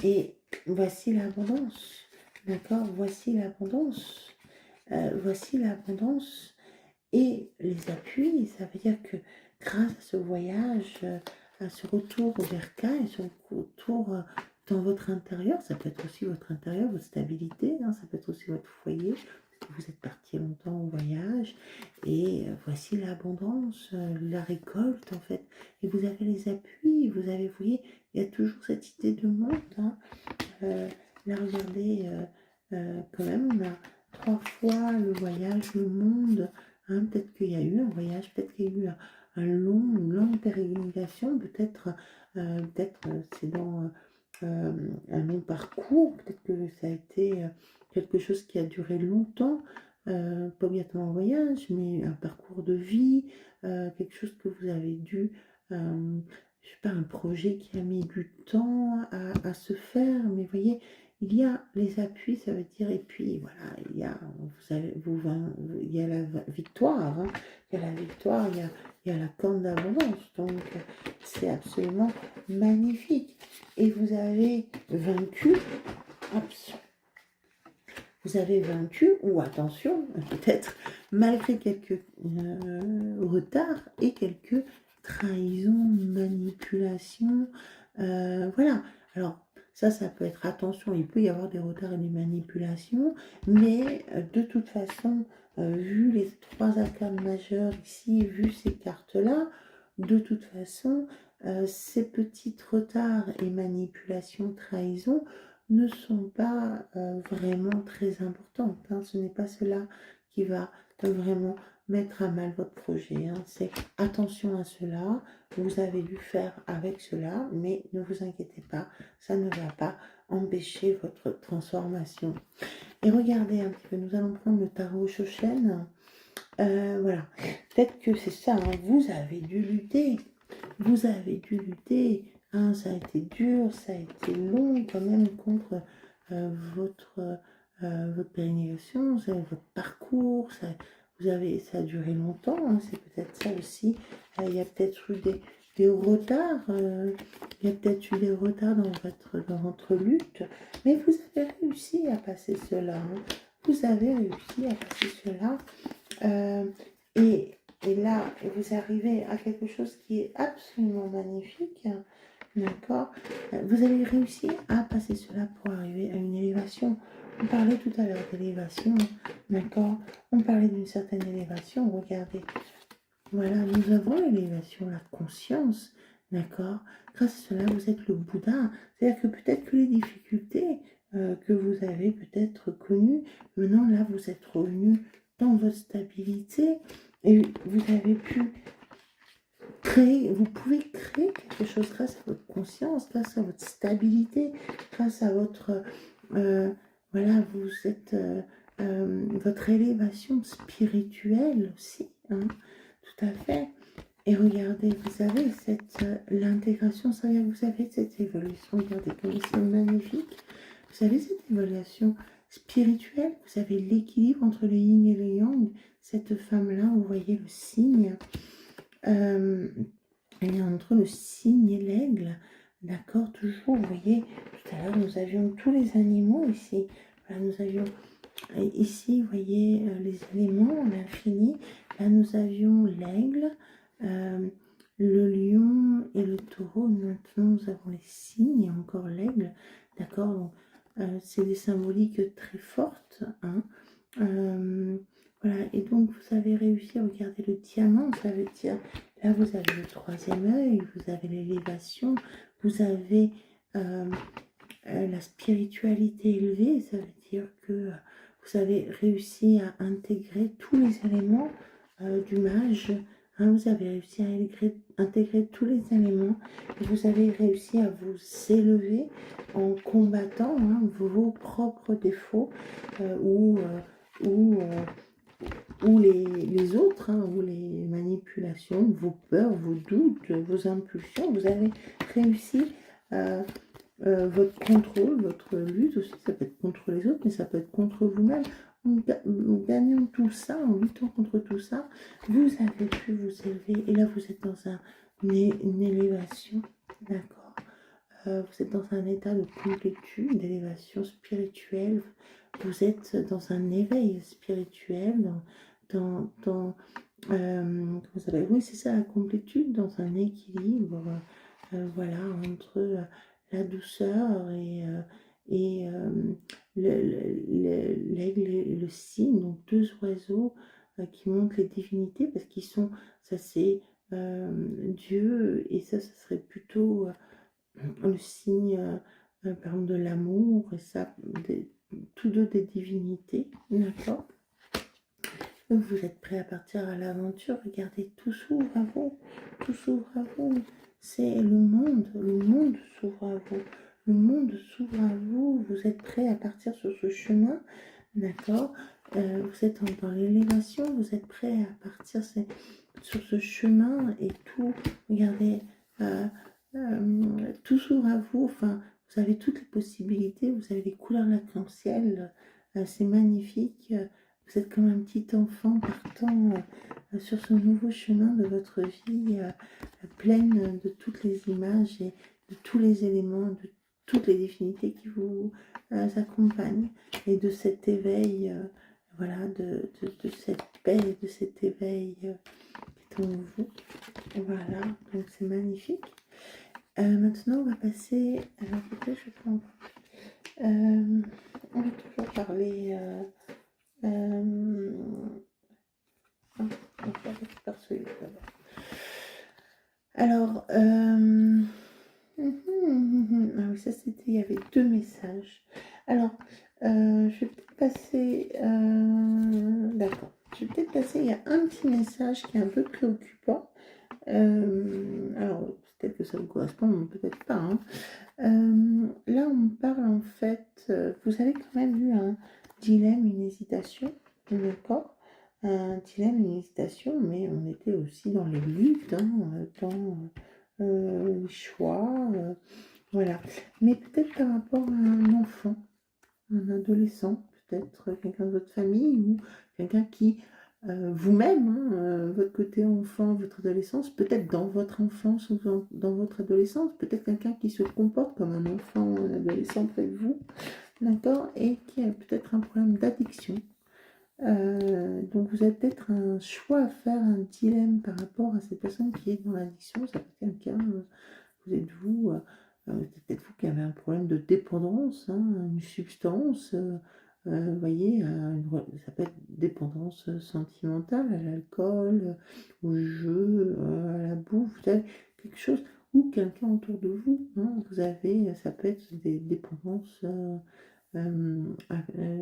Et voici l'abondance. D'accord? Voici l'abondance. Voici l'abondance et les appuis. Ça veut dire que grâce à ce voyage, à ce retour au bercail, ce retour dans votre intérieur, ça peut être aussi votre intérieur, votre stabilité, hein, ça peut être aussi votre foyer, parce que vous êtes parti longtemps au voyage, et voici l'abondance, la récolte en fait, et vous avez les appuis, vous avez, vous voyez, il y a toujours cette idée de monde, hein. Là regardez, quand même, on a 3 fois le voyage, le monde, hein, peut-être qu'il y a eu un voyage, peut-être qu'il y a eu une longue pérégrination, peut-être c'est dans un long parcours, peut-être que ça a été quelque chose qui a duré longtemps, pas obligatoirement un voyage, mais un parcours de vie, quelque chose que vous avez dû, je sais pas, un projet qui a mis du temps à se faire, mais vous voyez, il y a les appuis, ça veut dire, et puis voilà, il y a, il y a la victoire, hein, il y a la victoire, il y a la corne d'abondance, donc c'est absolument magnifique. Et vous avez vaincu, vous avez vaincu, ou attention, peut-être malgré quelques retards et quelques trahisons, manipulations, voilà. Alors, ça peut être attention, il peut y avoir des retards et des manipulations, mais de toute façon, vu les 3 arcanes majeures ici, vu ces cartes-là, de toute façon, ces petits retards et manipulations, trahisons ne sont pas vraiment très importantes, hein. Ce n'est pas cela qui va vraiment mettre à mal votre projet, hein. C'est attention à cela, vous avez dû faire avec cela, mais ne vous inquiétez pas, ça ne va pas empêcher votre transformation. Et regardez un petit peu, nous allons prendre le tarot Shoshen. Voilà, peut-être que c'est ça, hein. Vous avez dû lutter, hein. Ça a été dur, ça a été long quand même contre votre, votre pérennisation, votre parcours, ça a duré longtemps, hein. C'est peut-être ça aussi. Il y a peut-être eu des retards, il y a peut-être eu des retards dans votre lutte, mais vous avez réussi à passer cela, hein. Vous avez réussi à passer cela. Et là, vous arrivez à quelque chose qui est absolument magnifique, hein, d'accord? Vous avez réussi à passer cela pour arriver à une élévation. On parlait tout à l'heure d'élévation, d'accord? On parlait d'une certaine élévation, regardez. Voilà, nous avons l'élévation, la conscience, d'accord? Grâce à cela, vous êtes le Bouddha. C'est-à-dire que peut-être que les difficultés que vous avez peut-être connues, maintenant là, vous êtes revenu dans votre stabilité et vous avez pu créer, vous pouvez créer quelque chose grâce à votre conscience, grâce à votre stabilité, grâce à votre, voilà, vous êtes, votre élévation spirituelle aussi, hein, tout à fait. Et regardez, vous avez cette, l'intégration, ça veut dire que vous avez cette évolution, regardez comme c'est magnifique, vous avez cette évolution spirituelle, vous avez l'équilibre entre le yin et le yang, cette femme-là, vous voyez le signe, elle est entre le cygne et l'aigle, d'accord, toujours, vous voyez, tout à l'heure nous avions tous les animaux ici, voilà, nous avions ici, vous voyez, les éléments, l'infini, là nous avions l'aigle, le lion et le taureau, maintenant nous avons les cygnes et encore l'aigle, d'accord, donc c'est des symboliques très fortes, hein. Voilà, et donc vous avez réussi à regarder le diamant, ça veut dire, là vous avez le troisième œil, vous avez l'élévation, vous avez la spiritualité élevée, ça veut dire que vous avez réussi à intégrer tous les éléments du mage, hein, vous avez réussi à intégrer tous les éléments et vous avez réussi à vous élever en combattant, hein, vos propres défauts ou les autres, hein, ou les manipulations, vos peurs, vos doutes, vos impulsions. Vous avez réussi votre contrôle, votre lutte aussi, ça peut être contre les autres, mais ça peut être contre vous-même. En gagnant tout ça, en luttant contre tout ça, vous avez pu vous élever. Et là, vous êtes dans une élévation, d'accord? Vous êtes dans un état de complétude, d'élévation spirituelle. Vous êtes dans un éveil spirituel, comment ça s'appelle? Oui, c'est ça, la complétude, dans un équilibre, voilà, entre la douceur et l'aigle et le cygne, donc deux oiseaux qui montrent les divinités, parce qu'ils sont, ça c'est Dieu, et ça serait plutôt le signe, par exemple, de l'amour, et ça, tous deux des divinités, d'accord? Vous êtes prêts à partir à l'aventure, regardez, tout s'ouvre à vous, tout s'ouvre à vous, c'est le monde s'ouvre à vous, le monde s'ouvre à vous, vous êtes prêts à partir sur ce chemin, d'accord? Vous êtes dans l'élévation, vous êtes prêts à partir sur ce chemin et tout, regardez, tout s'ouvre à vous, enfin, vous avez toutes les possibilités, vous avez les couleurs de l'arc-en-ciel, c'est magnifique, vous êtes comme un petit enfant partant sur ce nouveau chemin de votre vie, pleine de toutes les images et de tous les éléments, de toutes les divinités qui vous accompagnent, et de cet éveil, voilà, de cette paix, de cet éveil qui est en vous. Voilà, donc c'est magnifique. Maintenant, on va passer. Alors, peut-être je prends. On va toujours parler. On va faire celui-là d'abord. Alors, ah oui, ça c'était, il y avait 2 messages. Alors, je vais peut-être passer, d'accord. Je vais peut-être passer, il y a un petit message qui est un peu préoccupant. Alors, peut-être que ça vous correspond, peut-être pas, hein. Là, on me parle en fait, vous avez quand même eu un dilemme, une hésitation, d'accord? Un dilemme, une hésitation, mais on était aussi dans les luttes, hein, dans les choix, voilà. Mais peut-être par rapport à un enfant, un adolescent, peut-être quelqu'un de votre famille ou quelqu'un qui, vous-même, hein, votre côté enfant, votre adolescence, peut-être dans votre enfance ou dans votre adolescence, peut-être quelqu'un qui se comporte comme un enfant ou un adolescent près de vous, d'accord, et qui a peut-être un problème d'addiction. Donc vous avez peut-être un choix à faire, un dilemme par rapport à cette personne qui est dans l'addiction. Ça peut être quelqu'un, vous êtes vous, c'est peut-être vous qui avez un problème de dépendance, hein, une substance, vous voyez, ça peut être dépendance sentimentale à l'alcool, au jeu, à la bouffe, vous savez, quelque chose, ou quelqu'un autour de vous, hein, vous avez, ça peut être des dépendances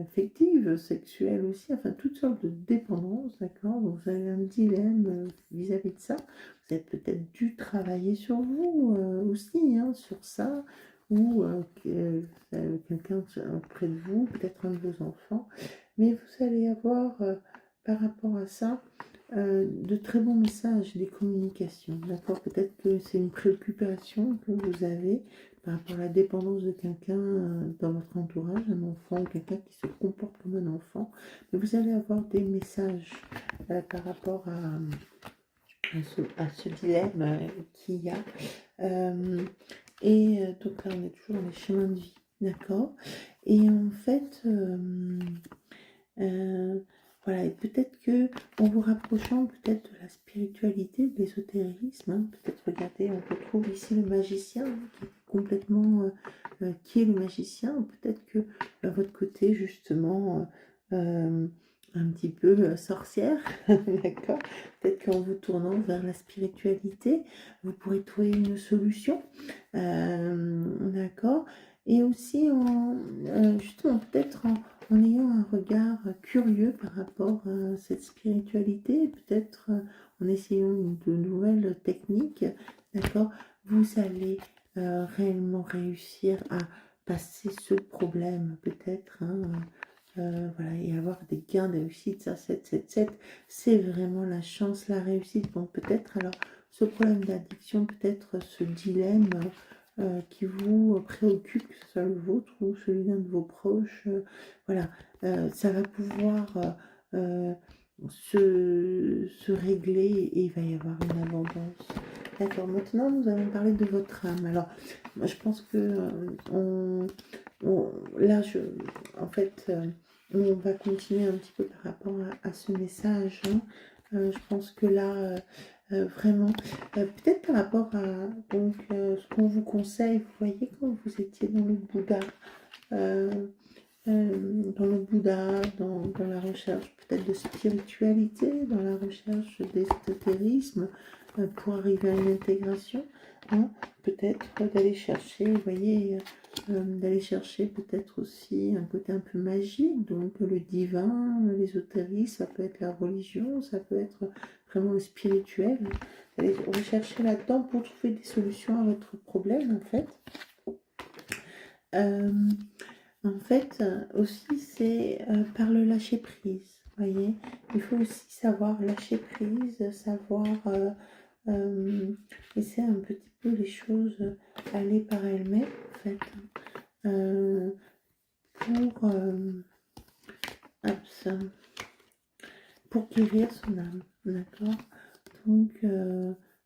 affectives, sexuelles aussi, enfin toutes sortes de dépendances, d'accord? Donc vous avez un dilemme vis-à-vis de ça. Vous avez peut-être dû travailler sur vous aussi, hein, sur ça, ou quelqu'un près de vous, peut-être un de vos enfants. Mais vous allez avoir, par rapport à ça, de très bons messages, des communications, d'accord? Peut-être que c'est une préoccupation que vous avez par rapport à la dépendance de quelqu'un dans votre entourage, un enfant ou quelqu'un qui se comporte comme un enfant. Mais vous allez avoir des messages par rapport à ce dilemme qu'il y a. Donc là, on est toujours dans les chemins de vie, d'accord? Et en fait, voilà, et peut-être que en vous rapprochant peut-être de la spiritualité, de l'ésotérisme, hein, peut-être regardez, on retrouve ici le magicien, hein, qui est complètement, qui est le magicien, peut-être que votre côté justement, un petit peu sorcière, d'accord, peut-être qu'en vous tournant vers la spiritualité, vous pourrez trouver une solution, d'accord, et aussi justement peut-être en ayant un regard curieux par rapport à cette spiritualité, peut-être en essayant de nouvelles techniques, d'accord, vous allez réellement réussir à passer ce problème, peut-être, hein, voilà, et avoir des gains de réussite. Ça, 7, c'est vraiment la chance, la réussite. Donc peut-être alors ce problème d'addiction, peut-être ce dilemme qui vous préoccupe, que ce soit le vôtre ou celui d'un de vos proches, voilà, ça va pouvoir se régler et il va y avoir une abondance. D'accord, maintenant nous allons parler de votre âme. Alors, moi je pense que là, en fait, on va continuer un petit peu par rapport à ce message, hein. Je pense que là, vraiment, peut-être par rapport à donc, ce qu'on vous conseille, vous voyez, quand vous étiez dans le Bouddha, dans la recherche peut-être de spiritualité, dans la recherche d'ésotérisme, pour arriver à une intégration, hein, peut-être d'aller chercher, vous voyez, d'aller chercher peut-être aussi un côté un peu magique, donc le divin, l'ésotérisme, ça peut être la religion, ça peut être vraiment le spirituel. Allez rechercher là-dedans pour trouver des solutions à votre problème, en fait. En fait, aussi, c'est par le lâcher prise, voyez. Il faut aussi savoir lâcher prise, savoir laisser un petit peu les choses aller par elles-mêmes, en fait, euh, pour, hop, ça, pour guérir son âme, d'accord. Donc,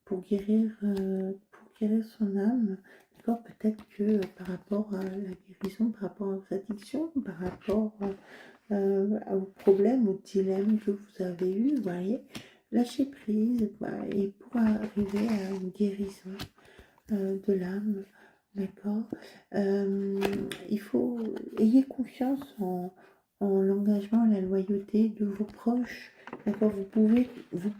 pour guérir son âme, d'accord, peut-être que par rapport à la guérison, par rapport aux addictions, par rapport aux problèmes, aux dilemmes que vous avez eus, vous voyez, lâcher prise, et pour arriver à une guérison de l'âme, d'accord. Il faut, ayez confiance en l'engagement et la loyauté de vos proches, d'accord. Vous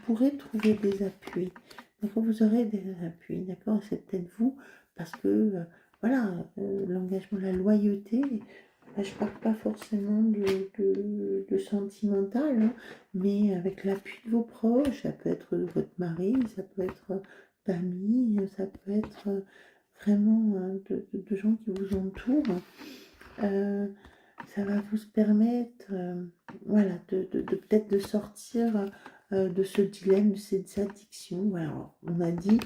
pourrez trouver des appuis, d'accord, vous aurez des appuis, d'accord, c'est peut-être vous, parce que, voilà, l'engagement, la loyauté, là, je parle pas forcément de sentimental, hein, mais avec l'appui de vos proches, ça peut être de votre mari, ça peut être d'amis, ça peut être vraiment de gens qui vous entourent. Euh, Ça va vous permettre, voilà, de peut-être de sortir de ce dilemme, de ces addictions. Voilà, alors, on a dit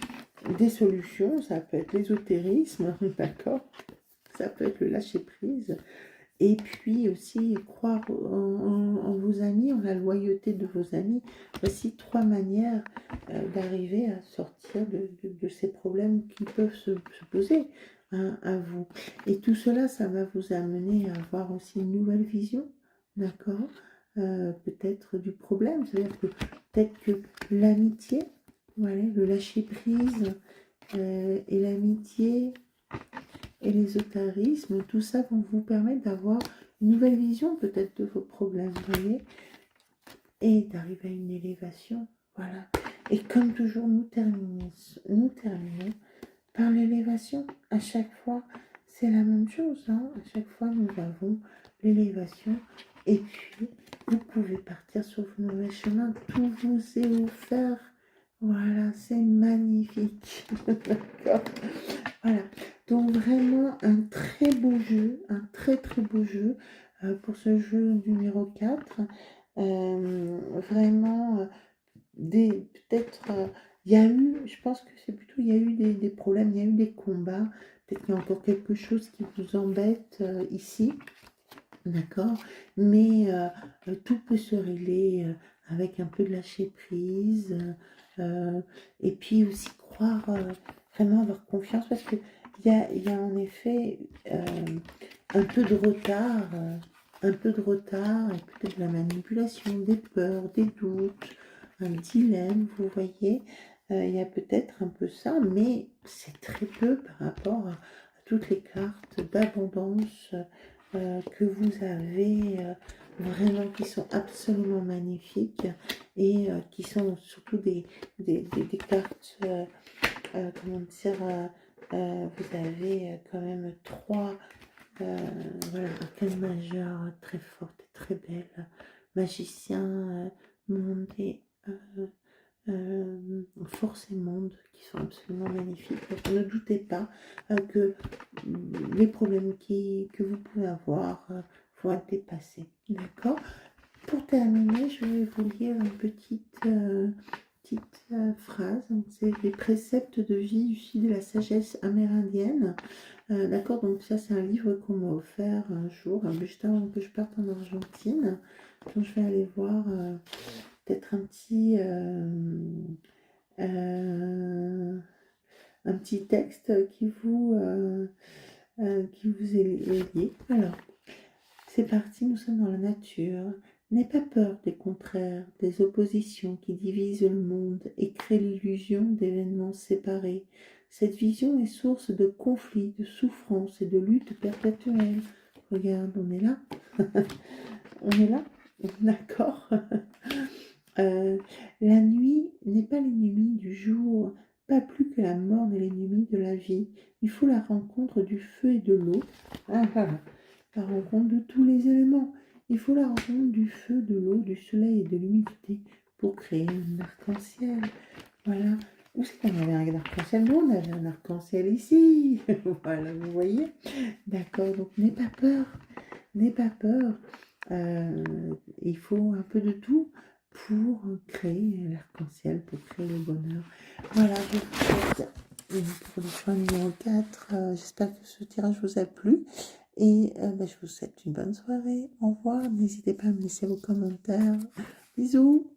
des solutions, ça peut être l'ésotérisme, d'accord? Ça peut être le lâcher-prise. Et puis aussi croire en vos amis, en la loyauté de vos amis. Voici 3 manières d'arriver à sortir de ces problèmes qui peuvent se poser hein, à vous. Et tout cela, ça va vous amener à avoir aussi une nouvelle vision, d'accord? Peut-être du problème, c'est-à-dire que peut-être que l'amitié, voilà, le lâcher-prise et l'amitié et l'ésotérisme, tout ça vont vous permettre d'avoir une nouvelle vision peut-être de vos problèmes, vous voyez, et d'arriver à une élévation, voilà. Et comme toujours, nous terminons par l'élévation. À chaque fois, c'est la même chose, hein. À chaque fois, nous avons l'élévation, et puis, vous pouvez partir sur vos nouveaux chemins, tout vous est offert. Voilà, c'est magnifique. D'accord. Voilà, donc vraiment un très beau jeu, un très très beau jeu pour ce jeu numéro 4. Vraiment, peut-être, il y a eu, je pense que c'est plutôt, il y a eu des problèmes, il y a eu des combats, peut-être qu'il y a encore quelque chose qui vous embête ici, d'accord, mais tout peut se régler avec un peu de lâcher prise, et puis aussi croire, vraiment avoir confiance, parce que il y a en effet un peu de retard, et peut-être de la manipulation, des peurs, des doutes, un dilemme, vous voyez. Il y a peut-être un peu ça, mais c'est très peu par rapport à toutes les cartes d'abondance que vous avez vraiment, qui sont absolument magnifiques et qui sont surtout des cartes, comment dire, vous avez quand même 3 voilà, arcane majeure très forte et très belle, magicien, monde et force et monde qui sont absolument magnifiques. Donc ne doutez pas que les problèmes que vous pouvez avoir vont être dépassés. D'accord. Pour terminer, je vais vous lire une petite phrase. C'est les préceptes de vie issus de la sagesse amérindienne. D'accord, donc ça c'est un livre qu'on m'a offert un jour, juste avant que je parte en Argentine. Donc je vais aller voir peut-être un petit texte qui vous est lié. Alors, c'est parti, nous sommes dans la nature. N'aie pas peur des contraires, des oppositions qui divisent le monde et créent l'illusion d'événements séparés. Cette vision est source de conflits, de souffrances et de luttes perpétuelles. Regarde, on est là. On est là. D'accord. La nuit n'est pas l'ennemi du jour, pas plus que la mort n'est l'ennemi de la vie. Il faut la rencontre du feu et de l'eau. Ah, voilà. La rencontre de tous les éléments. Il faut la rencontre du feu, de l'eau, du soleil et de l'humidité pour créer un arc-en-ciel. Voilà. Où c'est qu'on avait un arc-en-ciel? Nous, on avait un arc-en-ciel ici. Voilà, vous voyez? D'accord, donc n'aie pas peur. N'aie pas peur. Il faut un peu de tout pour créer l'arc-en-ciel, pour créer le bonheur. Voilà, je vous souhaite pour le choix numéro 4. J'espère que ce tirage vous a plu. Et je vous souhaite une bonne soirée. Au revoir. N'hésitez pas à me laisser vos commentaires. Bisous.